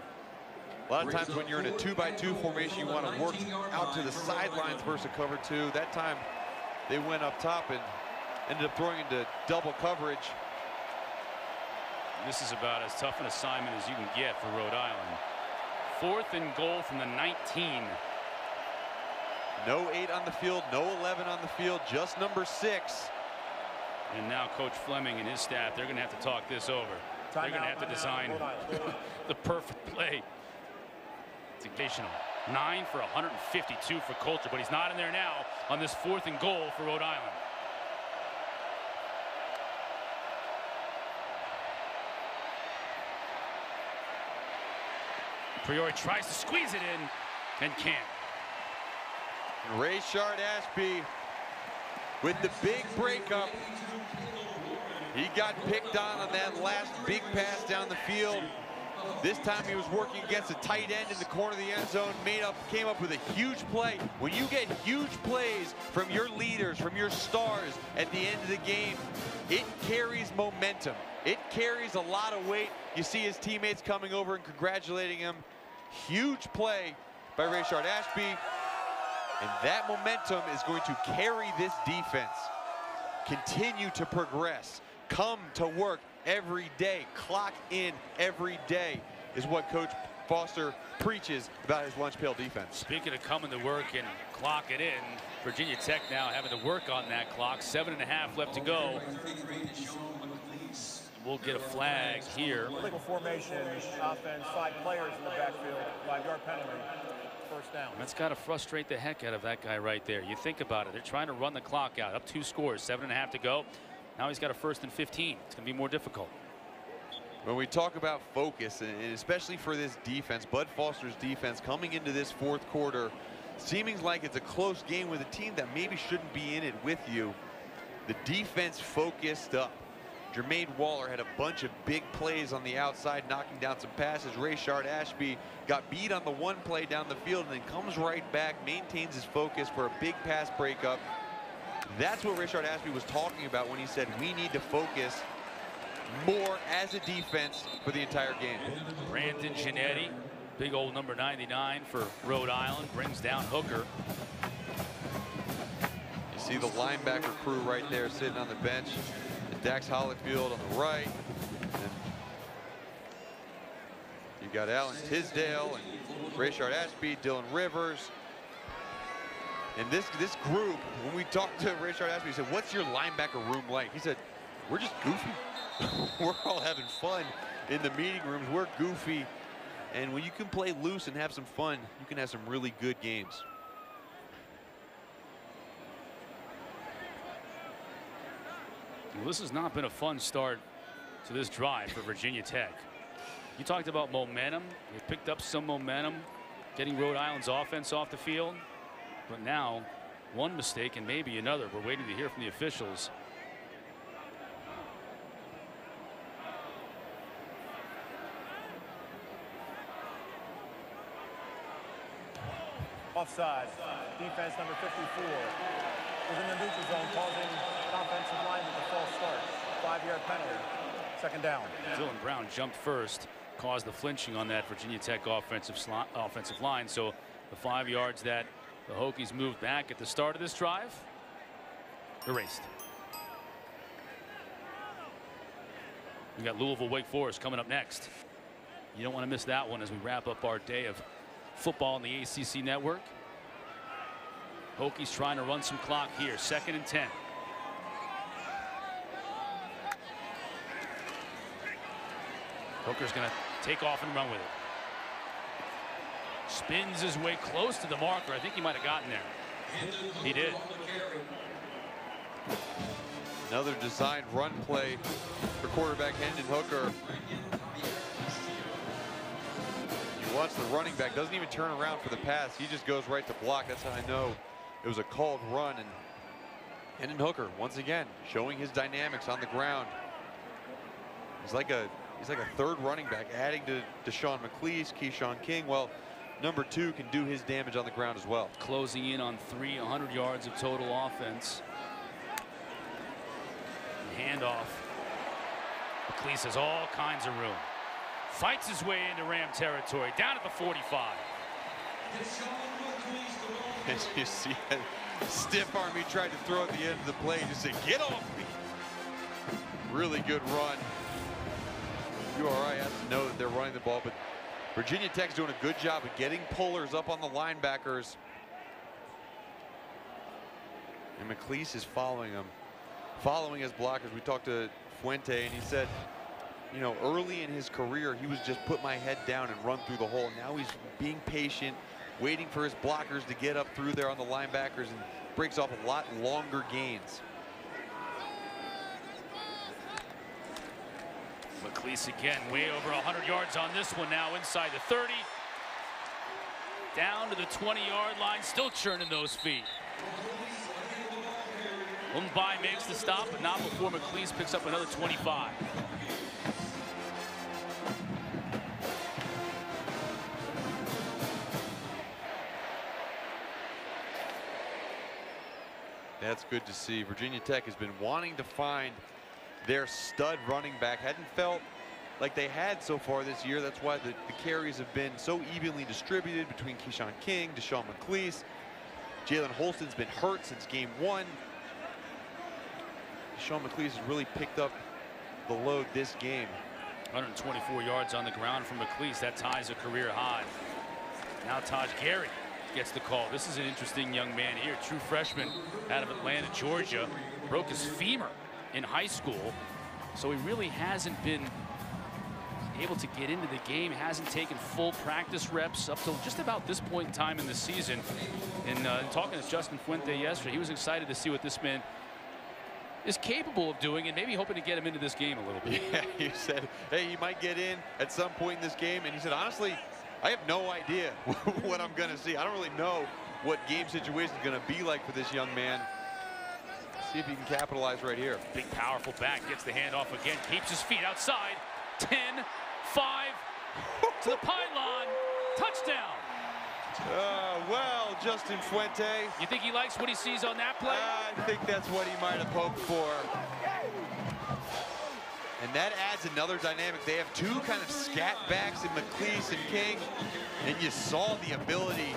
Speaker 3: a lot of times when you're in a 2-by-2 formation, you want to work out to the sidelines versus a cover 2. That time they went up top and ended up throwing into double coverage.
Speaker 7: This is about as tough an assignment as you can get for Rhode Island. 4th and goal from the 19.
Speaker 3: No 8 on the field, no 11 on the field, just number 6.
Speaker 7: And now Coach Fleming and his staff, they're going to have to talk this over. They're going to have to design the perfect play. It's occasional. 9 for 152 for Coulter, but he's not in there now on this 4th and goal for Rhode Island. Priori tries to squeeze it in and can't.
Speaker 3: And Rayshard Ashby with the big breakup. He got picked on that last big pass down the field. This time he was working against a tight end in the corner of the end zone, came up with a huge play. When you get huge plays from your leaders, from your stars at the end of the game, it carries momentum. It carries a lot of weight. You see his teammates coming over and congratulating him. Huge play by Rayshard Ashby. And that momentum is going to carry this defense. Continue to progress. Come to work every day. Clock in every day is what Coach Foster preaches about his lunch pail defense.
Speaker 7: Speaking of coming to work and clock it in, Virginia Tech now having to work on that clock. 7.5 left to go. We'll get a flag here.
Speaker 6: Illegal formation, offense, 5 players in the backfield, 5-yard penalty, 1st down.
Speaker 7: That's got to frustrate the heck out of that guy right there. You think about it. They're trying to run the clock out. Up 2 scores, 7.5 to go. Now he's got a 1st and 15. It's going to be more difficult.
Speaker 3: When we talk about focus, and especially for this defense, Bud Foster's defense coming into this 4th quarter, seeming like it's a close game with a team that maybe shouldn't be in it with you. The defense focused up. Jermaine Waller had a bunch of big plays on the outside, knocking down some passes. Rayshard Ashby got beat on the 1 play down the field and then comes right back, maintains his focus for a big pass breakup. That's what Rayshard Ashby was talking about when he said we need to focus more as a defense for the entire game.
Speaker 7: Brandon Giannetti, big old number 99 for Rhode Island, brings down Hooker.
Speaker 3: You see the linebacker crew right there sitting on the bench. And Dax Hollifield on the right. And you got Alan Tisdale and Rayshard Ashby, Dylan Rivers. And this group, when we talked to Rayshard Ashby, he said, what's your linebacker room like? He said, we're just goofy. We're all having fun in the meeting rooms. We're goofy. And when you can play loose and have some fun, you can have some really good games.
Speaker 7: Well, this has not been a fun start to this drive for Virginia Tech. You talked about momentum. They picked up some momentum, getting Rhode Island's offense off the field. But now, one mistake and maybe another. We're waiting to hear from the officials.
Speaker 6: Offside. Defense number 54 was in the neutral zone, causing an offensive lineman a false start. 5-yard penalty. 2nd down.
Speaker 7: Dylan Brown jumped first, caused the flinching on that Virginia Tech offensive line. So the 5 yards that the Hokies moved back at the start of this drive, erased. We got Louisville Wake Forest coming up next. You don't want to miss that one as we wrap up our day of football on the ACC network. Hokies trying to run some clock here. 2nd and 10. Hooker's going to take off and run with it. Spins his way close to the marker. I think he might have gotten there. He did.
Speaker 3: Another designed run play for quarterback Hendon Hooker. You watch the running back, doesn't even turn around for the pass. He just goes right to block. That's how I know it was a called run. And Hendon Hooker, once again, showing his dynamics on the ground. He's like a third running back, adding to Deshaun McCleese, Keyshawn King. Well, number 2 can do his damage on the ground as well.
Speaker 7: Closing in on 100 yards of total offense. Handoff. McCleese has all kinds of room. Fights his way into Ram territory, down at the 45.
Speaker 3: As you see, stiff arm, he tried to throw at the end of the play. Just said, get off me. Really good run. URI has to know that they're running the ball, but Virginia Tech's doing a good job of getting pullers up on the linebackers. And McCleese is following him, following his blockers. We talked to Fuente, and he said, you know, early in his career, he was just put my head down and run through the hole. Now he's being patient, waiting for his blockers to get up through there on the linebackers, and breaks off a lot longer gains.
Speaker 7: McCleese again, way over 100 yards on this one now, inside the 30. Down to the 20-yard line, still churning those feet. Mumbai makes the stop, but not before McCleese picks up another 25.
Speaker 3: That's good to see. Virginia Tech has been wanting to find their stud running back. Hadn't felt like they had so far this year. That's why the carries have been so evenly distributed between Keyshawn King, Deshaun McCleese. Jalen Holston's been hurt since game 1. Deshaun McCleese has really picked up the load this game.
Speaker 7: 124 yards on the ground from McCleese. That ties a career high. Now Taj Gary gets the call. This is an interesting young man here. True freshman out of Atlanta, Georgia. Broke his femur in high school, so he really hasn't been able to get into the game, hasn't taken full practice reps up till just about this point in time in the season. And talking to Justin Fuente yesterday, he was excited to see what this man is capable of doing, and maybe hoping to get him into this game a little bit.
Speaker 3: Yeah, he said, hey, he might get in at some point in this game, and he said, honestly, I have no idea what I'm going to see. I don't really know what game situation is going to be like for this young man. See if he can capitalize right here.
Speaker 7: Big, powerful back, gets the handoff again, keeps his feet outside. 10, 5, to the pylon, touchdown.
Speaker 3: Well, Justin Fuente.
Speaker 7: You think he likes what he sees on that play?
Speaker 3: I think that's what he might have hoped for. And that adds another dynamic. They have 2 kind of scat backs in McCleese and King, and you saw the ability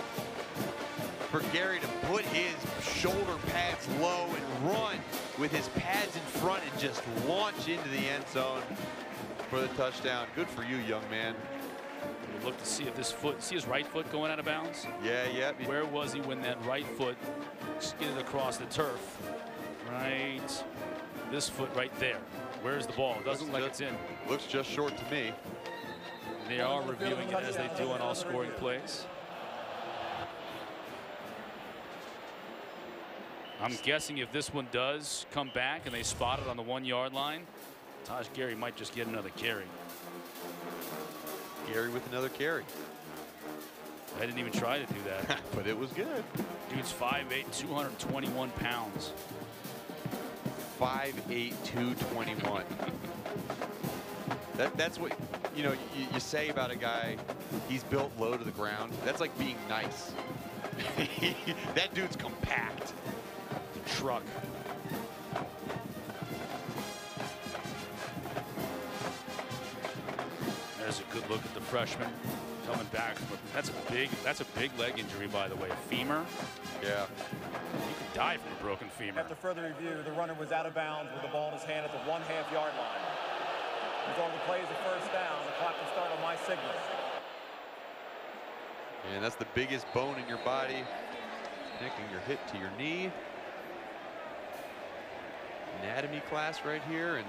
Speaker 3: for Gary to put his shoulder pads low and run with his pads in front and just launch into the end zone for the touchdown. Good for you, young man.
Speaker 7: We'll look to see if this foot, see his right foot going out of bounds?
Speaker 3: Yeah.
Speaker 7: Where was he when that right foot skidded across the turf? Right, this foot right there. Where's the ball? It doesn't look like it's in.
Speaker 3: Looks just short to me.
Speaker 7: They are reviewing it as they do on all scoring plays. I'm guessing if this one does come back and they spot it on the 1-yard line, Taj Gary might just get another carry.
Speaker 3: Gary with another carry.
Speaker 7: I didn't even try to do that.
Speaker 3: But it was good.
Speaker 7: Dude's 5'8", 221 pounds.
Speaker 3: 5'8", 221. That's what, you know, you say about a guy, he's built low to the ground. That's like being nice. That dude's compact.
Speaker 7: Truck. There's a good look at the freshman coming back. That's a big leg injury, by the way. A femur.
Speaker 3: Yeah.
Speaker 7: You could die from a broken femur.
Speaker 6: After further review, the runner was out of bounds with the ball in his hand at the 1.5-yard line. Result of the play is a first down. The clock will start on my signal.
Speaker 3: And that's the biggest bone in your body. Connecting your hip to your knee. Anatomy class right here. And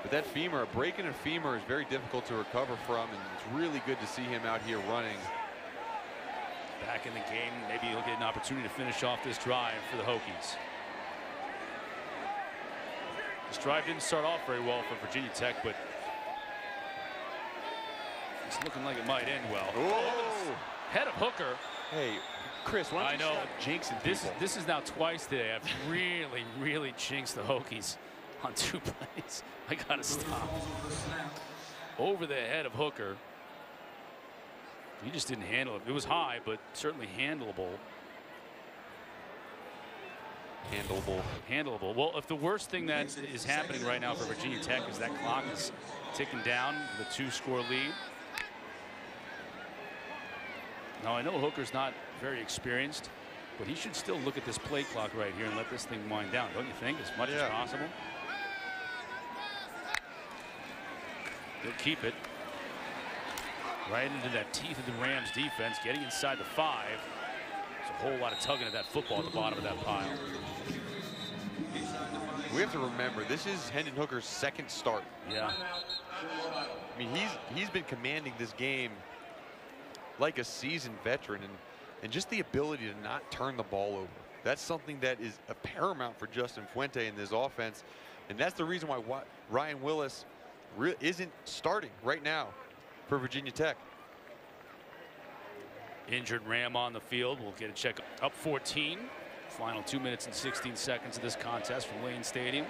Speaker 3: with that femur, a break in a femur is very difficult to recover from, and it's really good to see him out here running.
Speaker 7: Back in the game, maybe he'll get an opportunity to finish off this drive for the Hokies. This drive didn't start off very well for Virginia Tech, but it's looking like it might end well.
Speaker 3: Oh,
Speaker 7: head of Hooker.
Speaker 3: Hey, Chris, why don't you stop jinxing people?
Speaker 7: This is now twice today. I've really jinxed the Hokies on 2 plays. I gotta stop. Over the head of Hooker. He just didn't handle it. It was high, but certainly handleable. Handleable. Well, if the worst thing that is happening right now for Virginia Tech is that clock is ticking down, the 2-score lead. Now, I know Hooker's not very experienced, but he should still look at this play clock right here and let this thing wind down, don't you think, as much as possible? He'll keep it. Right into that teeth of the Rams defense, getting inside the 5. There's a whole lot of tugging at that football at the bottom of that pile.
Speaker 3: We have to remember, this is Hendon Hooker's second start.
Speaker 7: Yeah.
Speaker 3: I mean, he's been commanding this game like a seasoned veteran, and just the ability to not turn the ball over. That's something that is a paramount for Justin Fuente in this offense, and that's the reason why Ryan Willis isn't starting right now for Virginia Tech.
Speaker 7: Injured Ram on the field. We'll get a check. Up 14. Final 2 minutes and 16 seconds of this contest from Lane Stadium.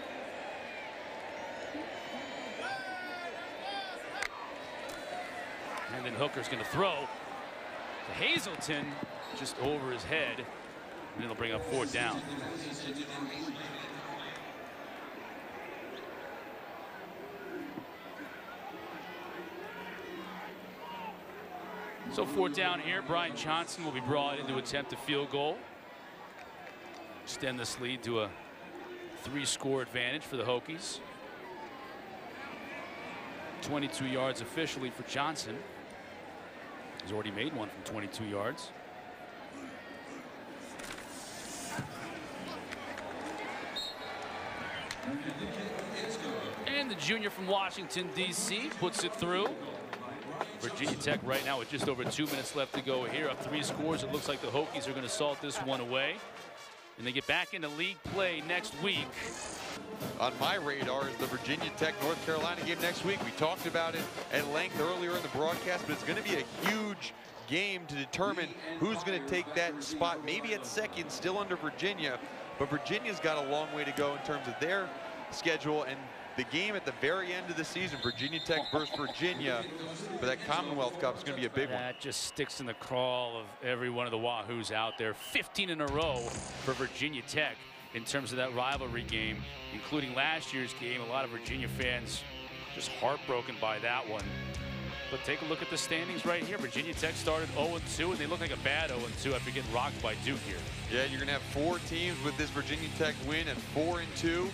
Speaker 7: And then Hooker's going to throw to Hazelton just over his head. And then it'll bring up 4th down. So 4th down here. Brian Johnson will be brought in to attempt a field goal. Extend this lead to a 3-score advantage for the Hokies. 22 yards officially for Johnson. He's already made one from 22 yards. And the junior from Washington, D.C. puts it through. Virginia Tech right now with just over 2 minutes left to go here, up 3 scores. It looks like the Hokies are going to salt this one away, and they get back into league play next week.
Speaker 3: On my radar is the Virginia Tech North Carolina game next week. We talked about it at length earlier in the broadcast, but it's going to be a huge game to determine who's going to take that spot, maybe at second, still under Virginia, but Virginia's got a long way to go in terms of their schedule, and the game at the very end of the season, Virginia Tech versus Virginia for that Commonwealth Cup, is going to be a big one.
Speaker 7: That just sticks in the crawl of every one of the Wahoos out there. 15 in a row for Virginia Tech in terms of that rivalry game, including last year's game. A lot of Virginia fans just heartbroken by that one. But take a look at the standings right here. Virginia Tech started 0-2, and they look like a bad 0-2 after getting rocked by Duke here.
Speaker 3: Yeah, you're going to have 4 teams with this Virginia Tech win at 4-2.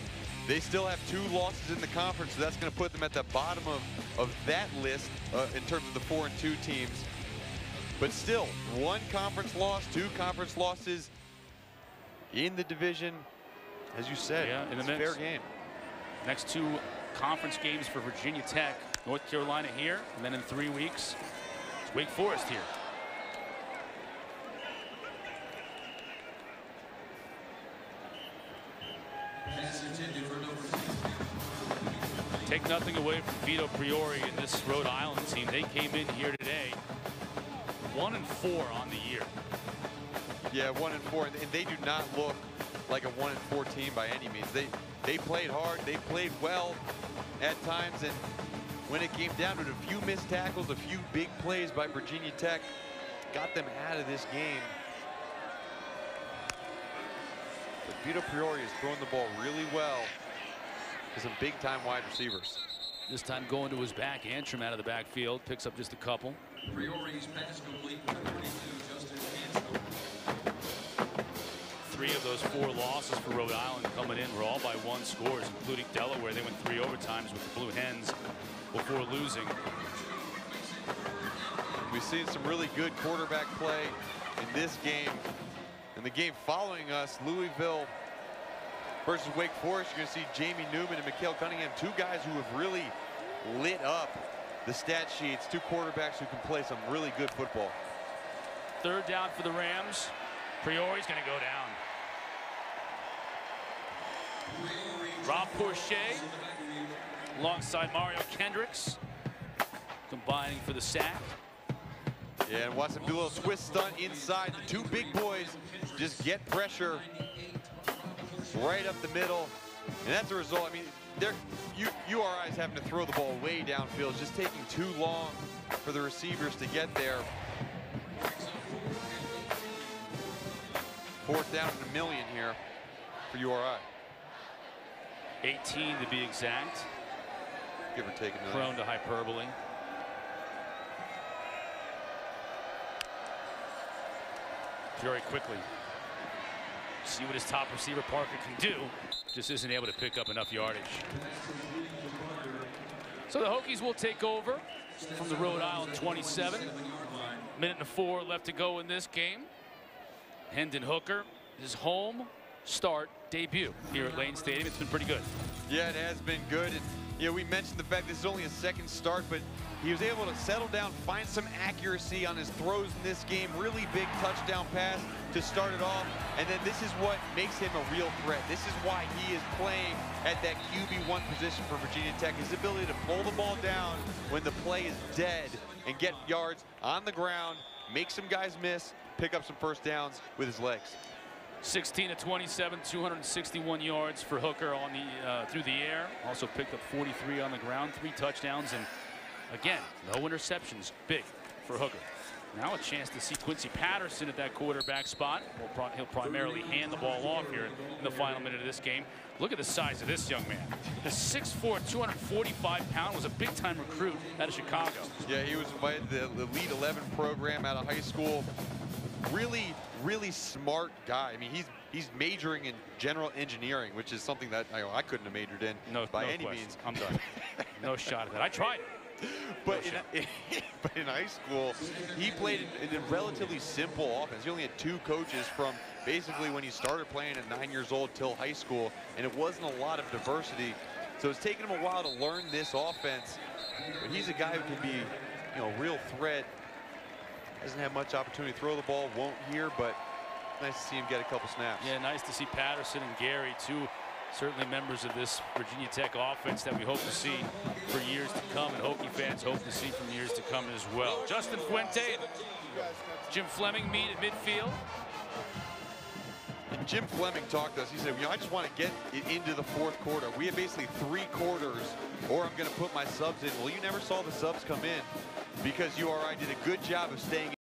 Speaker 3: They still have 2 losses in the conference, so that's going to put them at the bottom of that list in terms of the 4-2 teams. But still, 1 conference loss, 2 conference losses in the division. As you said,
Speaker 7: yeah, in the
Speaker 3: it's a
Speaker 7: mix.
Speaker 3: fair game.
Speaker 7: Next 2 conference games for Virginia Tech. North Carolina here, and then in 3 weeks, it's Wake Forest here. Take nothing away from Vito Priori and this Rhode Island team. They came in here today 1-4 on the year.
Speaker 3: Yeah, 1-4, and they do not look like a 1-4 team by any means. They played hard, they played well at times, and when it came down to it, a few missed tackles, a few big plays by Virginia Tech got them out of this game. But Vito Priori is throwing the ball really well to some big-time wide receivers.
Speaker 7: This time going to his back. Antrim out of the backfield, picks up just a couple.
Speaker 4: Priori's pass complete.
Speaker 7: 3 of those 4 losses for Rhode Island coming in were all by 1 scores, including Delaware. They went 3 overtimes with the Blue Hens before losing.
Speaker 3: We've seen some really good quarterback play in this game. In the game following us, Louisville versus Wake Forest, you're going to see Jamie Newman and Mikhail Cunningham, two guys who have really lit up the stat sheets, two quarterbacks who can play some really good football.
Speaker 7: Third down for the Rams. Priori's going to go down. Rob Porcher alongside Mario Kendricks combining for the sack.
Speaker 3: Yeah, and watch them do a little twist stunt inside. The two big boys just get pressure right up the middle. And that's the result. I mean, URI's having to throw the ball way downfield. It's just taking too long for the receivers to get there. Fourth down and 1 million here for URI.
Speaker 7: 18 to be exact.
Speaker 3: Give or take a million.
Speaker 7: Prone to hyperbole. Very quickly. See what his top receiver Parker can do. Just isn't able to pick up enough yardage. So the Hokies will take over from the Rhode Island 27. Minute and 4 left to go in this game. Hendon Hooker, his home start debut here at Lane Stadium. It's been pretty good.
Speaker 3: Yeah, it has been good. And, you know, we mentioned the fact this is only a second start, but he was able to settle down, find some accuracy on his throws in this game. Really big touchdown pass to start it off. And then this is what makes him a real threat. This is why he is playing at that QB1 position for Virginia Tech. His ability to pull the ball down when the play is dead and get yards on the ground, make some guys miss, pick up some first downs with his legs.
Speaker 7: 16 to 27, 261 yards for Hooker on the through the air. Also picked up 43 on the ground, 3 touchdowns, and again, no interceptions. Big for Hooker. Now a chance to see Quincy Patterson at that quarterback spot. He'll primarily hand the ball off here in the final minute of this game. Look at the size of this young man. 6'4", 245-pound, was a big-time recruit out of Chicago.
Speaker 3: Yeah, he was invited to the Elite 11 program out of high school. Really smart guy. I mean, he's majoring in general engineering, which is something that I couldn't have majored in by any means.
Speaker 7: I'm done. No shot at that. I tried.
Speaker 3: But in high school, he played in a relatively simple offense. He only had 2 coaches from basically when he started playing at 9 years old till high school, and it wasn't a lot of diversity. So it's taken him a while to learn this offense. But he's a guy who can be, you know, a real threat. Doesn't have much opportunity to throw the ball, won't here, but nice to see him get a couple snaps.
Speaker 7: Yeah, nice to see Patterson and Gary, two certainly members of this Virginia Tech offense that we hope to see for years to come, and Hokie fans hope to see from years to come as well. Justin Fuente and Jim Fleming meet at midfield.
Speaker 3: And Jim Fleming talked to us. He said, you know, I just want to get it into the 4th quarter. We have basically 3 quarters, or I'm going to put my subs in. Well, you never saw the subs come in because URI did a good job of staying